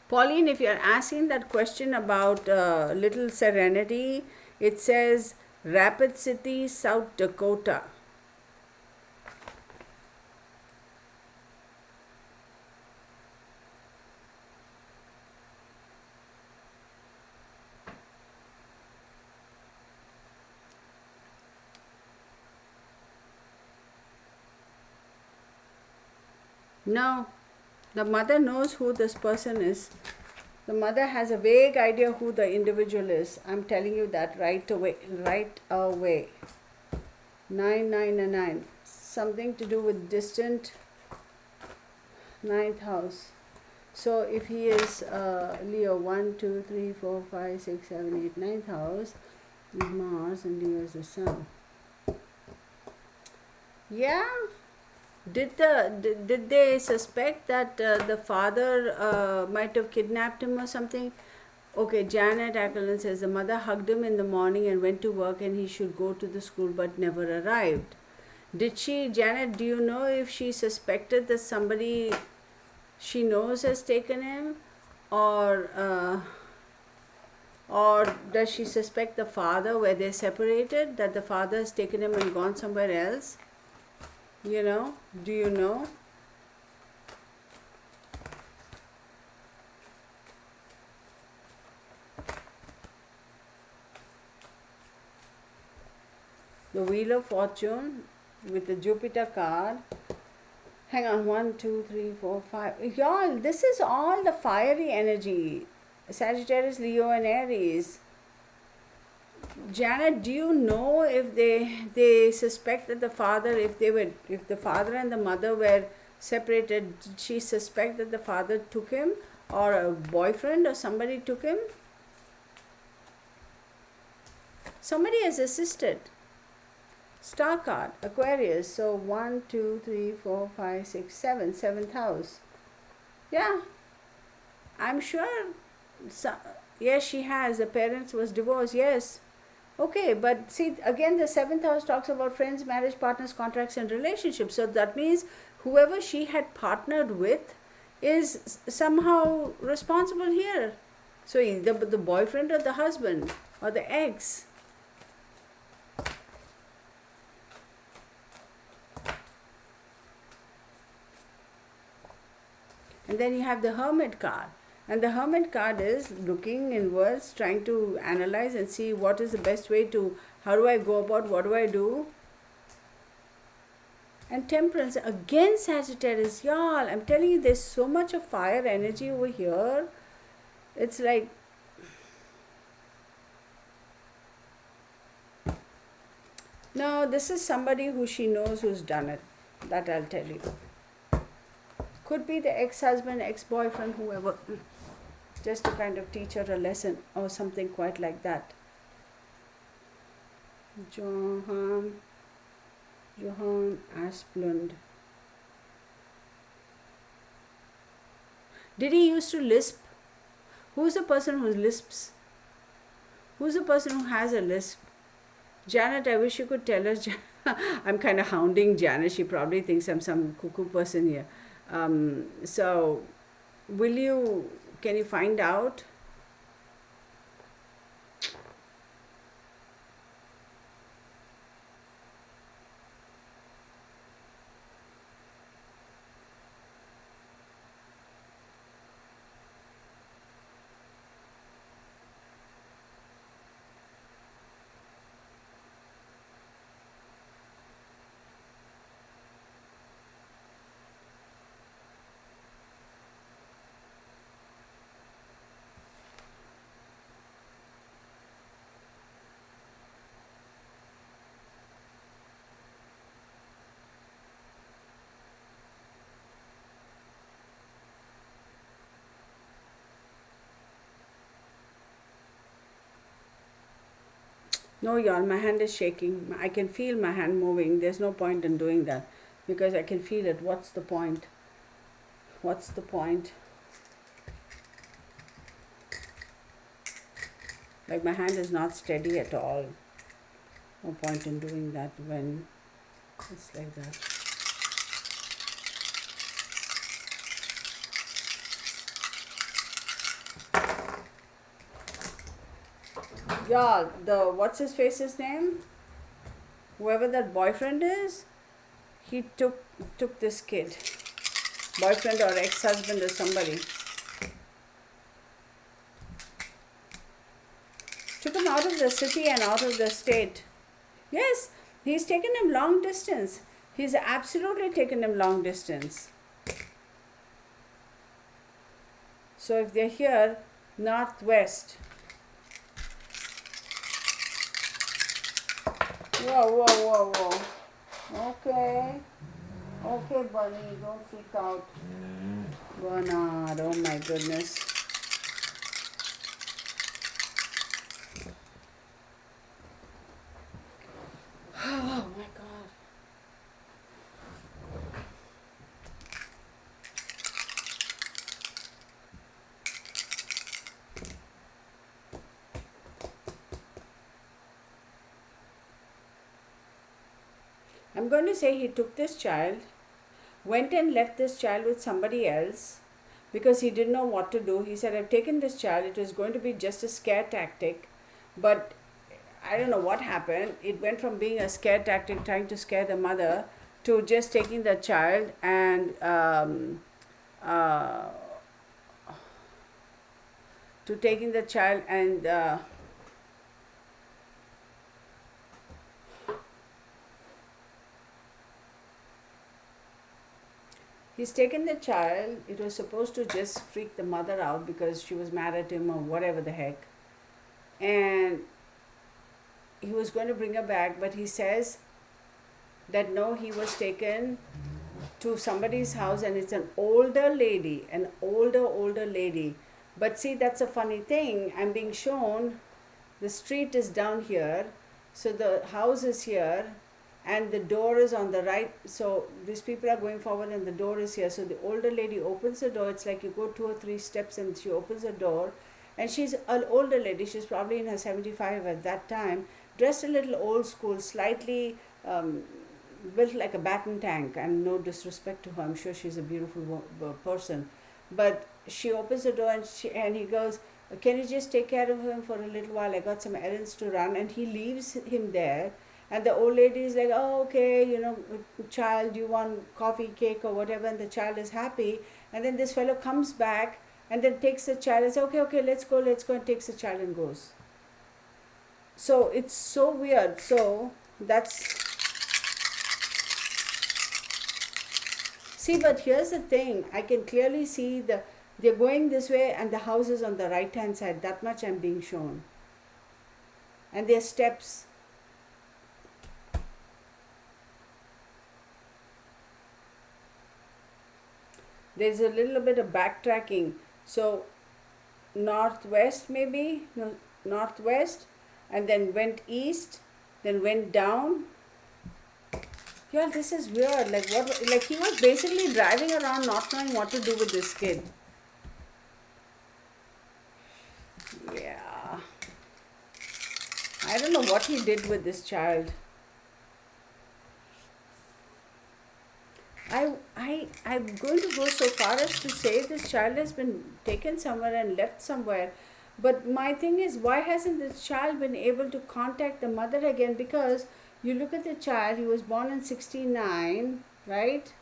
Speaker 1: Pauline, if you're asking that question about Little Serenity, it says Rapid City, South Dakota. No, the mother knows who this person is. The mother has a vague idea who the individual is. I'm telling you that right away. Right away. 9. Something to do with distant ninth house. So if he is Leo, 1, 2, 3, 4, 5, 6, 7, 8, ninth house is Mars and Leo is the sun. Yeah. Did they suspect that the father might have kidnapped him or something? Okay, Janet Ackerland says the mother hugged him in the morning and went to work and he should go to the school but never arrived. Did she, Janet, do you know if she suspected that somebody she knows has taken him, or does she suspect the father where they're separated, that the father has taken him and gone somewhere else? You know, do you know? The Wheel of Fortune with the Jupiter card. Hang on, 1, 2, 3, 4, 5. Y'all, this is all the fiery energy. Sagittarius, Leo, and Aries. Janet, do you know if they suspect that the father, if the father and the mother were separated, did she suspect that the father took him, or a boyfriend or somebody took him? Somebody has assisted. Star card, Aquarius. So 1, 2, 3, 4, 5, 6, 7, seventh house. Yeah, I'm sure. Yes, she has. The parents was divorced. Yes. Okay, but see, again, the seventh house talks about friends, marriage, partners, contracts, and relationships. So that means whoever she had partnered with is somehow responsible here. So either the boyfriend or the husband or the ex. And then you have the Hermit card. And the Hermit card is looking inwards, trying to analyze and see what is the best way to, how do I go about, what do I do? And Temperance, again Sagittarius. Y'all, I'm telling you, there's so much of fire energy over here. It's like, no, this is somebody who she knows who's done it. That I'll tell you. Could be the ex-husband, ex-boyfriend, whoever. Just to kind of teach her a lesson or something quite like that. Johan Asplund. Did he used to lisp? Who's the person who lisps? Who's the person who has a lisp? Janet, I wish you could tell us. I'm kind of hounding Janet. She probably thinks I'm some cuckoo person here. So, can you find out? No, y'all, my hand is shaking. I can feel my hand moving. There's no point in doing that because I can feel it. What's the point? What's the point? Like my hand is not steady at all. No point in doing that when it's like that. Y'all, what's his face's name? Whoever that boyfriend is, he took this kid. Boyfriend or ex-husband or somebody. Took him out of the city and out of the state. Yes, he's taken him long distance. He's absolutely taken him long distance. So if they're here, Northwest. Whoa, whoa, whoa, whoa. Okay. Okay, bunny, don't freak out. Bernard, oh my goodness. Oh my God. I'm going to say he took this child, went and left this child with somebody else because he didn't know what to do. He said, I've taken this child. It was going to be just a scare tactic, but I don't know what happened. It went from being a scare tactic, trying to scare the mother, to just taking the child and uh, to taking the child and he's taken the child. It was supposed to just freak the mother out because she was mad at him or whatever the heck. And he was going to bring her back, but he says that no, he was taken to somebody's house and it's an older lady, an older lady. But see, that's a funny thing. I'm being shown the street is down here, so the house is here and the door is on the right. So these people are going forward and the door is here. So the older lady opens the door. It's like you go 2 or 3 steps and she opens the door, and she's an older lady. She's probably in her 75 at that time, dressed a little old school, slightly built like a baton tank. And no disrespect to her, I'm sure she's a beautiful person, but she opens the door and he goes, can you just take care of him for a little while? I got some errands to run. And he leaves him there. And the old lady is like, oh, okay, child, you want coffee, cake, or whatever? And the child is happy. And then this fellow comes back and then takes the child and says, okay, let's go, and takes the child and goes. So it's so weird. So that's... See, but here's the thing. I can clearly see they're going this way and the house is on the right hand side. That much I'm being shown. And there's steps. There's a little bit of backtracking. So northwest maybe, no, northwest, and then went east, then went down. Yeah, this is weird. Like what? Like he was basically driving around not knowing what to do with this kid. Yeah. I don't know what he did with this child. I'm going to go so far as to say this child has been taken somewhere and left somewhere. But my thing is, why hasn't this child been able to contact the mother again? Because you look at the child, he was born in 69, right?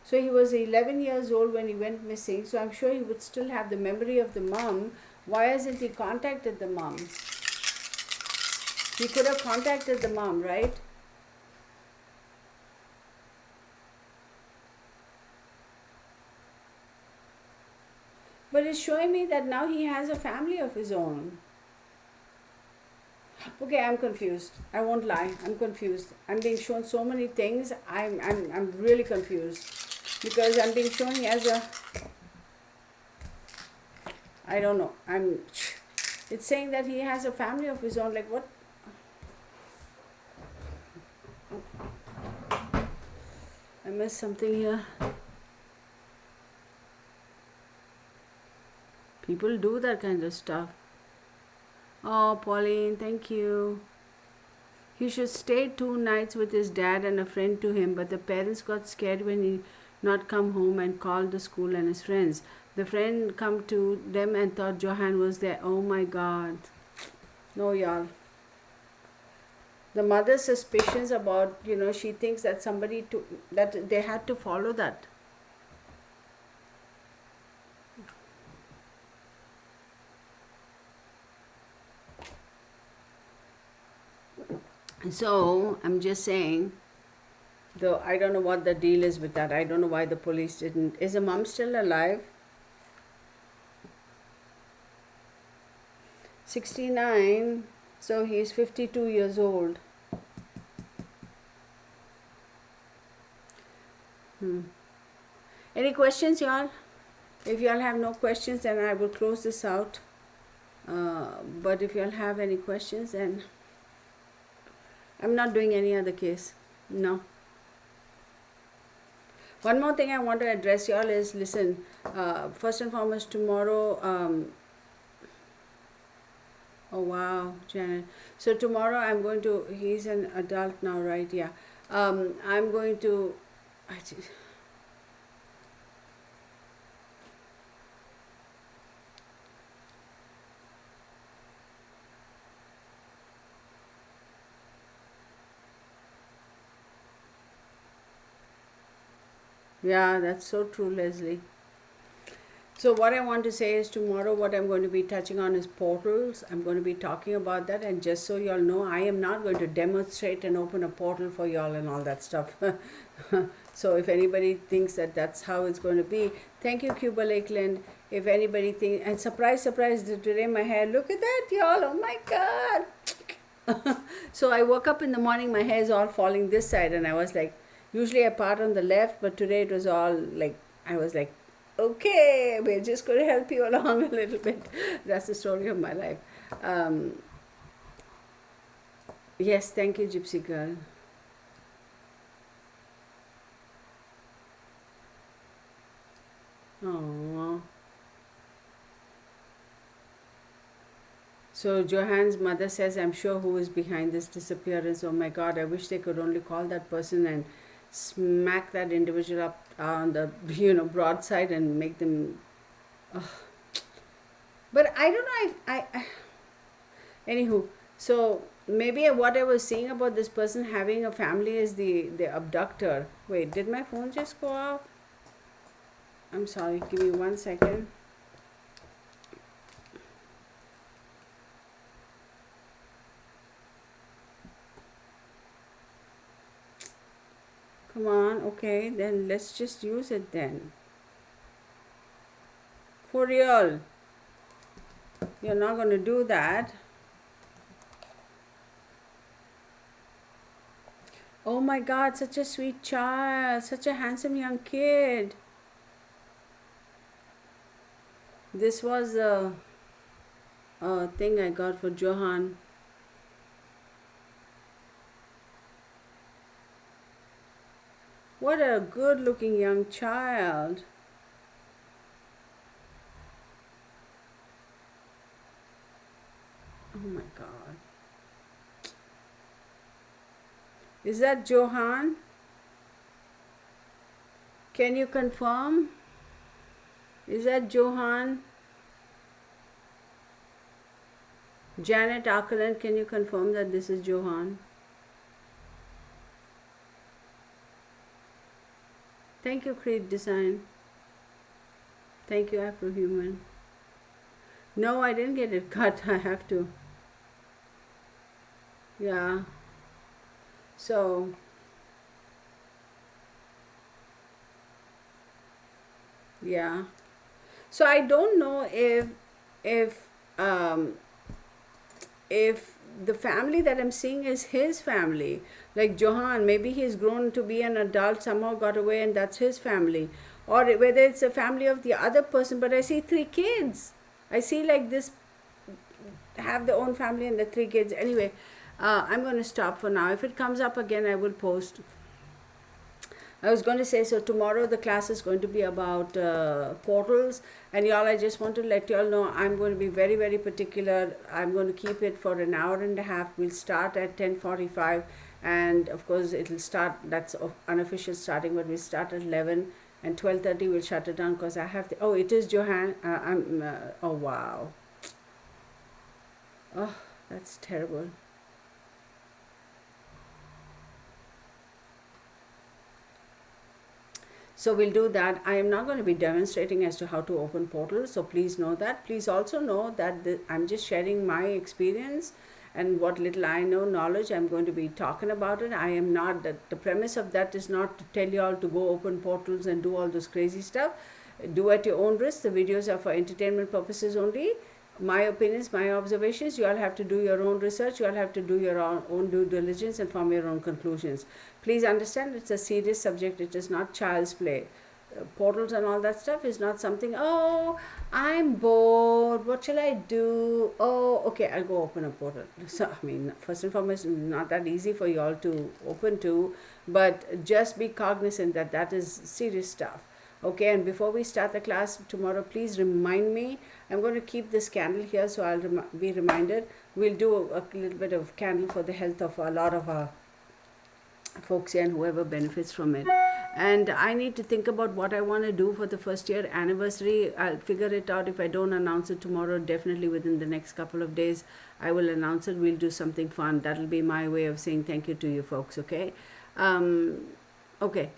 Speaker 1: So he was 11 years old when he went missing. So I'm sure he would still have the memory of the mom. Why hasn't he contacted the mom? He could have contacted the mom, right? But it's showing me that now he has a family of his own. Okay, I'm confused. I won't lie. I'm confused. I'm being shown so many things. I'm really confused because I'm being shown he has a... I don't know. It's saying that he has a family of his own. Like what? I missed something here. People do that kind of stuff. Oh, Pauline, thank you. He should stay 2 nights with his dad and a friend to him, but the parents got scared when he not come home and called the school and his friends. The friend come to them and thought Johan was there. Oh my God. No, y'all. The mother's suspicions about, she thinks that that they had to follow that. So I'm just saying, though I don't know what the deal is with that. I don't know why the police didn't. Is the mom still alive? 69, so he's 52 years old. Any questions, y'all? If y'all have no questions, then I will close this out. But if y'all have any questions, then I'm not doing any other case. No. One more thing I want to address y'all is, listen, first and foremost, tomorrow, oh wow, Janet. So tomorrow I'm going to, he's an adult now, right? Yeah. I'm going to, yeah, that's so true, Leslie. So what I want to say is, tomorrow what I'm going to be touching on is portals. I'm going to be talking about that, and just so y'all know, I am not going to demonstrate and open a portal for y'all and all that stuff. So if anybody thinks that that's how it's going to be, thank you, Cuba Lakeland. If anybody thinks, and surprise, surprise, today my hair, look at that, y'all, oh my God. So I woke up in the morning, my hair is all falling this side, and I was like, usually I part on the left, but today it was all like, I was like, okay, we're just going to help you along a little bit. That's the story of my life. Yes, thank you, Gypsy Girl. Aww. So Johan's mother says, I'm sure who is behind this disappearance. Oh my God, I wish they could only call that person and smack that individual up on the broadside and make them. But I don't know if I anywho. So maybe what I was saying about this person having a family is the abductor. Wait, did my phone just go off? I'm sorry. Give me 1 second. Come on, okay, then let's just use it then. For real. You're not going to do that. Oh my God, such a sweet child, such a handsome young kid. This was a thing I got for Johan. What a good looking young child. Oh my God. Is that Johan? Can you confirm? Is that Johan? Janet Arkaland, can you confirm that this is Johan? Thank you, Creed Design. Thank you, Afrohuman. No, I didn't get it cut. I have to. Yeah. So, yeah. So I don't know if if the family that I'm seeing is his family, like Johan, maybe he's grown to be an adult, somehow got away, and that's his family, or whether it's a family of the other person. But I see 3 kids. I see like this have their own family and the 3 kids. Anyway, I'm going to stop for now. If it comes up again, I will post. I was going to say, so tomorrow the class is going to be about portals, and y'all, I just want to let y'all know I'm going to be very, very particular. I'm going to keep it for an hour and a half. We'll start at 10:45, and of course it'll start, that's unofficial starting, but we'll start at 11, and 12:30 we'll shut it down because I have to. Oh, it is Johan. Oh wow. Oh, that's terrible. So we'll do that. I am not going to be demonstrating as to how to open portals, so please know that. Please also know that I'm just sharing my experience and what little I know, knowledge. I'm going to be talking about it. I am not, the premise of that is not to tell you all to go open portals and do all this crazy stuff. Do at your own risk. The videos are for entertainment purposes only. my opinions, my observations. You all have to do your own research. You all have to do your own due diligence and form your own conclusions. Please understand, it's a serious subject. It is not child's play. Portals and all that stuff is not something, oh, I'm bored, what shall I do? Oh, okay, I'll go open a portal. So, I mean, first and foremost, not that easy for you all to open to, but just be cognizant that that is serious stuff. Okay, and before we start the class tomorrow, please remind me. I'm going to keep this candle here, so I'll be reminded. We'll do a little bit of candle for the health of a lot of our folks here and whoever benefits from it. And I need to think about what I want to do for the first year anniversary. I'll figure it out. If I don't announce it tomorrow, definitely within the next couple of days, I will announce it. We'll do something fun. That'll be my way of saying thank you to you folks, okay? Okay.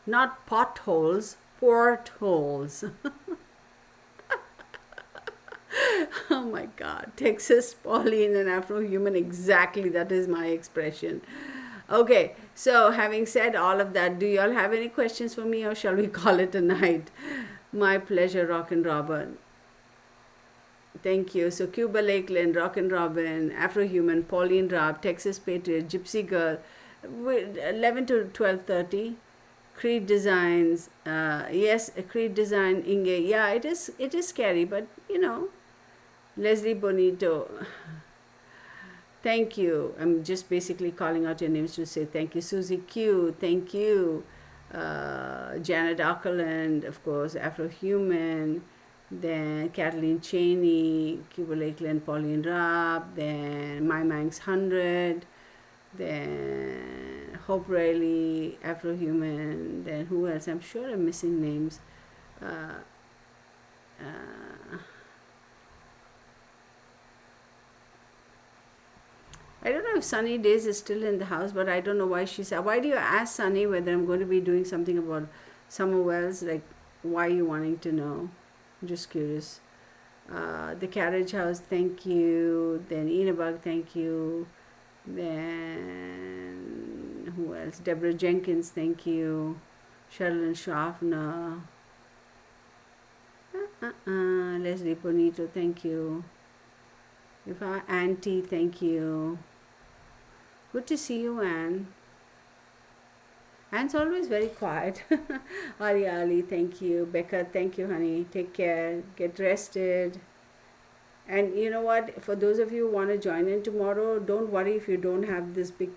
Speaker 1: Not potholes, portholes. Oh my God, Texas, Pauline, and Afro-Human, exactly, that is my expression. Okay, so having said all of that, do you all have any questions for me, or shall we call it a night? My pleasure, Rock and Robin. Thank you. So Cuba Lakeland, Rock and Robin, Afro-Human, Pauline Raab, Texas Patriot, Gypsy Girl, 11 to 12:30. Creed Designs, yes, Creed Design, Inge, yeah, it is scary, but you know, Leslie Bonito, thank you. I'm just basically calling out your names to say thank you. Susie Q, thank you. Janet Auckland, of course, Afro-Human, then Kathleen Cheney, Cuba Lakeland, Pauline Raab, then My Manx 100, then Hope Riley, Afro-Human, then who else? I'm sure I'm missing names. I don't know if Sunny Days is still in the house, but I don't know why she said. Why do you ask Sunny whether I'm going to be doing something about Summer Wells? Like, why are you wanting to know? I'm just curious. The Carriage House, thank you. Then Enabug, thank you. Then who else? Deborah Jenkins, thank you. Sherilyn Schaffner. Leslie Bonito, thank you. If our Auntie, thank you. Good to see you, Anne. Anne's always very quiet. Ali Ali, thank you. Becca, thank you, honey. Take care. Get rested. And you know what? For those of you who want to join in tomorrow, don't worry if you don't have this big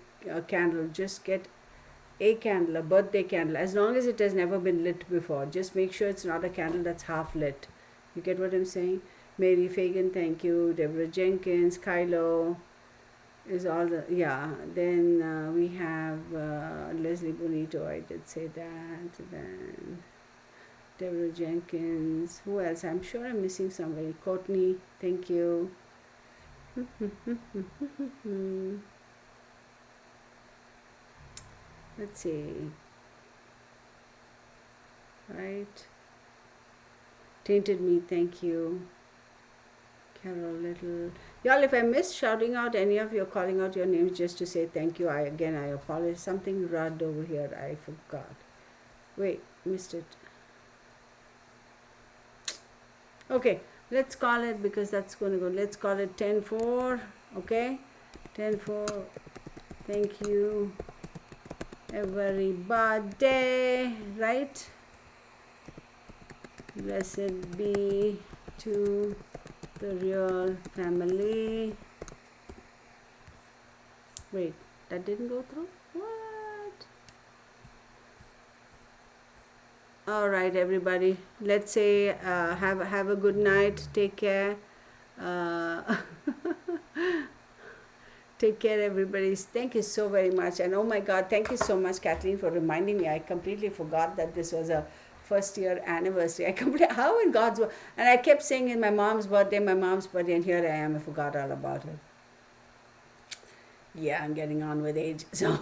Speaker 1: candle. Just get a candle, a birthday candle, as long as it has never been lit before. Just make sure it's not a candle that's half lit. You get what I'm saying? Mary Fagan, thank you. Deborah Jenkins, Kylo is all the, yeah. Then we have Leslie Bonito, I did say that. Then Deborah Jenkins. Who else? I'm sure I'm missing somebody. Courtney, thank you. Let's see. Right. Tainted Me, thank you. Carol Little. Y'all, if I missed shouting out any of you, calling out your names just to say thank you, I apologize. Something rudd over here. I forgot. Wait, missed it. Okay, let's call it, because that's going to go. Let's call it 10-4. Okay? 10-4. Thank you, everybody. Right? Blessed be to the real family. Wait, that didn't go through? What? All right, everybody. Let's say have a good night. Take care. Take care, everybody. Thank you so very much. And oh my God, thank you so much, Kathleen, for reminding me. I completely forgot that this was a first year anniversary. How in God's world? And I kept saying in my mom's birthday, and here I am. I forgot all about it. Yeah, I'm getting on with age. So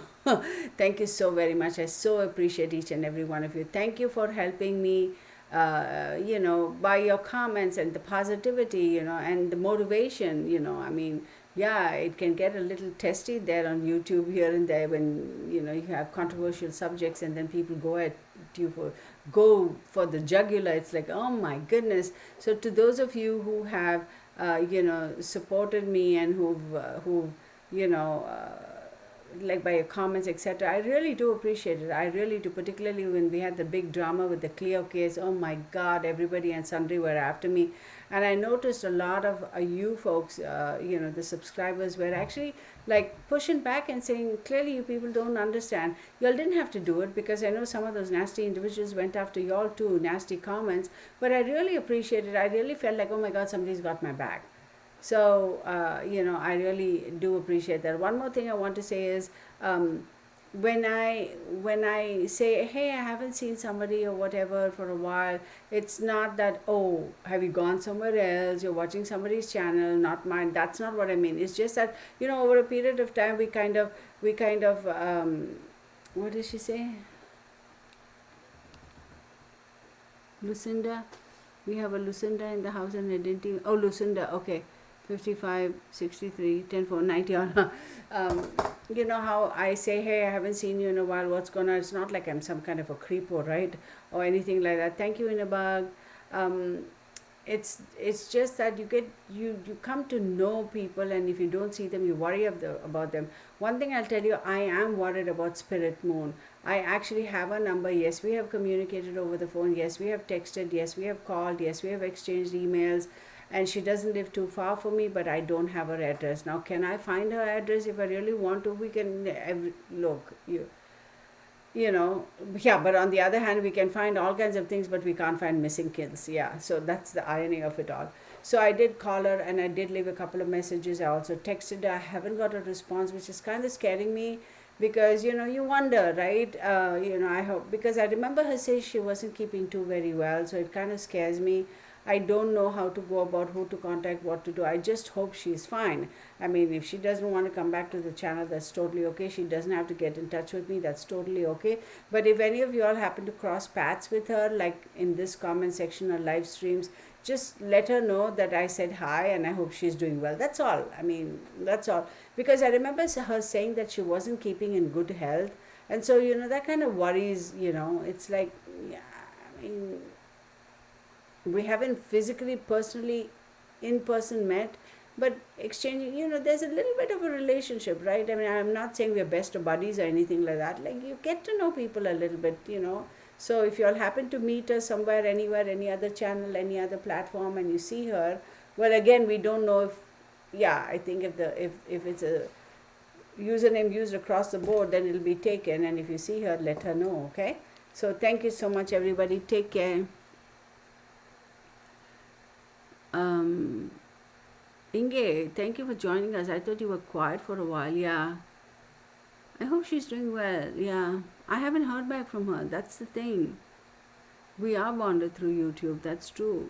Speaker 1: thank you so very much. I so appreciate each and every one of you. Thank you for helping me, by your comments and the positivity, and the motivation, I mean, yeah, it can get a little testy there on YouTube here and there when you have controversial subjects and then people go for the jugular. It's like, oh my goodness. So to those of you who have supported me and who've you know like by your comments, etc., I really do appreciate it. I really do, particularly when we had the big drama with the Cleo case. Oh my god, everybody and sundry were after me, and I noticed a lot of you folks, the subscribers, were actually like pushing back and saying, clearly you people don't understand. Y'all didn't have to do it, because I know some of those nasty individuals went after y'all too, nasty comments, but I really appreciated it. I really felt like, oh my god, somebody's got my back. So, I really do appreciate that. One more thing I want to say is, when I say, hey, I haven't seen somebody or whatever for a while, it's not that, oh, have you gone somewhere else? You're watching somebody's channel, not mine. That's not what I mean. It's just that, over a period of time, what did she say? Lucinda, we have a Lucinda in the house and I didn't even, oh, Lucinda, okay. 55, 63, 10, 4, 90 on. You know how I say, hey, I haven't seen you in a while, what's going on? It's not like I'm some kind of a creepo, right? Or anything like that. Thank you, Inabag. It's just that you come to know people, and if you don't see them, you worry about them. One thing I'll tell you, I am worried about Spirit Moon. I actually have a number. Yes, we have communicated over the phone. Yes, we have texted. Yes, we have called. Yes, we have exchanged emails. And she doesn't live too far from me, but I don't have her address. Now, can I find her address? If I really want to, we can look. Yeah, but on the other hand, we can find all kinds of things, but we can't find missing kids. Yeah, so that's the irony of it all. So I did call her and I did leave a couple of messages. I also texted her. I haven't got a response, which is kind of scaring me, because you wonder, right? I hope, because I remember her saying she wasn't keeping too very well, so it kind of scares me. I don't know how to go about, who to contact, what to do. I just hope she's fine. I mean, if she doesn't want to come back to the channel, that's totally okay. She doesn't have to get in touch with me. That's totally okay. But if any of you all happen to cross paths with her, like in this comment section or live streams, just let her know that I said hi and I hope she's doing well. That's all. I mean, that's all. Because I remember her saying that she wasn't keeping in good health. And so, that kind of worries, it's like, yeah, I mean, we haven't physically, personally, in person met, but exchanging, there's a little bit of a relationship, right? I mean, I'm not saying we're best of buddies or anything like that. Like, you get to know people a little bit, So if you all happen to meet her somewhere, anywhere, any other channel, any other platform, and you see her, well, again, we don't know if, yeah, I think if it's a username used across the board, then it'll be taken. And if you see her, let her know, okay? So thank you so much, everybody. Take care. Inge, thank you for joining us. I thought you were quiet for a while. Yeah, I hope she's doing well. Yeah, I haven't heard back from her. That's the thing. We are bonded through YouTube. That's true,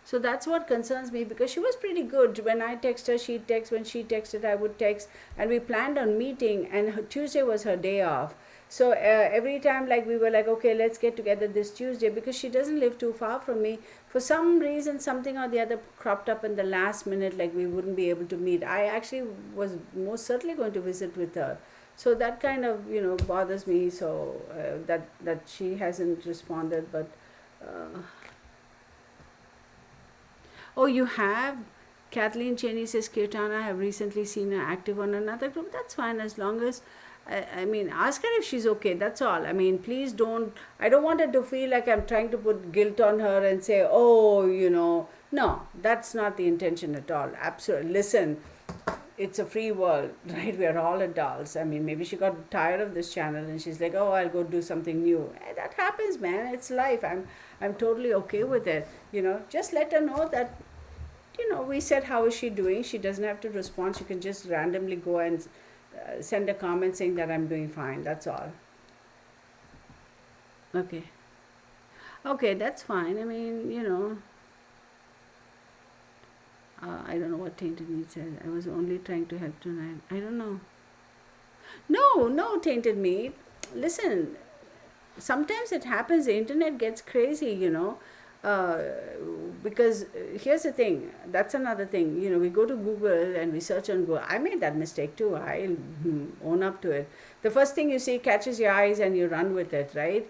Speaker 1: So that's what concerns me, because she was pretty good. When I text her, she'd text. When she texted, I would text. And we planned on meeting, and Tuesday was her day off. So every time, like, we were like, okay, let's get together this Tuesday, because she doesn't live too far from me. For some reason, something or the other cropped up in the last minute, like we wouldn't be able to meet. I actually was most certainly going to visit with her. So that kind of, bothers me. So that she hasn't responded. But, oh, you have? Kathleen Cheney says, Kirtana, I have recently seen her active on another group. That's fine, as long as, I mean, ask her if she's okay. That's all. I mean, please don't, I don't want her to feel like I'm trying to put guilt on her and say, oh, no, that's not the intention at all. Absolutely. Listen, it's a free world, right? We are all adults. I mean, maybe she got tired of this channel and she's like, oh, I'll go do something new. That happens, man. It's life. I'm totally okay with it. Just let her know that, we said, how is she doing? She doesn't have to respond. She can just randomly go and send a comment saying that I'm doing fine. That's all. Okay. Okay, that's fine. I mean, I don't know what Tainted Meat said. I was only trying to help tonight. I don't know. No, Tainted Meat. Listen, sometimes it happens. The internet gets crazy, because here's the thing, that's another thing, we go to Google and we search on Google. I made that mistake too. I'll own up to it. The first thing you see catches your eyes and you run with it, right?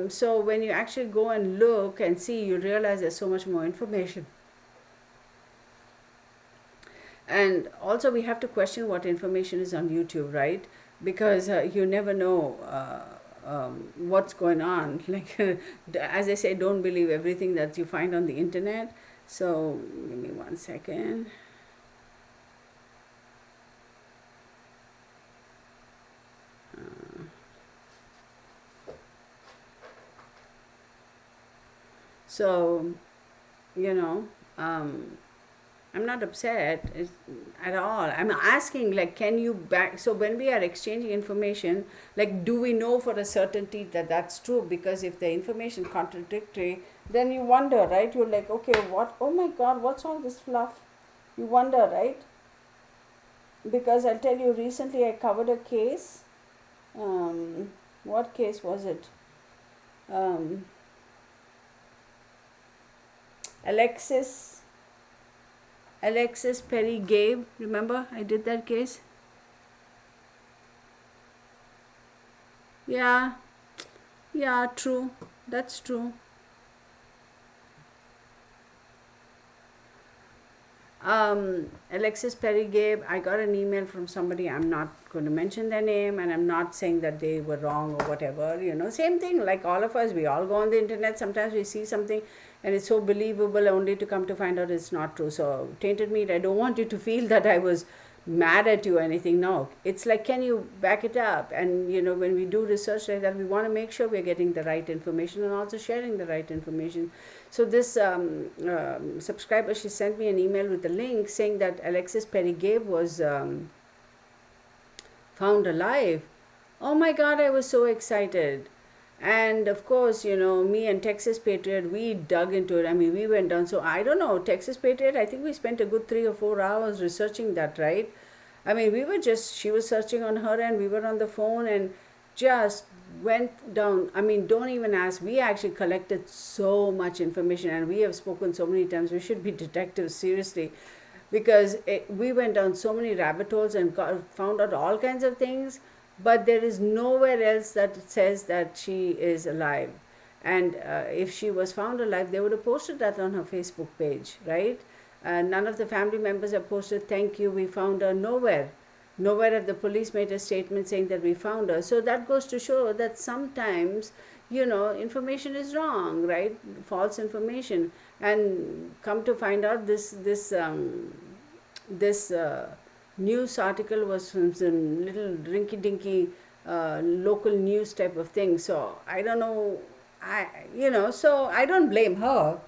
Speaker 1: So when you actually go and look and see, you realize there's so much more information. And also we have to question what information is on YouTube, right? Because you never know what's going on. Like, as I say, don't believe everything that you find on the internet. So give me 1 second. So, you know, I'm not upset at all. I'm asking, like, can you back? So when we are exchanging information, like, do we know for a certainty that that's true? Because if the information contradictory, then you wonder, right? You're like, okay, what? Oh my God, what's all this fluff? You wonder, right? Because I'll tell you, recently I covered a case. What case was it? Um, Alexis Perry Gabe. Remember, I did that case. Yeah, yeah, true. That's true. Alexis Perry Gabe, I got an email from somebody. I'm not going to mention their name, and I'm not saying that they were wrong or whatever. Same thing, like all of us, we all go on the internet. Sometimes we see something and it's so believable only to come to find out it's not true. So, tainted meat, I don't want you to feel that I was mad at you or anything. No, it's like, can you back it up? And when we do research like that, we want to make sure we're getting the right information and also sharing the right information. So this subscriber, she sent me an email with a link saying that Alexis Perry Gabe was found alive. Oh my God, I was so excited. And of course, me and Texas Patriot, we dug into it. I mean, we went down. So I don't know, Texas Patriot, I think we spent a good 3 or 4 hours researching that, right? I mean, she was searching on her end, we were on the phone and just went down. I mean, don't even ask. We actually collected so much information and we have spoken so many times. We should be detectives, seriously. Because we went down so many rabbit holes and found out all kinds of things, but there is nowhere else that says that she is alive. And if she was found alive, they would have posted that on her Facebook page, right? None of the family members have posted, thank you, we found her. Nowhere have the police made a statement saying that we found her. So that goes to show that sometimes, information is wrong, right? False information. And come to find out, this news article was from some little rinky-dinky local news type of thing. So I don't know, so I don't blame her.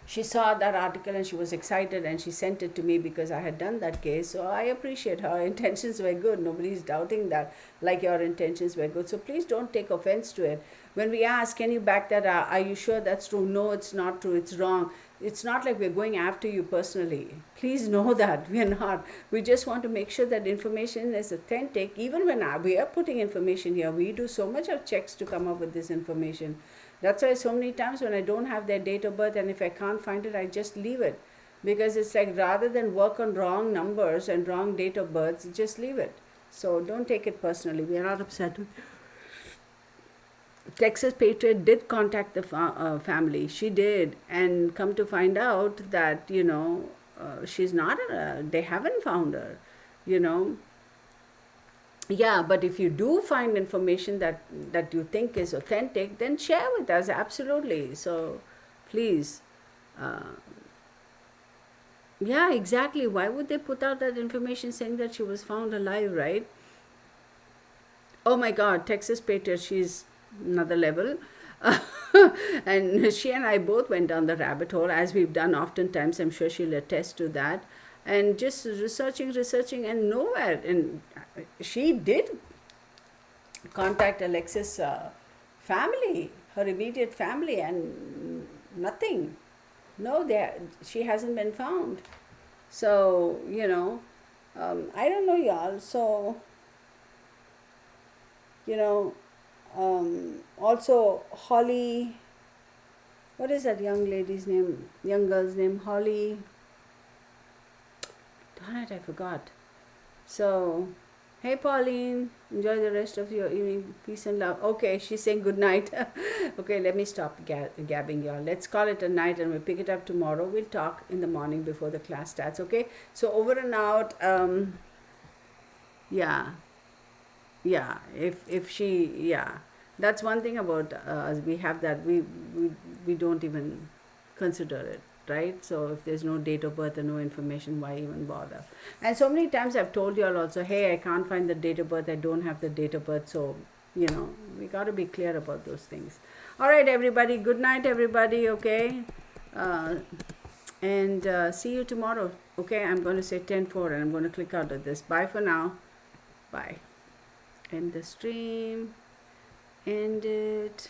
Speaker 1: She saw that article and she was excited and she sent it to me because I had done that case. So I appreciate her intentions were good. Nobody's doubting that, like your intentions were good. So please don't take offense to it. When we ask, can you back that up? Are you sure that's true? No, it's not true. It's wrong. It's not like we're going after you personally. Please know that we're not. We just want to make sure that information is authentic. Even when we are putting information here, we do so much of checks to come up with this information. That's why so many times when I don't have their date of birth and if I can't find it, I just leave it. Because it's like, rather than work on wrong numbers and wrong date of births, just leave it. So don't take it personally. We are not upset. Texas Patriot did contact the family. She did. And come to find out that, she's not, they haven't found her, Yeah, but if you do find information that you think is authentic, then share with us, absolutely. So please, yeah, exactly. Why would they put out that information saying that she was found alive, right? Oh my God, Texas Patriot, she's another level. And she and I both went down the rabbit hole, as we've done oftentimes. I'm sure she'll attest to that. And just researching, and nowhere. And she did contact Alexis' family, her immediate family, and nothing. No, she hasn't been found. So, I don't know, y'all. So, also Holly, What is that young lady's name? Young girl's name? Holly. Darn it, I forgot. So, hey Pauline, enjoy the rest of your evening. Peace and love. Okay, she's saying good night. Okay, let me stop gabbing, y'all. Let's call it a night and we'll pick it up tomorrow. We'll talk in the morning before the class starts. Okay, so over and out. Yeah, yeah. If she, yeah, that's one thing about us. We have that. We don't even consider it, right? So if there's no date of birth or no information, why even bother? And so many times I've told you all also, hey, I can't find the date of birth, I don't have the date of birth. So we got to be clear about those things. All right, everybody, good night, everybody. Okay, and see you tomorrow. Okay, I'm going to say 10:04 and I'm going to click out of this. Bye for now. Bye. End the stream. End it.